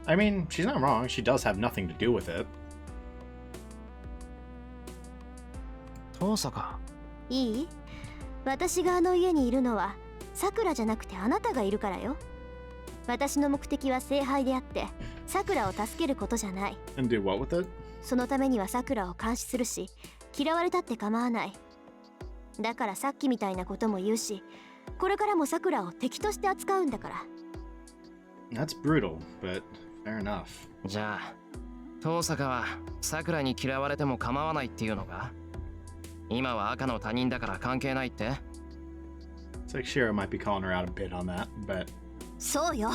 Speaker 1: I mean, she's not wrong. She does have nothing to do with it.
Speaker 3: トーサカ。
Speaker 2: いい？私があの家にいるのはさくらじゃなくてあなたがいるからよ。私の目的は聖杯であってさくらを助けることじゃない。
Speaker 1: And do what with it?
Speaker 2: そのためにはさくらを監視するし、嫌われたって構わない。だからさっきみたいなことも言うし、これからもさくらを敵として扱うんだから。
Speaker 1: That's brutal, but fair enough.
Speaker 3: じゃあトーサカはさくらに嫌われても構わないっていうのか。今は赤の他人だから関係ないって。
Speaker 1: It's like Shiro might be calling her out a bit on that, but...
Speaker 2: そうよ。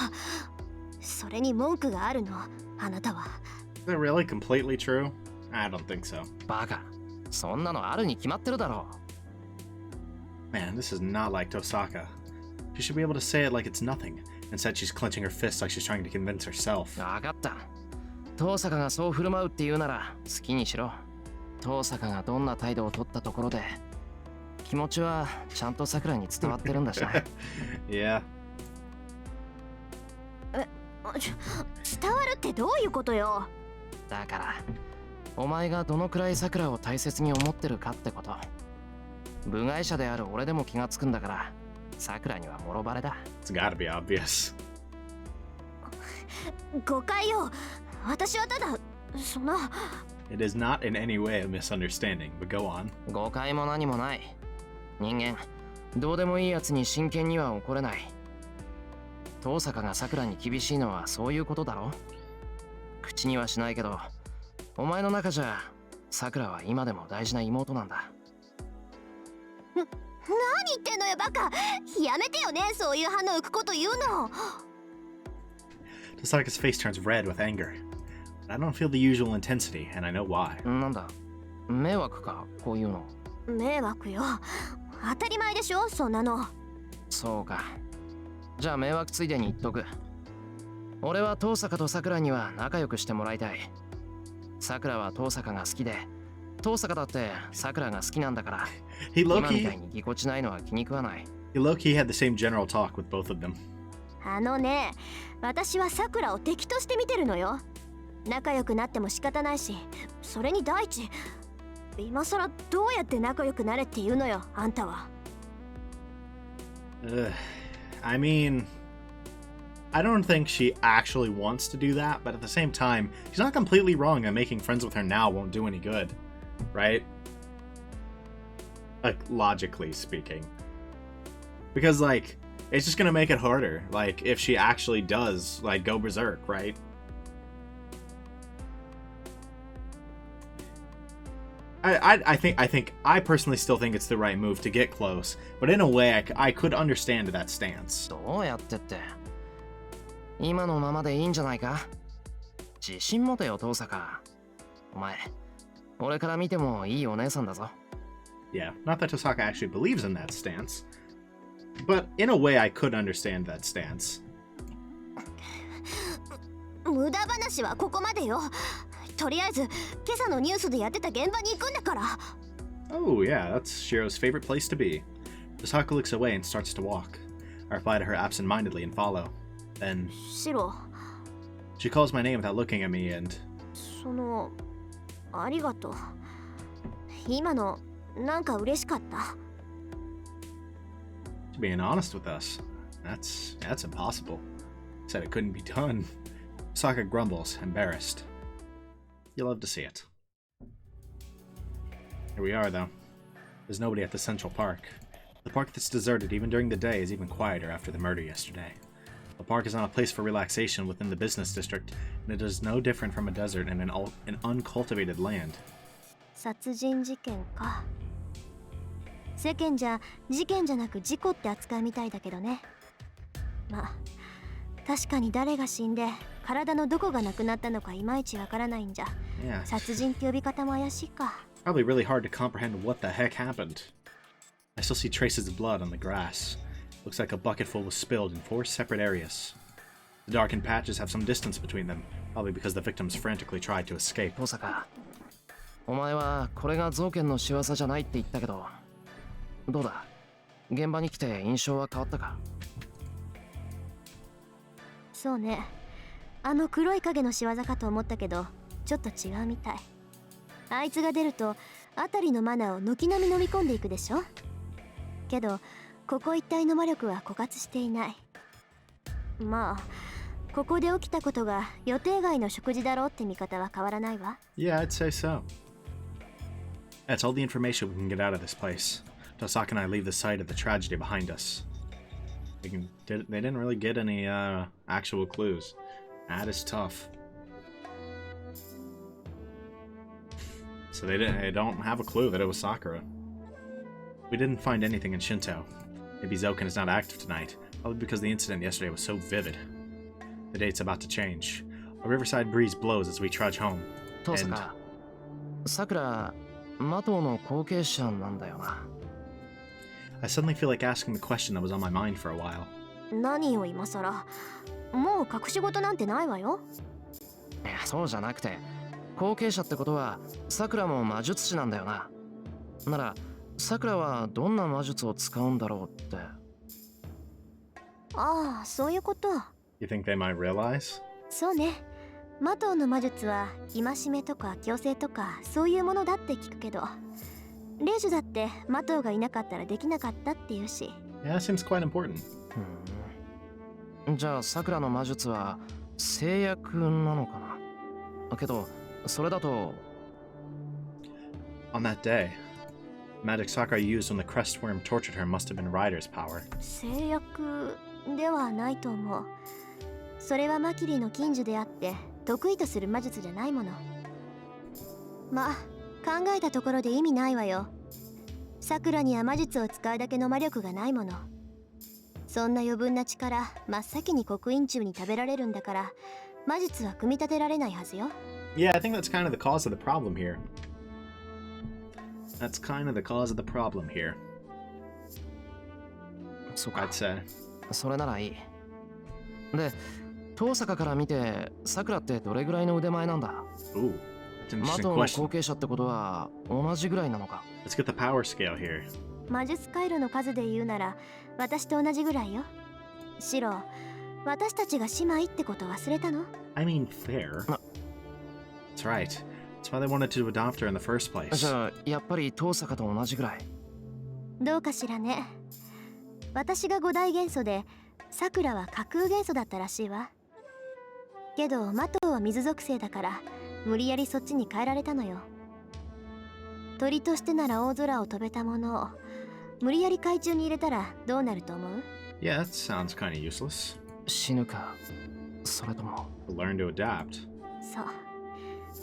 Speaker 2: それに文句があるの、あなたは。
Speaker 1: Is that really completely true? I don't think so.
Speaker 3: バカ、そんなのあるに決まってるだろう。
Speaker 1: Man, this is not like Tohsaka. She should be able to say it like it's nothing. Instead, she's clenching her fists like she's trying to convince herself.
Speaker 3: 分かった。トーサカがそう振る舞うって言うなら好きにしろ。トーサカがどんな態度を取ったところで気持ちはちゃんとさくらに伝わってるんだしな。
Speaker 1: Yeah.
Speaker 2: 伝わるってどういうことよ。
Speaker 3: だからお前がどのくらいさくらを大切に思ってるかってこと。部外者である俺でも気がつくんだからさくらにはもろバレだ。
Speaker 1: It's gotta be obvious.
Speaker 2: 誤解よ。私はただその。
Speaker 1: It is not in any way a misunderstanding, but go on.
Speaker 3: 誤解も何もない。人間どうでもいいやつに真剣には怒れない。トーサカがさくらに厳しいのはそういうことだろ。口にはしないけどお前の中じゃさくらは今でも大事な妹なんだ。
Speaker 2: 何言ってんのよバカ。やめてよね、そういう鼻浮くこと言うの。
Speaker 1: Tosaka's face turns red with anger. But I don't feel the usual intensity, and I know why.
Speaker 3: なんだ迷惑かこういうの。
Speaker 2: 迷惑よ。当たり前でしょそんなの。
Speaker 3: そうか。じゃあ迷惑ついでに言っとく。俺はトーサカとさくらには仲良くしてもらいたい。さくらはトーサカが好きでトーサカだってさくらが好きなんだから。
Speaker 1: He
Speaker 3: 今みたい
Speaker 1: low-key,
Speaker 3: にぎこちないのは気に食わない。
Speaker 1: he low-key had the same general talk with both of them.
Speaker 2: あのね、私はさくらを敵として見てるのよ。仲良くなっても仕方ないし、それに第一、今さらどうやって仲良くなれって言うのよ、あんたは。
Speaker 1: I mean, I don't think she actually wants to do that, but at the same time, she's not completely wrong that making friends with her now won't do any good, right? Like, logically speaking. Because, like, it's just gonna make it harder, like, if she actually does, like, go berserk, right? I personally still think it's the right move to get close, but in a way, I could understand that stance.
Speaker 3: どうやってって今のままでいいんじゃないか。自信持てよトーサカ。お前俺から見てもいいお姉さんだぞ。
Speaker 1: Yeah, not that Tosaka actually believes in that stance. But in a way I could understand that stance.
Speaker 2: 無駄話はここまでよ。とりあえず今朝のニュースでやってた現場に行くんだから。
Speaker 1: Oh yeah, that's Shiro's favorite place to be. Tosaka looks away and starts to walk. I reply to her absent-mindedly and follow. Then
Speaker 2: シロ、
Speaker 1: she calls my name without looking at me and
Speaker 2: ありがとう。今のなんか嬉しかった。
Speaker 1: being honest with us. That's impossible. Said it couldn't be done. Tosaka grumbles, embarrassed. You'll love to see it. Here we are, though. There's nobody at the Central Park. The park that's deserted even during the day is even quieter after the murder yesterday. The park is not a place for relaxation within the business district, and it is no different from a desert in an uncultivated land.
Speaker 2: 殺人事件か。世間じゃ事件じゃなく事故って扱いみたいだけどね。まあ確かに誰が死んで体のどこがなくなったのかいまいちわからないんじゃ。
Speaker 1: Yeah.
Speaker 2: 殺人って呼び方も怪しいか。
Speaker 1: Probably really hard to comprehend what the heck happened. I still see traces of blood on the grass. Looks like a bucketful was spilled in 4 separate areas. The darkened patches have some distance between them, probably because the victims frantically tried to escape.
Speaker 3: 登坂、お前はこれが造剣の仕業じゃないって言ったけど、どうだ、現場に来て印象は変わったか？
Speaker 2: そうね。あの黒い影の仕業かと思ったけど、ちょっと違うみたい。あいつが出ると辺りのマナーを軒並み飲み込んでいくでしょ。けどここ一帯の魔力は枯渇していない。まあここで起きたことが予定外の食事だろうって見方は変わらないわ。
Speaker 1: Yeah, I'd say so. That's all the information we can get out of this place. Tohsaka and I leave the site of the tragedy behind us. They didn't really get any actual clues. That is tough. So they don't have a clue that it was Sakura. We didn't find anything in Shinto. Maybe Zoken is not active tonight, probably because the incident yesterday was so vivid. The date's about to change. A riverside breeze blows as we trudge home.
Speaker 3: 登坂、さくら、マトウの後継者なんだよな。
Speaker 1: I suddenly feel like asking the question that was on my mind for a while.
Speaker 2: 何を今さら。もう隠し事なんてないわよ。
Speaker 3: いや、そうじゃなくて、後継者ってことはさくらも魔術師なんだよな。ならさくらはどんな魔術を使うんだろうって。
Speaker 2: ああ、そういうこと。
Speaker 1: You think they might realize?
Speaker 2: そうね。マトウの魔術は戒めとか強制とかそういうものだって聞くけど、レイジュだってマトウがいなかったらできなかったっていうし。
Speaker 1: Yeah, seems quite important.
Speaker 3: じゃあさくらの魔術は制約なのかな。けどそれだと
Speaker 1: On that day, the magic Sakura used when the crestworm tortured her must have been Rider's power.
Speaker 2: 制約ではないと思う。それはマキリの禁呪であって得意とする魔術じゃないもの。まあ考えたところで意味ないわよ。さくらには魔術を使うだけの魔力がないもの。そんな余分な力真っ先に刻印中に食べられるんだから、魔術は組み立てられないはずよ。
Speaker 1: Yeah, I think that's kind of the cause of the problem here. That's kind of the cause of the problem here,
Speaker 3: そうか
Speaker 1: I'd。say.
Speaker 3: それならいい。で、登坂から見てさくらってどれぐらいの腕前なんだ？
Speaker 1: Ooh, that's an
Speaker 3: マ
Speaker 1: interesting
Speaker 3: トウの
Speaker 1: question.
Speaker 3: 後継者ってことは同じぐらいなのか？
Speaker 1: Let's get the power scale here.
Speaker 2: 魔術回路の数で言うなら私と同じぐらいよ。シロ、私たちが姉妹ってこと忘れたの？
Speaker 1: I mean, fair. That's right. That's why they wanted to adopt her in the first
Speaker 3: じ
Speaker 1: place.
Speaker 3: ゃあやっぱり登坂と同じぐらい。
Speaker 2: どうかしらね。私が五大元素でさくらは架空元素だったらしいわ。けどマトウは水属性だから無理やりそっちに変えられたのよ。鳥としてなら大空を飛べたものを無理やり海中に入れたらどうなると思う？
Speaker 1: Yeah, that sounds kind of useless.
Speaker 3: 死ぬか、それとも。
Speaker 1: Learn to adapt.
Speaker 2: そう。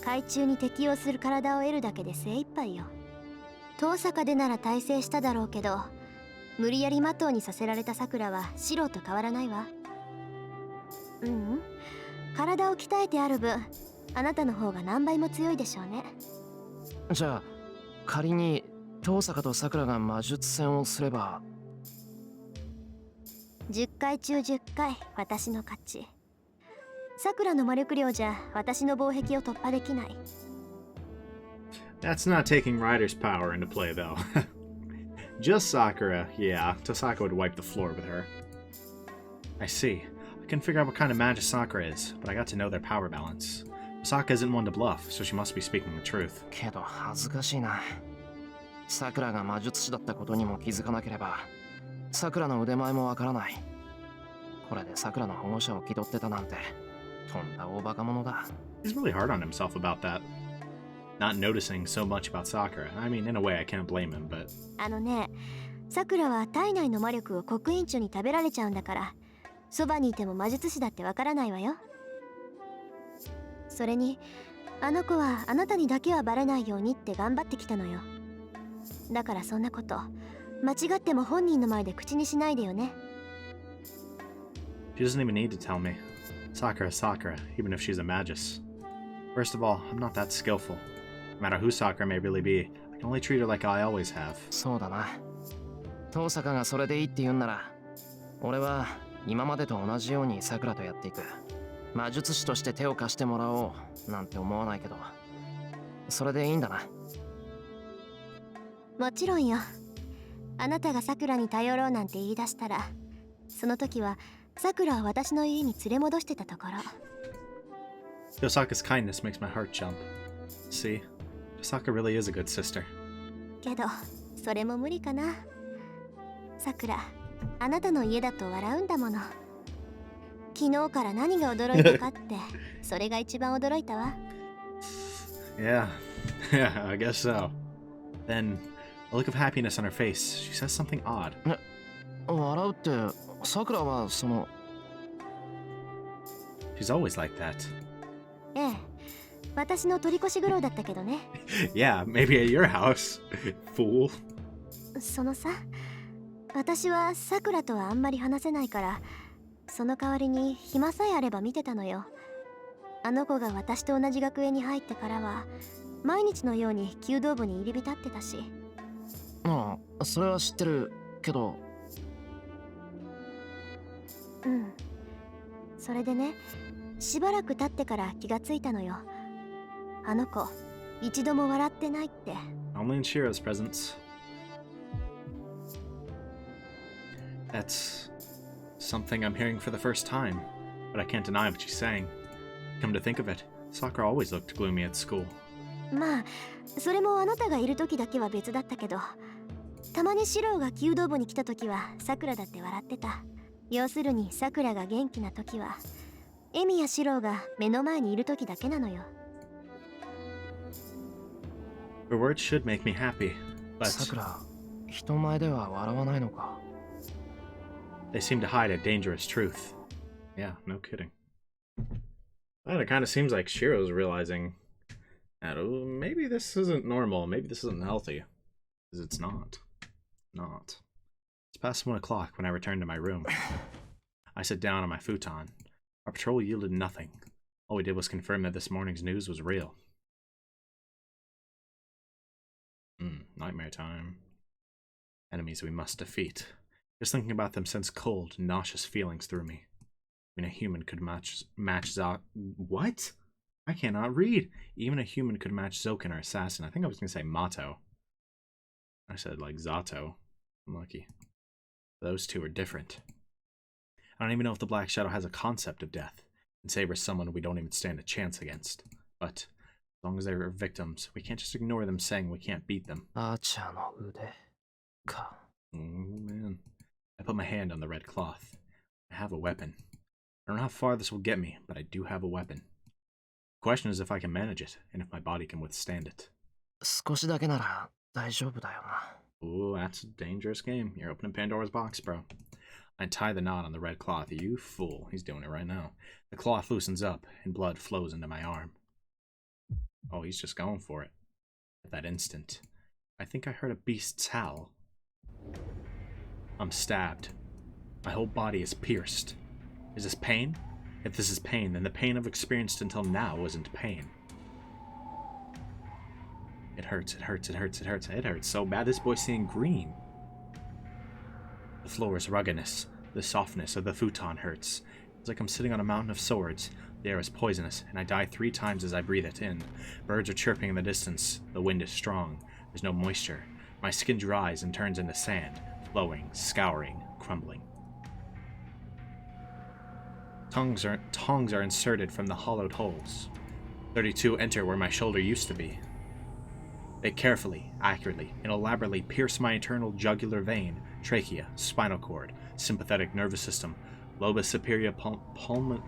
Speaker 2: 海中に適応する体を得るだけで精一杯よ。遠坂でなら大成しただろうけど、無理やりマトウにさせられたさくらはシロと変わらないわ。うん、体を鍛えてある分、あなたの方が何倍も強いでしょうね。
Speaker 3: じゃあ仮に遠坂と桜が魔術戦をすれば
Speaker 2: 10回中10回私の勝ち。さくらの魔力量じゃ私の防壁を突破できない。
Speaker 1: That's not taking Ryder's power into play, though. Just Sakura, yeah, Tohsaka would wipe the floor with her. I see. I couldn't figure out what kind of magic Sakura is, but I got to know their power balance. Tohsaka isn't one to bluff, so she must be speaking the truth.
Speaker 3: けど恥ずかしいな。桜が魔術師だったことにも気づかなければ桜の腕前もわからない。これで桜の保護者を気取ってたなんてとんだ大バカ者だ。
Speaker 1: He's really hard on himself about that. Not noticing so much about Sakura. I mean, in a way, I can't blame him, but...
Speaker 2: あのね、さくらは体内の魔力を刻印虫に食べられちゃうんだから、そばにいても魔術師だってわからないわよ。それにあの子はあなたにだけはバレないようにって頑張ってきたのよ。だからそんなこと間違っても本人の前で口にしないでよね。
Speaker 1: She doesn't even need to tell me. Sakura is Sakura, even if she's a magus. First of all, I'm not that skillful. No matter who Sakura may really be, I can only treat her like I always have.
Speaker 3: そうだな。遠坂がそれでいいって言うんなら俺は今までと同じように桜とやっていく。魔術師として手を貸してもらおうなんて思わないけどそれでいいんだな。
Speaker 2: もちろんよ。あなたがさくらに頼ろうなんて言い出したらその時はさくらは私の家に連れ戻してたところ。
Speaker 1: Tosaka's kindness makes my heart jump. See, Tosaka really is a good sister.
Speaker 2: けどそれも無理かな。さくら、あなたの家だと笑うんだもの。昨日から何が驚いたかってそれが一番驚いたわ。
Speaker 1: Yeah, yeah, I guess so. Then, a look of happiness on her face, she says something odd.
Speaker 3: 笑うって桜はその
Speaker 1: She's always like that.
Speaker 2: ええ、私の取り越し苦労だったけどね。
Speaker 1: Yeah, maybe at your house, fool.
Speaker 2: そのさ、私はさくらとはあんまり話せないからその代わりに暇さえあれば見てたのよ。あの子が私と同じ学園に入ってからは毎日のように弓道部に入り浸ってたし。
Speaker 3: ああそれは知ってるけど。
Speaker 2: うん。それでね、しばらく経ってから気がついたのよ。あの子一度も笑ってないって。
Speaker 1: Only in Shiro's presence. That's something I'm hearing for the first time, but I can't deny what she's saying. Come to think of it, Sakura always looked gloomy at school.
Speaker 2: まあそれもあなたがいる時だけは別だったけど、たまにシロウが弓道部に来た時はさくらだって笑ってた。要するにさくらが元気な時はエミやシロウが目の前にいる時だけなのよ。
Speaker 1: Her words should make me happy, but
Speaker 3: 桜人前では笑わないのか。
Speaker 1: they seem to hide a dangerous truth. Yeah, no kidding. Well, it kind of seems like Shiro's realizing that maybe this isn't normal, maybe this isn't healthy. Because it's not. Not. It's past 1 o'clock when I return to my room. I sit down on my futon. Our patrol yielded nothing. All we did was confirm that this morning's news was real. Nightmare time. Enemies we must defeat. Just thinking about them sends cold, nauseous feelings through me. Even a human could match what? I cannot read. Even a human could match Zoken or Assassin. I think I was going to say Mato. I said like Zato. I'm lucky. Those two are different. I don't even know if the Black Shadow has a concept of death, and Saber's someone we don't even stand a chance against. But as long as they're victims, we can't just ignore them saying we can't beat them.
Speaker 3: アーチャーの腕か。
Speaker 1: Oh man. I put my hand on the red cloth. I have a weapon. I don't know how far this will get me, but I do have a weapon. The question is if I can manage it, and if my body can withstand it.
Speaker 3: 少しだけなら大丈夫だよな。
Speaker 1: Ooh, that's a dangerous game. You're opening Pandora's box, bro. I tie the knot on the red cloth. You fool. He's doing it right now. The cloth loosens up, and blood flows into my arm. Oh, he's just going for it. At that instant, I think I heard a beast's howl. I'm stabbed. My whole body is pierced. Is this pain? If this is pain, then the pain I've experienced until now wasn't pain. It hurts, it hurts, it hurts, it hurts, it hurts so bad. This boy's seeing green. The floor's ruggedness, the softness of the futon hurts. It's like I'm sitting on a mountain of swords. The air is poisonous, and I die 3 times as I breathe it in. Birds are chirping in the distance. The wind is strong. There's no moisture. My skin dries and turns into sand, flowing, scouring, crumbling. Tongues are inserted from the hollowed holes. 32 enter where my shoulder used to be. They carefully, accurately, and elaborately pierce my internal jugular vein, trachea, spinal cord, sympathetic nervous system, lobus superior pulmonis,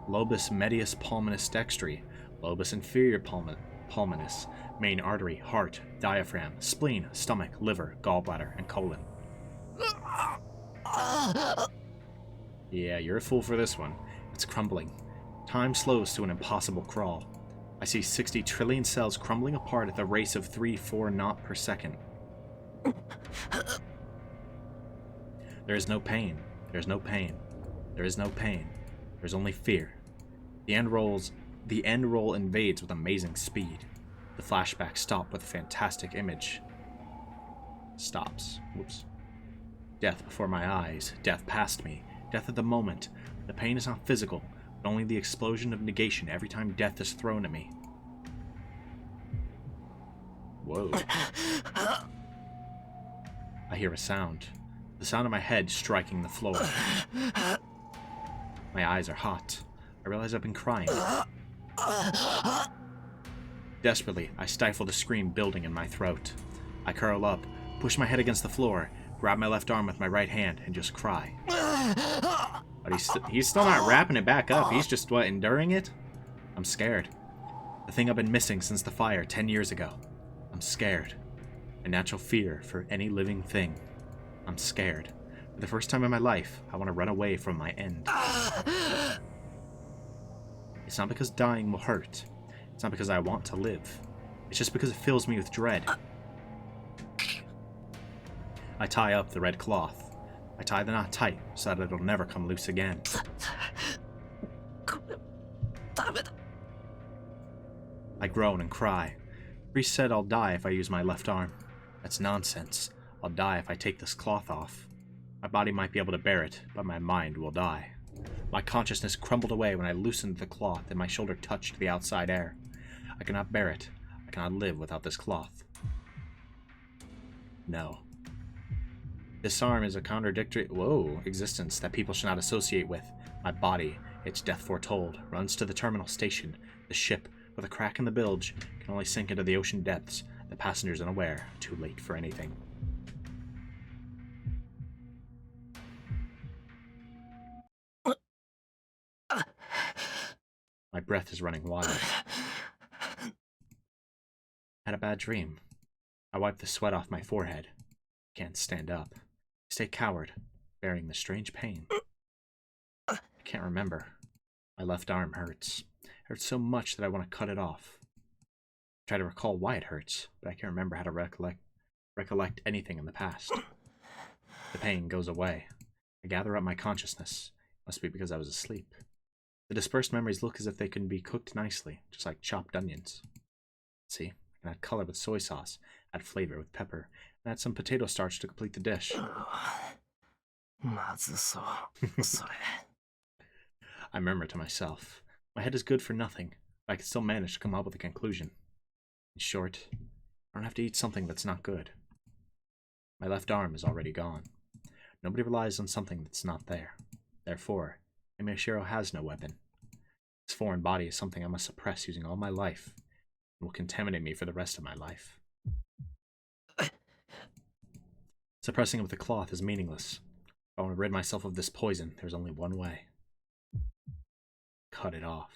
Speaker 1: lobus medius pulmonis dextri, lobus inferior pulmonis, main artery, heart, diaphragm, spleen, stomach, liver, gallbladder, and colon. Yeah, you're a fool for this one. It's crumbling. Time slows to an impossible crawl. I see 60 trillion cells crumbling apart at the rate of 3-4 knot per second. There is no pain. There's no pain. There is no pain. There's only fear. The end roll invades with amazing speed. The flashbacks stop with a fantastic image. Stops. Whoops. Death before my eyes. Death past me. Death at the moment. The pain is not physical, but only the explosion of negation every time death is thrown at me. Whoa. I hear a sound. The sound of my head striking the floor. My eyes are hot. I realize I've been crying. Desperately, I stifle the scream building in my throat. I curl up, push my head against the floor, grab my left arm with my right hand, and just cry. But he's still not wrapping it back up. He's just, enduring it? I'm scared. The thing I've been missing since the fire 10 years ago. I'm scared. A natural fear for any living thing. I'm scared. For the first time in my life, I want to run away from my end. It's not because dying will hurt. It's not because I want to live. It's just because it fills me with dread. I tie up the red cloth. I tie the knot tight so that it'll never come loose again. I groan and cry. Priest said I'll die if I use my left arm. That's nonsense. I'll die if I take this cloth off. My body might be able to bear it, but my mind will die. My consciousness crumbled away when I loosened the cloth and my shoulder touched the outside air. I cannot bear it. I cannot live without this cloth. No. This arm is a contradictory existence that people should not associate with. My body, its death foretold, runs to the terminal station. The ship, with a crack in the bilge, can only sink into the ocean depths. The passengers unaware, too late for anything. My breath is running wild. I had a bad dream. I wipe the sweat off my forehead. Can't stand up. I stay cowered, bearing the strange pain. I can't remember. My left arm hurts. It hurts so much that I want to cut it off. I try to recall why it hurts, but I can't remember how to recollect anything in the past. The pain goes away. I gather up my consciousness. It must be because I was asleep. The dispersed memories look as if they can be cooked nicely, just like chopped onions. See, I can add color with soy sauce, add flavor with pepper, and add some potato starch to complete the dish. I murmur to myself. My head is good for nothing, but I can still manage to come up with a conclusion. In short, I don't have to eat something that's not good. My left arm is already gone. Nobody relies on something that's not there. Therefore, Imashiro has no weapon. This foreign body is something I must suppress using all my life, and will contaminate me for the rest of my life. Suppressing it with a cloth is meaningless. If I want to rid myself of this poison, there's only one way. Cut it off.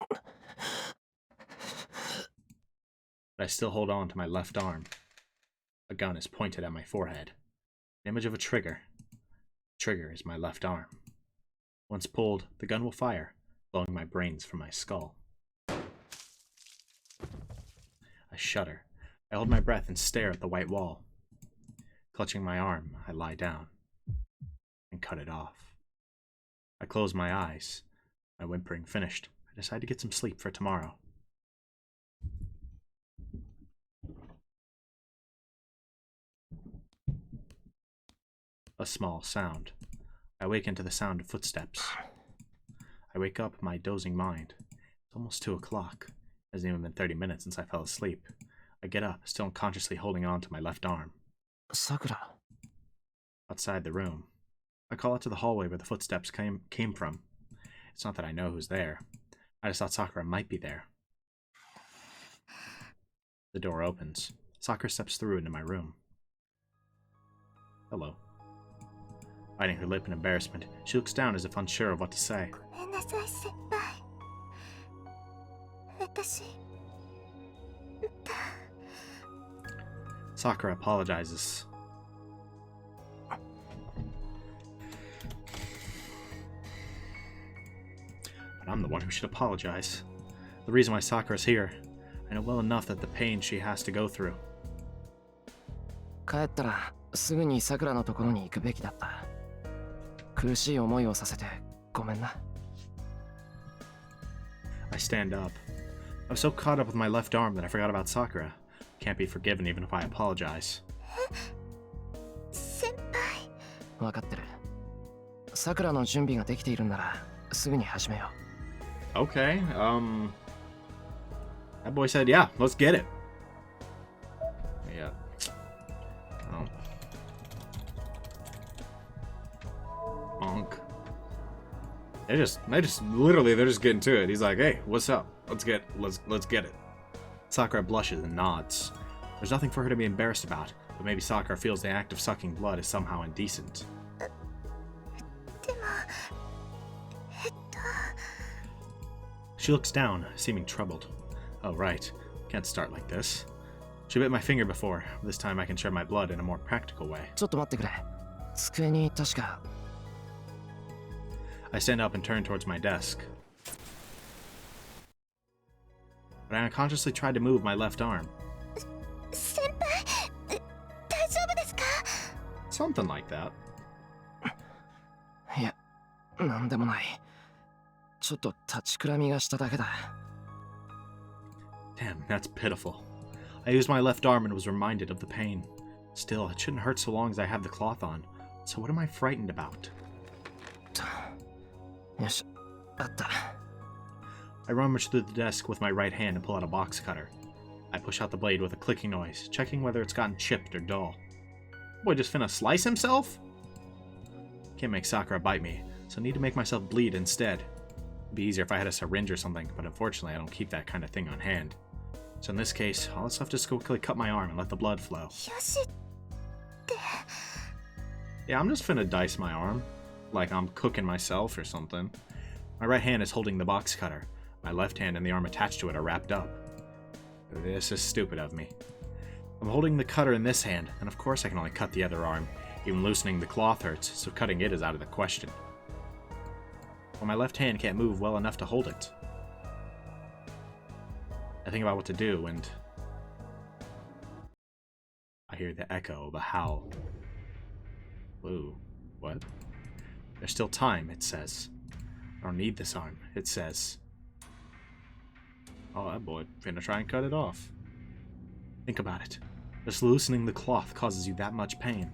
Speaker 1: But I still hold on to my left arm. A gun is pointed at my forehead. An image of a trigger. The trigger is my left arm. Once pulled, the gun will fire, blowing my brains from my skull. I shudder. I hold my breath and stare at the white wall. Clutching my arm, I lie down and cut it off. I close my eyes. My whimpering finished. I decide to get some sleep for tomorrow. a small sound. I awaken to the sound of footsteps. I wake up my dozing mind. It's almost 2 o'clock. It hasn't even been 30 minutes since I fell asleep. I get up, still unconsciously holding on to my left arm.
Speaker 3: Sakura.
Speaker 1: Outside the room. I call out to the hallway where the footsteps came from. It's not that I know who's there. I just thought Sakura might be there. The door opens. Sakura steps through into my room. Hello. Biting her lip in embarrassment, she looks down as if unsure of what to say.
Speaker 2: ごめんなさい先輩。私
Speaker 1: Sakura apologizes. But I'm the one who should apologize. The reason why Sakura's here, I know well enough that the pain she has to go through.
Speaker 3: 帰ったらすぐにさくらのところに行くべきだった。苦しい思いをさせてごめんな。
Speaker 1: I stand up. I was so caught up with my left arm that I forgot about Sakura. Can't be forgiven even if I apologize.
Speaker 2: 先輩。
Speaker 3: 分かってる。さくらの準備ができているんならすぐに始めよう。
Speaker 1: Okay, that boy said, yeah, let's get it. Yeah. Oh. Monk. They're just getting to it. He's like, hey, what's up? Let's get it. Sakura blushes and nods. There's nothing for her to be embarrassed about, but maybe Sakura feels the act of sucking blood is somehow indecent.
Speaker 2: でも
Speaker 1: She looks down, seeming troubled. Oh, right. Can't start like this. She bit my finger before. This time I can share my blood in a more practical way.
Speaker 3: ちょっと待ってくれ。机に確か。
Speaker 1: I stand up and turn towards my desk. But I unconsciously tried to move my left arm.
Speaker 2: 先輩大丈夫ですか
Speaker 1: Something like that.
Speaker 3: いや、なんでもない。ちょっと立ちくらみがしただけだ。
Speaker 1: Damn, that's pitiful. I used my left arm and was reminded of the pain. Still, it shouldn't hurt so long as I have the cloth on. So what am I frightened about?
Speaker 3: よし、あった。
Speaker 1: I rummage through the desk with my right hand and pull out a box cutter. I push out the blade with a clicking noise, checking whether it's gotten chipped or dull. Boy, just finna slice himself? Can't make Sakura bite me, so I need to make myself bleed instead. It'd be easier if I had a syringe or something, but unfortunately I don't keep that kind of thing on hand. So in this case, all that's left is to quickly cut my arm and let the blood flow.
Speaker 2: よしって
Speaker 1: Yeah, I'm just finna dice my arm. Like I'm cooking myself or something. My right hand is holding the box cutter. My left hand and the arm attached to it are wrapped up. This is stupid of me. I'm holding the cutter in this hand, and of course I can only cut the other arm. Even loosening the cloth hurts, so cutting it is out of the question. Well, my left hand can't move well enough to hold it. I think about what to do, and I hear the echo of a howl. Whoa, what? There's still time, it says. I don't need this arm, it says. Oh, that boy finna try and cut it off. Think about it. Just loosening the cloth causes you that much pain.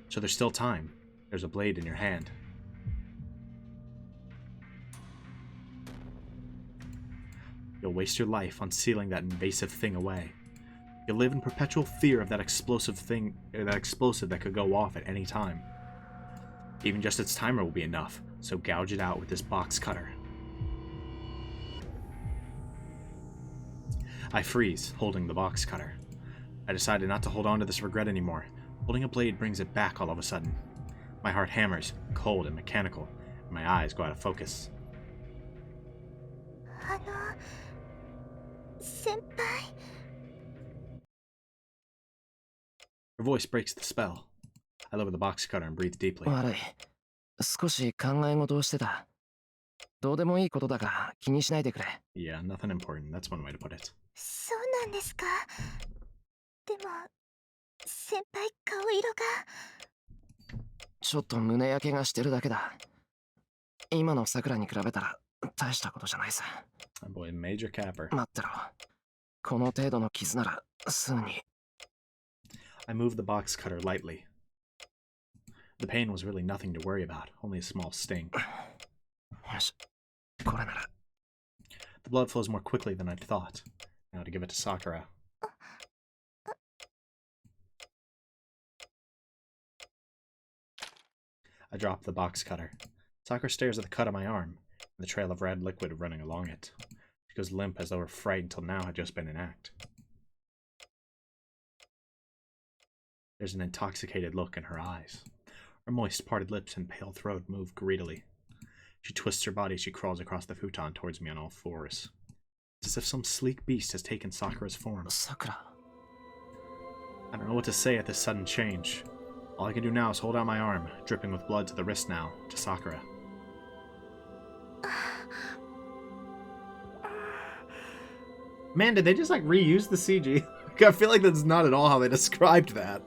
Speaker 1: So there's still time. There's a blade in your hand. You'll waste your life on sealing that invasive thing away. You'll live in perpetual fear of that explosive that could go off at any time. Even just its timer will be enough, so gouge it out with this box cutter. I freeze, holding the box cutter. I decided not to hold on to this regret anymore. Holding a blade brings it back all of a sudden. My heart hammers, cold and mechanical, and my eyes go out of focus.
Speaker 2: 先輩
Speaker 1: Her voice breaks the spell. I lower the box cutter and breathe deeply.
Speaker 3: 悪い。少し考え事をしてた。どうでもいいことだから気にしないでくれ。
Speaker 1: Yeah, nothing important. That's one way to put it.
Speaker 2: そうなんですかでも先輩顔色が
Speaker 3: ちょっと胸焼けがしてるだけだ。今の桜に比べたら大したことじゃないさ。
Speaker 1: Oh boy, major capper.
Speaker 3: 待ってろ。この程度の傷ならすぐに。
Speaker 1: I moved the box cutter lightly. The pain was really nothing to worry about, only a small sting.
Speaker 3: よし、これなら。
Speaker 1: The blood flows more quickly than I'd thought. Now to give it to Sakura. I drop the box cutter. Sakura stares at the cut on my arm, and the trail of red liquid running along it. She goes limp as though her fright until now had just been an act. There's an intoxicated look in her eyes. Her moist, parted lips and pale throat move greedily. She twists her body as she crawls across the futon towards me on all fours. It's as if some sleek beast has taken Sakura's form.
Speaker 3: Sakura.
Speaker 1: I don't know what to say at this sudden change. All I can do now is hold out my arm, dripping with blood to the wrist now, to Sakura. Man, did they just like reuse the CG? I feel like that's not at all how they described that.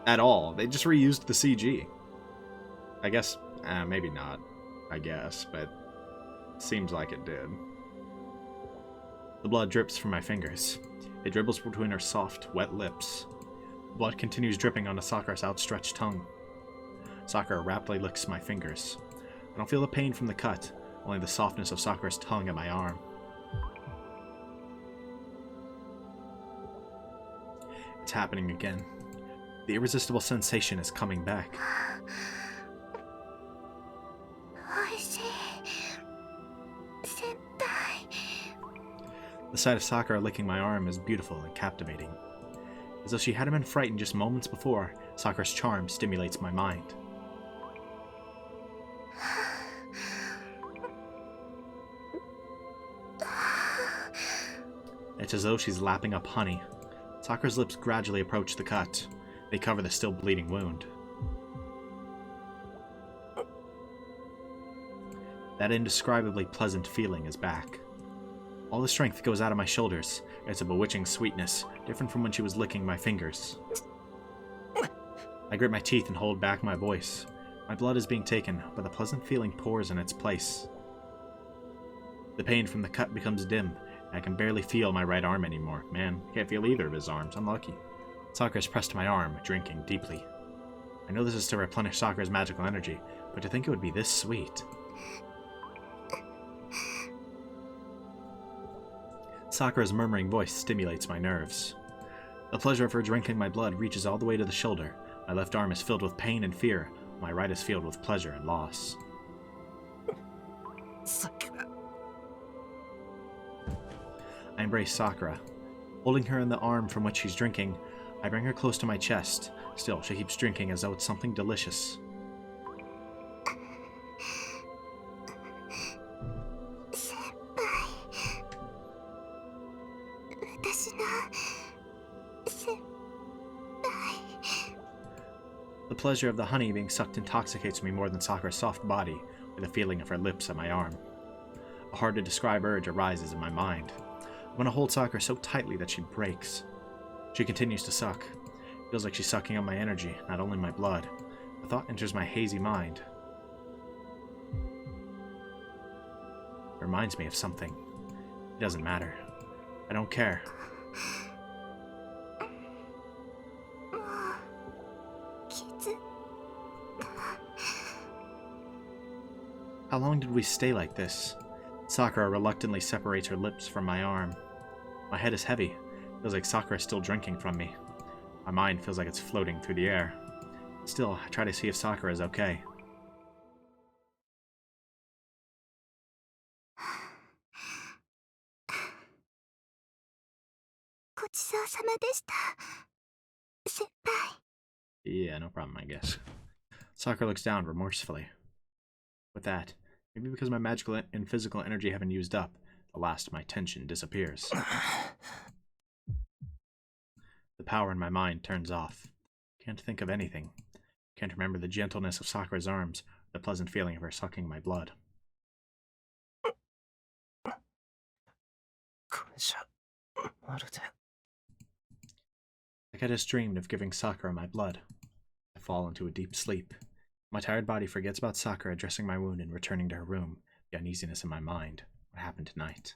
Speaker 1: At all. They just reused the CG. I guess, maybe not. I guess, but it seems like it did. The blood drips from my fingers. It dribbles between her soft, wet lips. Blood continues dripping onto Sakura's outstretched tongue. Sakura rapidly licks my fingers. I don't feel the pain from the cut, only the softness of Sakura's tongue at my arm. It's happening again. The irresistible sensation is coming back. The sight of Sakura licking my arm is beautiful and captivating. As though she hadn't been frightened just moments before, Sakura's charm stimulates my mind. It's as though she's lapping up honey. Sakura's lips gradually approach the cut. They cover the still bleeding wound. That indescribably pleasant feeling is back. All the strength goes out of my shoulders. It's a bewitching sweetness, different from when she was licking my fingers. I grit my teeth and hold back my voice. My blood is being taken, but the pleasant feeling pours in its place. The pain from the cut becomes dim, and I can barely feel my right arm anymore. Man, I can't feel either of his arms. Unlucky. Sakura's pressed to my arm, drinking deeply. I know this is to replenish Sakura's magical energy, but to think it would be this sweet. Sakura's murmuring voice stimulates my nerves. The pleasure of her drinking my blood reaches all the way to the shoulder. My left arm is filled with pain and fear. My right is filled with pleasure and loss.
Speaker 3: Sakura.
Speaker 1: I embrace Sakura. Holding her in the arm from which she's drinking, I bring her close to my chest. Still, she keeps drinking as though it's something delicious. The pleasure of the honey being sucked intoxicates me more than Sakura's soft body, or the feeling of her lips on my arm. A hard-to-describe urge arises in my mind. I want to hold Sakura so tightly that she breaks. She continues to suck. Feels like she's sucking up my energy, not only my blood. A thought enters my hazy mind. It reminds me of something. It doesn't matter. I don't care. How long did we stay like this? Sakura reluctantly separates her lips from my arm. My head is heavy. Feels like Sakura is still drinking from me. My mind feels like it's floating through the air. Still, I try to see if Sakura is okay. Yeah, no problem, I guess. Sakura looks down remorsefully. With that, maybe because my magical and physical energy have been used up, the last of my tension disappears. The power in my mind turns off. Can't think of anything. Can't remember the gentleness of Sakura's arms, or the pleasant feeling of her sucking my blood. Like I just dreamed of giving Sakura my blood. I fall into a deep sleep. My tired body forgets about Sakura dressing my wound and returning to her room, the uneasiness in my mind. What happened tonight?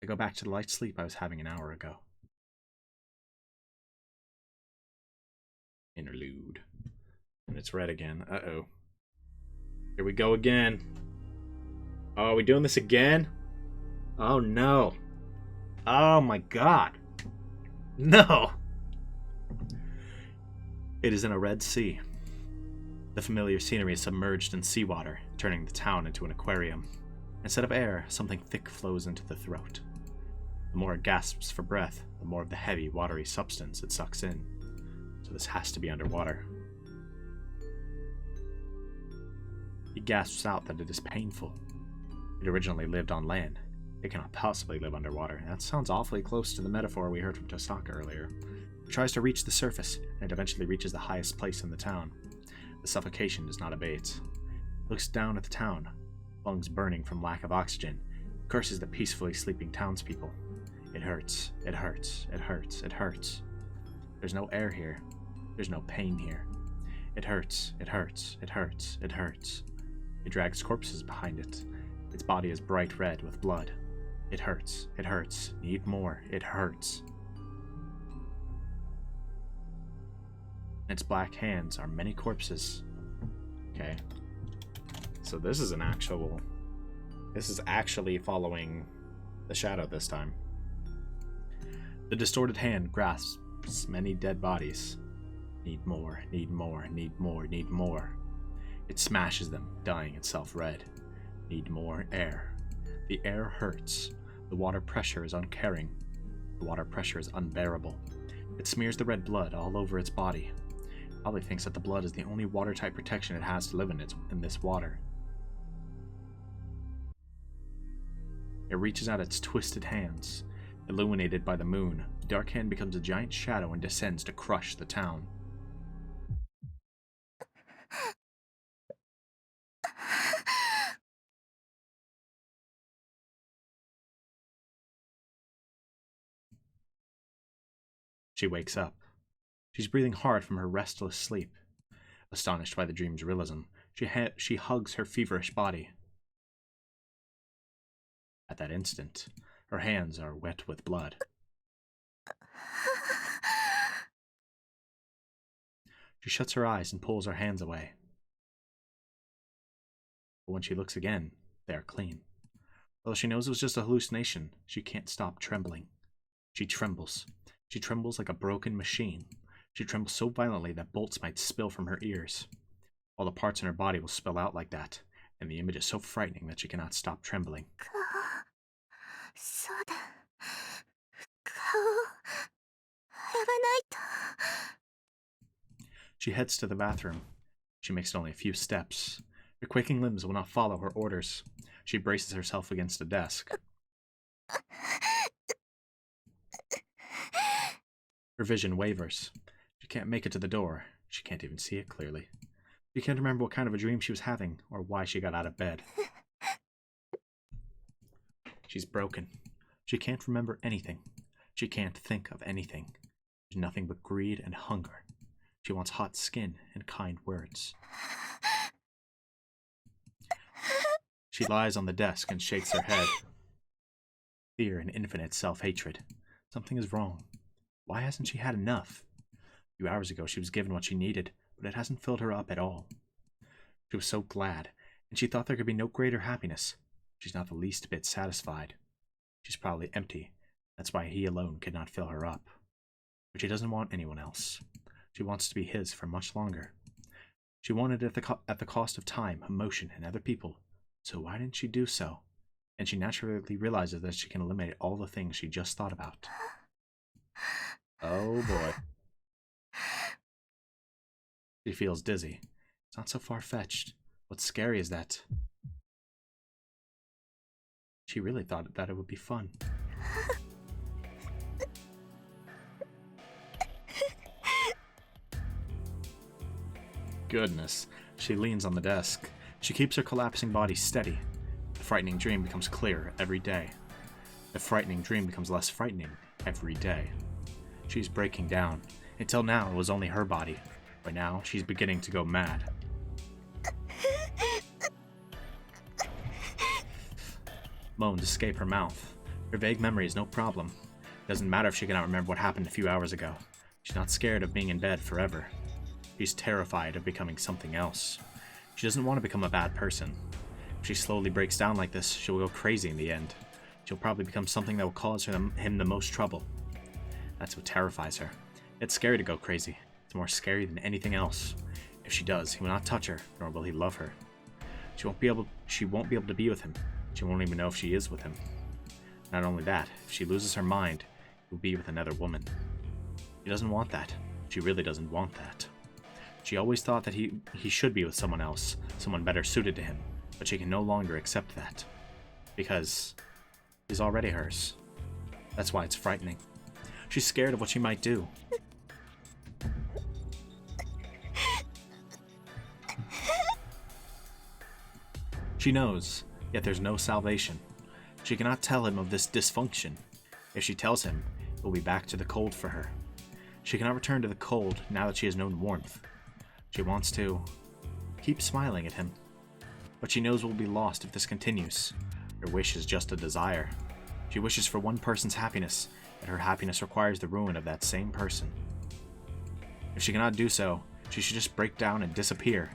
Speaker 1: I go back to the light sleep I was having an hour ago. Interlude. And it's red again. Uh-oh. Here we go again. Oh, are we doing this again? Oh, no. Oh, my God. No. It is in a Red Sea. The familiar scenery is submerged in seawater, turning the town into an aquarium. Instead of air, something thick flows into the throat. The more it gasps for breath, the more of the heavy, watery substance it sucks in. So this has to be underwater. He gasps out that it is painful. It originally lived on land. It cannot possibly live underwater. That sounds awfully close to the metaphor we heard from Tohsaka earlier. It tries to reach the surface, and it eventually reaches the highest place in the town. The suffocation does not abate. It looks down at the town, lungs burning from lack of oxygen, curses the peacefully sleeping townspeople. It hurts, it hurts, it hurts, it hurts. There's no air here. There's no pain here. It hurts, it hurts, it hurts, it hurts. It drags corpses behind it. Its body is bright red with blood. It hurts, need more, it hurts. Its black hands are many corpses. Okay. So this is actually following the shadow this time. The distorted hand grasps many dead bodies. Need more, need more, need more, need more. It smashes them, dyeing itself red. Need more air. The air hurts. The water pressure is uncaring. The water pressure is unbearable. It smears the red blood all over its body. It probably thinks that the blood is the only watertight protection it has to live in this water. It reaches out its twisted hands. Illuminated by the moon, the dark hand becomes a giant shadow and descends to crush the town. She wakes up. She's breathing hard from her restless sleep. Astonished by the dream's realism, she hugs her feverish body. At that instant, her hands are wet with blood. She shuts her eyes and pulls her hands away. But when she looks again, they are clean. Although she knows it was just a hallucination, she can't stop trembling. She trembles. She trembles like a broken machine. She trembles so violently that bolts might spill from her ears. All the parts in her body will spill out like that, and the image is so frightening that she cannot stop trembling. She heads to the bathroom. She makes only a few steps. Her quaking limbs will not follow her orders. She braces herself against a desk. Her vision wavers. She can't make it to the door. She can't even see it clearly. She can't remember what kind of a dream she was having, or why she got out of bed. She's broken. She can't remember anything. She can't think of anything. There's nothing but greed and hunger. She wants hot skin and kind words. She lies on the desk and shakes her head. Fear and infinite self-hatred. Something is wrong. Why hasn't she had enough? A few hours ago she was given what she needed, but it hasn't filled her up at all. She was so glad, and she thought there could be no greater happiness. She's not the least bit satisfied. She's probably empty. That's why he alone could not fill her up. But she doesn't want anyone else. She wants to be his for much longer. She wanted it at the cost of time, emotion, and other people. So why didn't she do so? And she naturally realizes that she can eliminate all the things she just thought about. Oh boy. She feels dizzy. It's not so far-fetched. What's scary is that she really thought that it would be fun. Goodness. She leans on the desk. She keeps her collapsing body steady. The frightening dream becomes clearer every day. The frightening dream becomes less frightening every day. She's breaking down. Until now, it was only her body. But now, she's beginning to go mad. Moans escape her mouth. Her vague memory is no problem. It doesn't matter if she cannot remember what happened a few hours ago. She's not scared of being in bed forever. She's terrified of becoming something else. She doesn't want to become a bad person. If she slowly breaks down like this, she'll go crazy in the end. She'll probably become something that will cause him the most trouble. That's what terrifies her. It's scary to go crazy. It's more scary than anything else. If she does, he will not touch her, nor will he love her. She won't be able to be with him. She won't even know if she is with him. Not only that, if she loses her mind, he will be with another woman. She doesn't want that. She really doesn't want that. She always thought that he should be with someone else, someone better suited to him, but she can no longer accept that. Because he's already hers. That's why it's frightening. She's scared of what she might do. She knows, yet there's no salvation. She cannot tell him of this dysfunction. If she tells him, it will be back to the cold for her. She cannot return to the cold now that she has known warmth. She wants to keep smiling at him, but she knows will be lost if this continues. Her wish is just a desire. She wishes for one person's happiness, and her happiness requires the ruin of that same person. If she cannot do so, she should just break down and disappear.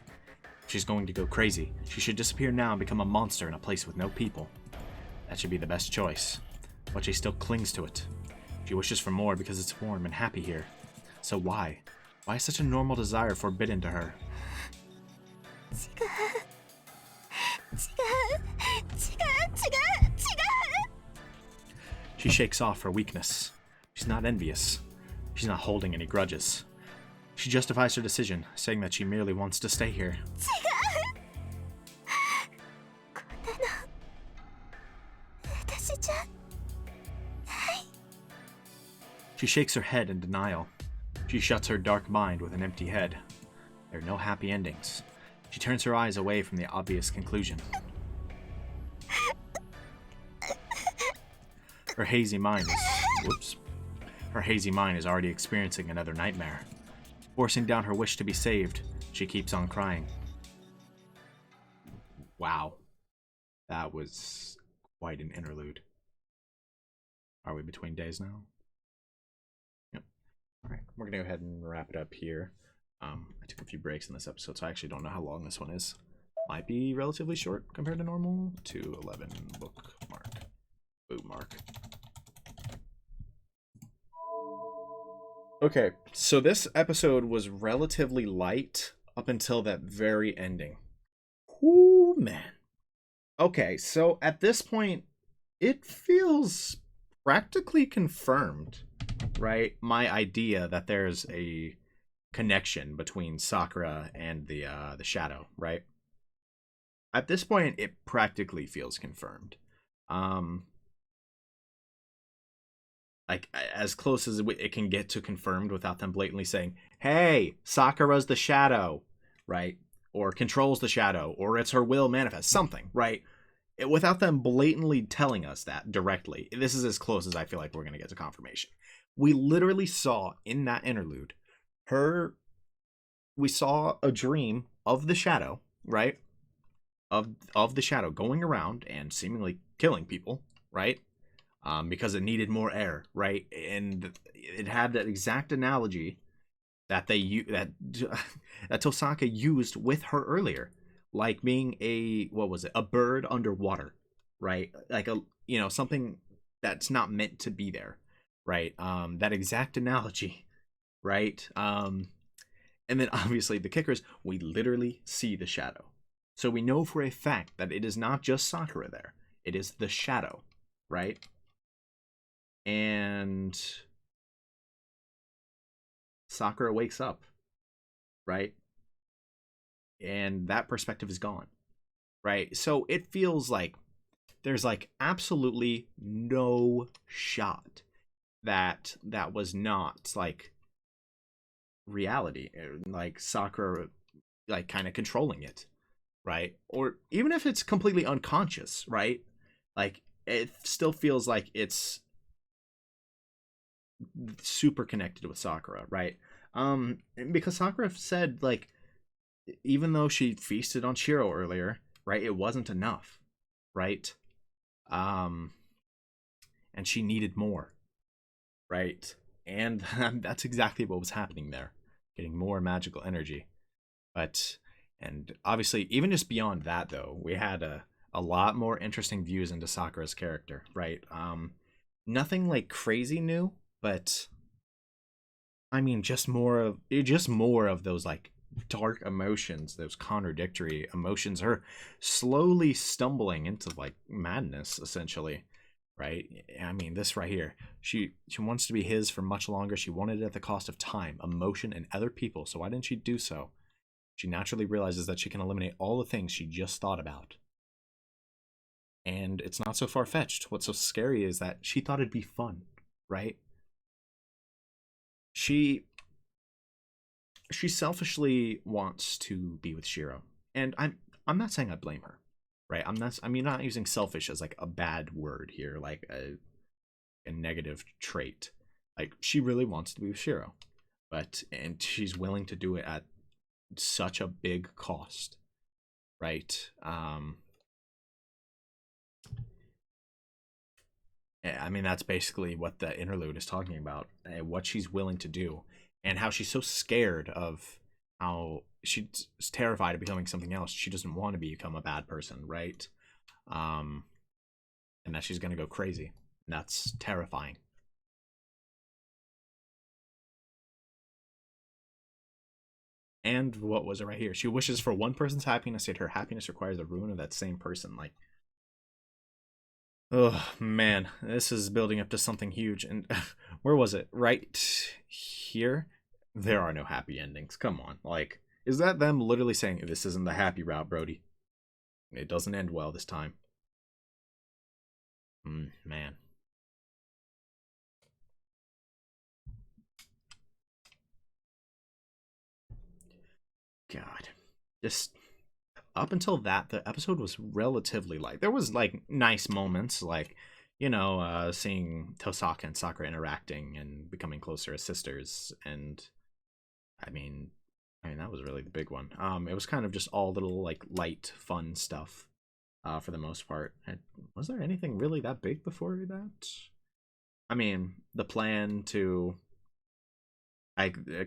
Speaker 1: If she's going to go crazy, she should disappear now and become a monster in a place with no people. That should be the best choice, but she still clings to it. She wishes for more because it's warm and happy here. So why? Why is such a normal desire forbidden to her? She shakes off her weakness. She's not envious. She's not holding any grudges. She justifies her decision, saying that she merely wants to stay here. She shakes her head in denial. She shuts her dark mind with an empty head. There are no happy endings. She turns her eyes away from the obvious conclusion. Her hazy mind is already experiencing another nightmare. Forcing down her wish to be saved, she keeps on crying. Wow. That was quite an interlude. Are we between days now? Yep. Alright, we're gonna go ahead and wrap it up here. I took a few breaks in this episode, so I actually don't know how long this one is. Might be relatively short compared to normal. 2:11 bookmark. Bookmark. Okay, so this episode was relatively light up until that very ending. Whoo, man. Okay, so at this point, it feels practically confirmed, right? My idea that there's a connection between Sakura and the shadow, right? At this point, it practically feels confirmed. Like, as close as it can get to confirmed without them blatantly saying, hey, Sakura's the shadow, right? Or controls the shadow, or it's her will manifest, something, right? Without them blatantly telling us that directly. This is as close as I feel like we're going to get to confirmation. We literally saw in that interlude, we saw a dream of the shadow, right? Of the shadow going around and seemingly killing people, right? Because it needed more air, right? And it had that exact analogy that that Tohsaka used with her earlier, like being a bird underwater, right? Like something that's not meant to be there, right? That exact analogy, right? And then obviously the kickers, we literally see the shadow, so we know for a fact that it is not just Sakura there; it is the shadow, right? And Sakura wakes up, right? And that perspective is gone, right? So it feels like there's like absolutely no shot that was not like reality, like Sakura like kind of controlling it, right? Or even if it's completely unconscious, right? Like it still feels like it's super connected with Sakura, right? Because Sakura said, like, even though she feasted on Shiro earlier, right, it wasn't enough, right? And she needed more, right? And that's exactly what was happening there. getting more magical energy. But, and obviously, even just beyond that, though, we had a lot more interesting views into Sakura's character, right? Nothing like crazy new, but I mean, just more of those like dark emotions, those contradictory emotions, her slowly stumbling into like madness, essentially, right? I mean, this right here, she wants to be his for much longer. She wanted it at the cost of time, emotion, and other people. So why didn't she do so? She naturally realizes that she can eliminate all the things she just thought about. And it's not so far-fetched. What's so scary is that she thought it'd be fun, right? She selfishly wants to be with Shiro. And I'm not saying I blame her, right? I'm not using selfish as like a bad word here, like a negative trait. Like, she really wants to be with Shiro. And she's willing to do it at such a big cost, right? I mean, that's basically what the interlude is talking about, what she's willing to do, and how she's so scared of how she's terrified of becoming something else. She doesn't want to become a bad person, right? And that she's going to go crazy. And that's terrifying. And what was it right here? She wishes for one person's happiness, yet her happiness requires the ruin of that same person. Like, oh man, this is building up to something huge. And where was it? Right here? There are no happy endings. Come on. Like, is that them literally saying, this isn't the happy route, Brody? It doesn't end well this time. Man. God. Just up until that, the episode was relatively light. There was like nice moments, like, you know, seeing Tohsaka and Sakura interacting and becoming closer as sisters. And I mean that was really the big one. It was kind of just all little like light fun stuff for the most part. And was there anything really that big before that? I mean, the plan to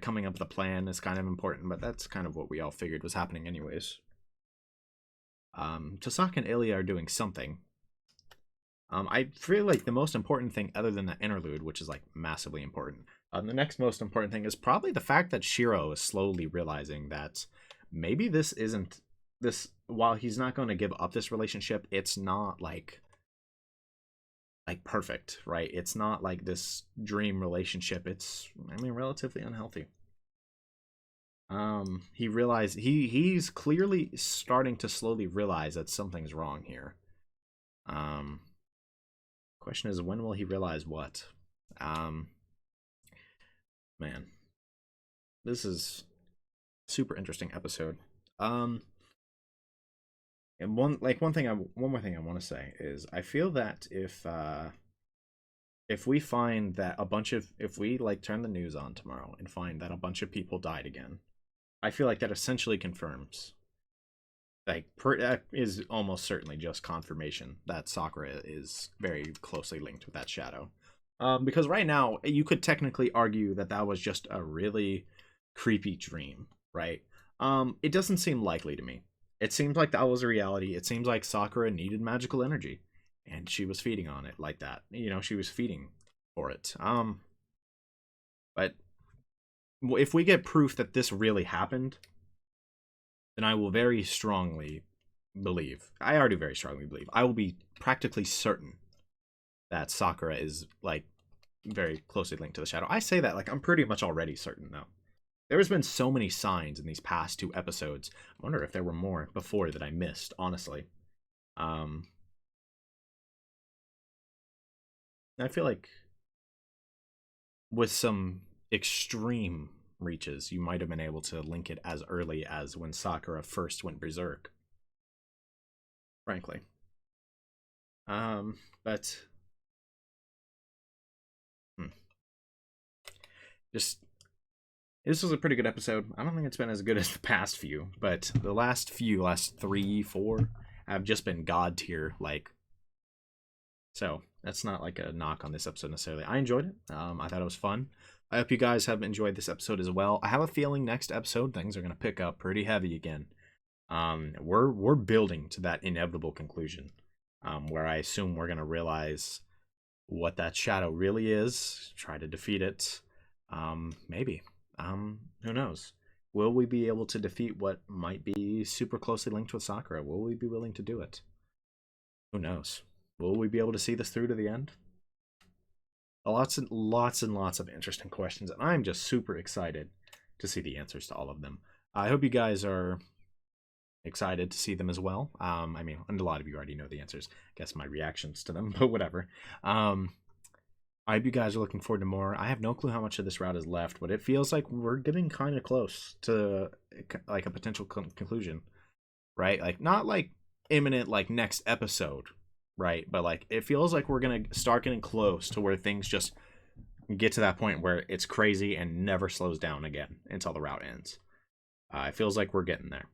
Speaker 1: coming up with a plan is kind of important, but that's kind of what we all figured was happening anyways. Tohsaka and Illya are doing something. I feel like the most important thing, other than the interlude, which is like massively important, the next most important thing is probably the fact that Shiro is slowly realizing that maybe this isn't this. While he's not going to give up this relationship, it's not like perfect, right? It's not like this dream relationship. It's, I mean, relatively unhealthy. He's clearly starting to slowly realize that something's wrong here. Question is, when will he realize what? Man, this is super interesting episode. And one more thing I want to say is, I feel that if we find that if we like turn the news on tomorrow and find that a bunch of people died again, I feel like that essentially confirms, like, that is almost certainly just confirmation that Sakura is very closely linked with that shadow. Because right now, you could technically argue that that was just a really creepy dream, right? It doesn't seem likely to me. It seems like that was a reality. It seems like Sakura needed magical energy, and she was feeding on it like that. You know, she was feeding for it. But if we get proof that this really happened, then I will very strongly believe, I already very strongly believe, I will be practically certain that Sakura is, like, very closely linked to the shadow. I say that, like, I'm pretty much already certain, though. There's been so many signs in these past 2 episodes. I wonder if there were more before that I missed, honestly. I feel like with some extreme reaches, you might have been able to link it as early as when Sakura first went berserk. Frankly. But just, this was a pretty good episode. I don't think it's been as good as the past few, but the last 3, 4 have just been god tier, like. So that's not like a knock on this episode necessarily. I enjoyed it. I thought it was fun. I hope you guys have enjoyed this episode as well. I have a feeling next episode things are going to pick up pretty heavy again. We're building to that inevitable conclusion, where I assume we're going to realize what that shadow really is, try to defeat it. Maybe. Who knows? Will we be able to defeat what might be super closely linked with Sakura? Will we be willing to do it? Who knows? Will we be able to see this through to the end? Lots and lots of interesting questions, and I'm just super excited to see the answers to all of them. I hope you guys are excited to see them as well. I mean, and a lot of you already know the answers. I guess my reactions to them, but whatever. I hope you guys are looking forward to more. I have no clue how much of this route is left, but it feels like we're getting kind of close to like a potential conclusion, right? Like not like imminent, like next episode, right? But like it feels like we're gonna start getting close to where things just get to that point where it's crazy and never slows down again until the route ends. It feels like we're getting there.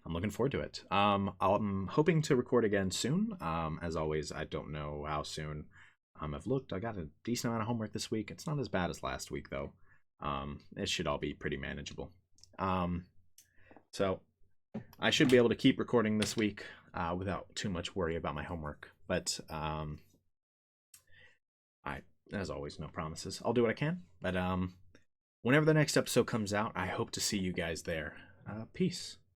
Speaker 1: I'm looking forward to it. I'm hoping to record again soon. As always, I don't know how soon. I've looked. I got a decent amount of homework this week. It's not as bad as last week though. It should all be pretty manageable. So I should be able to keep recording this week without too much worry about my homework. But as always, no promises. I'll do what I can. But whenever the next episode comes out, I hope to see you guys there. Peace.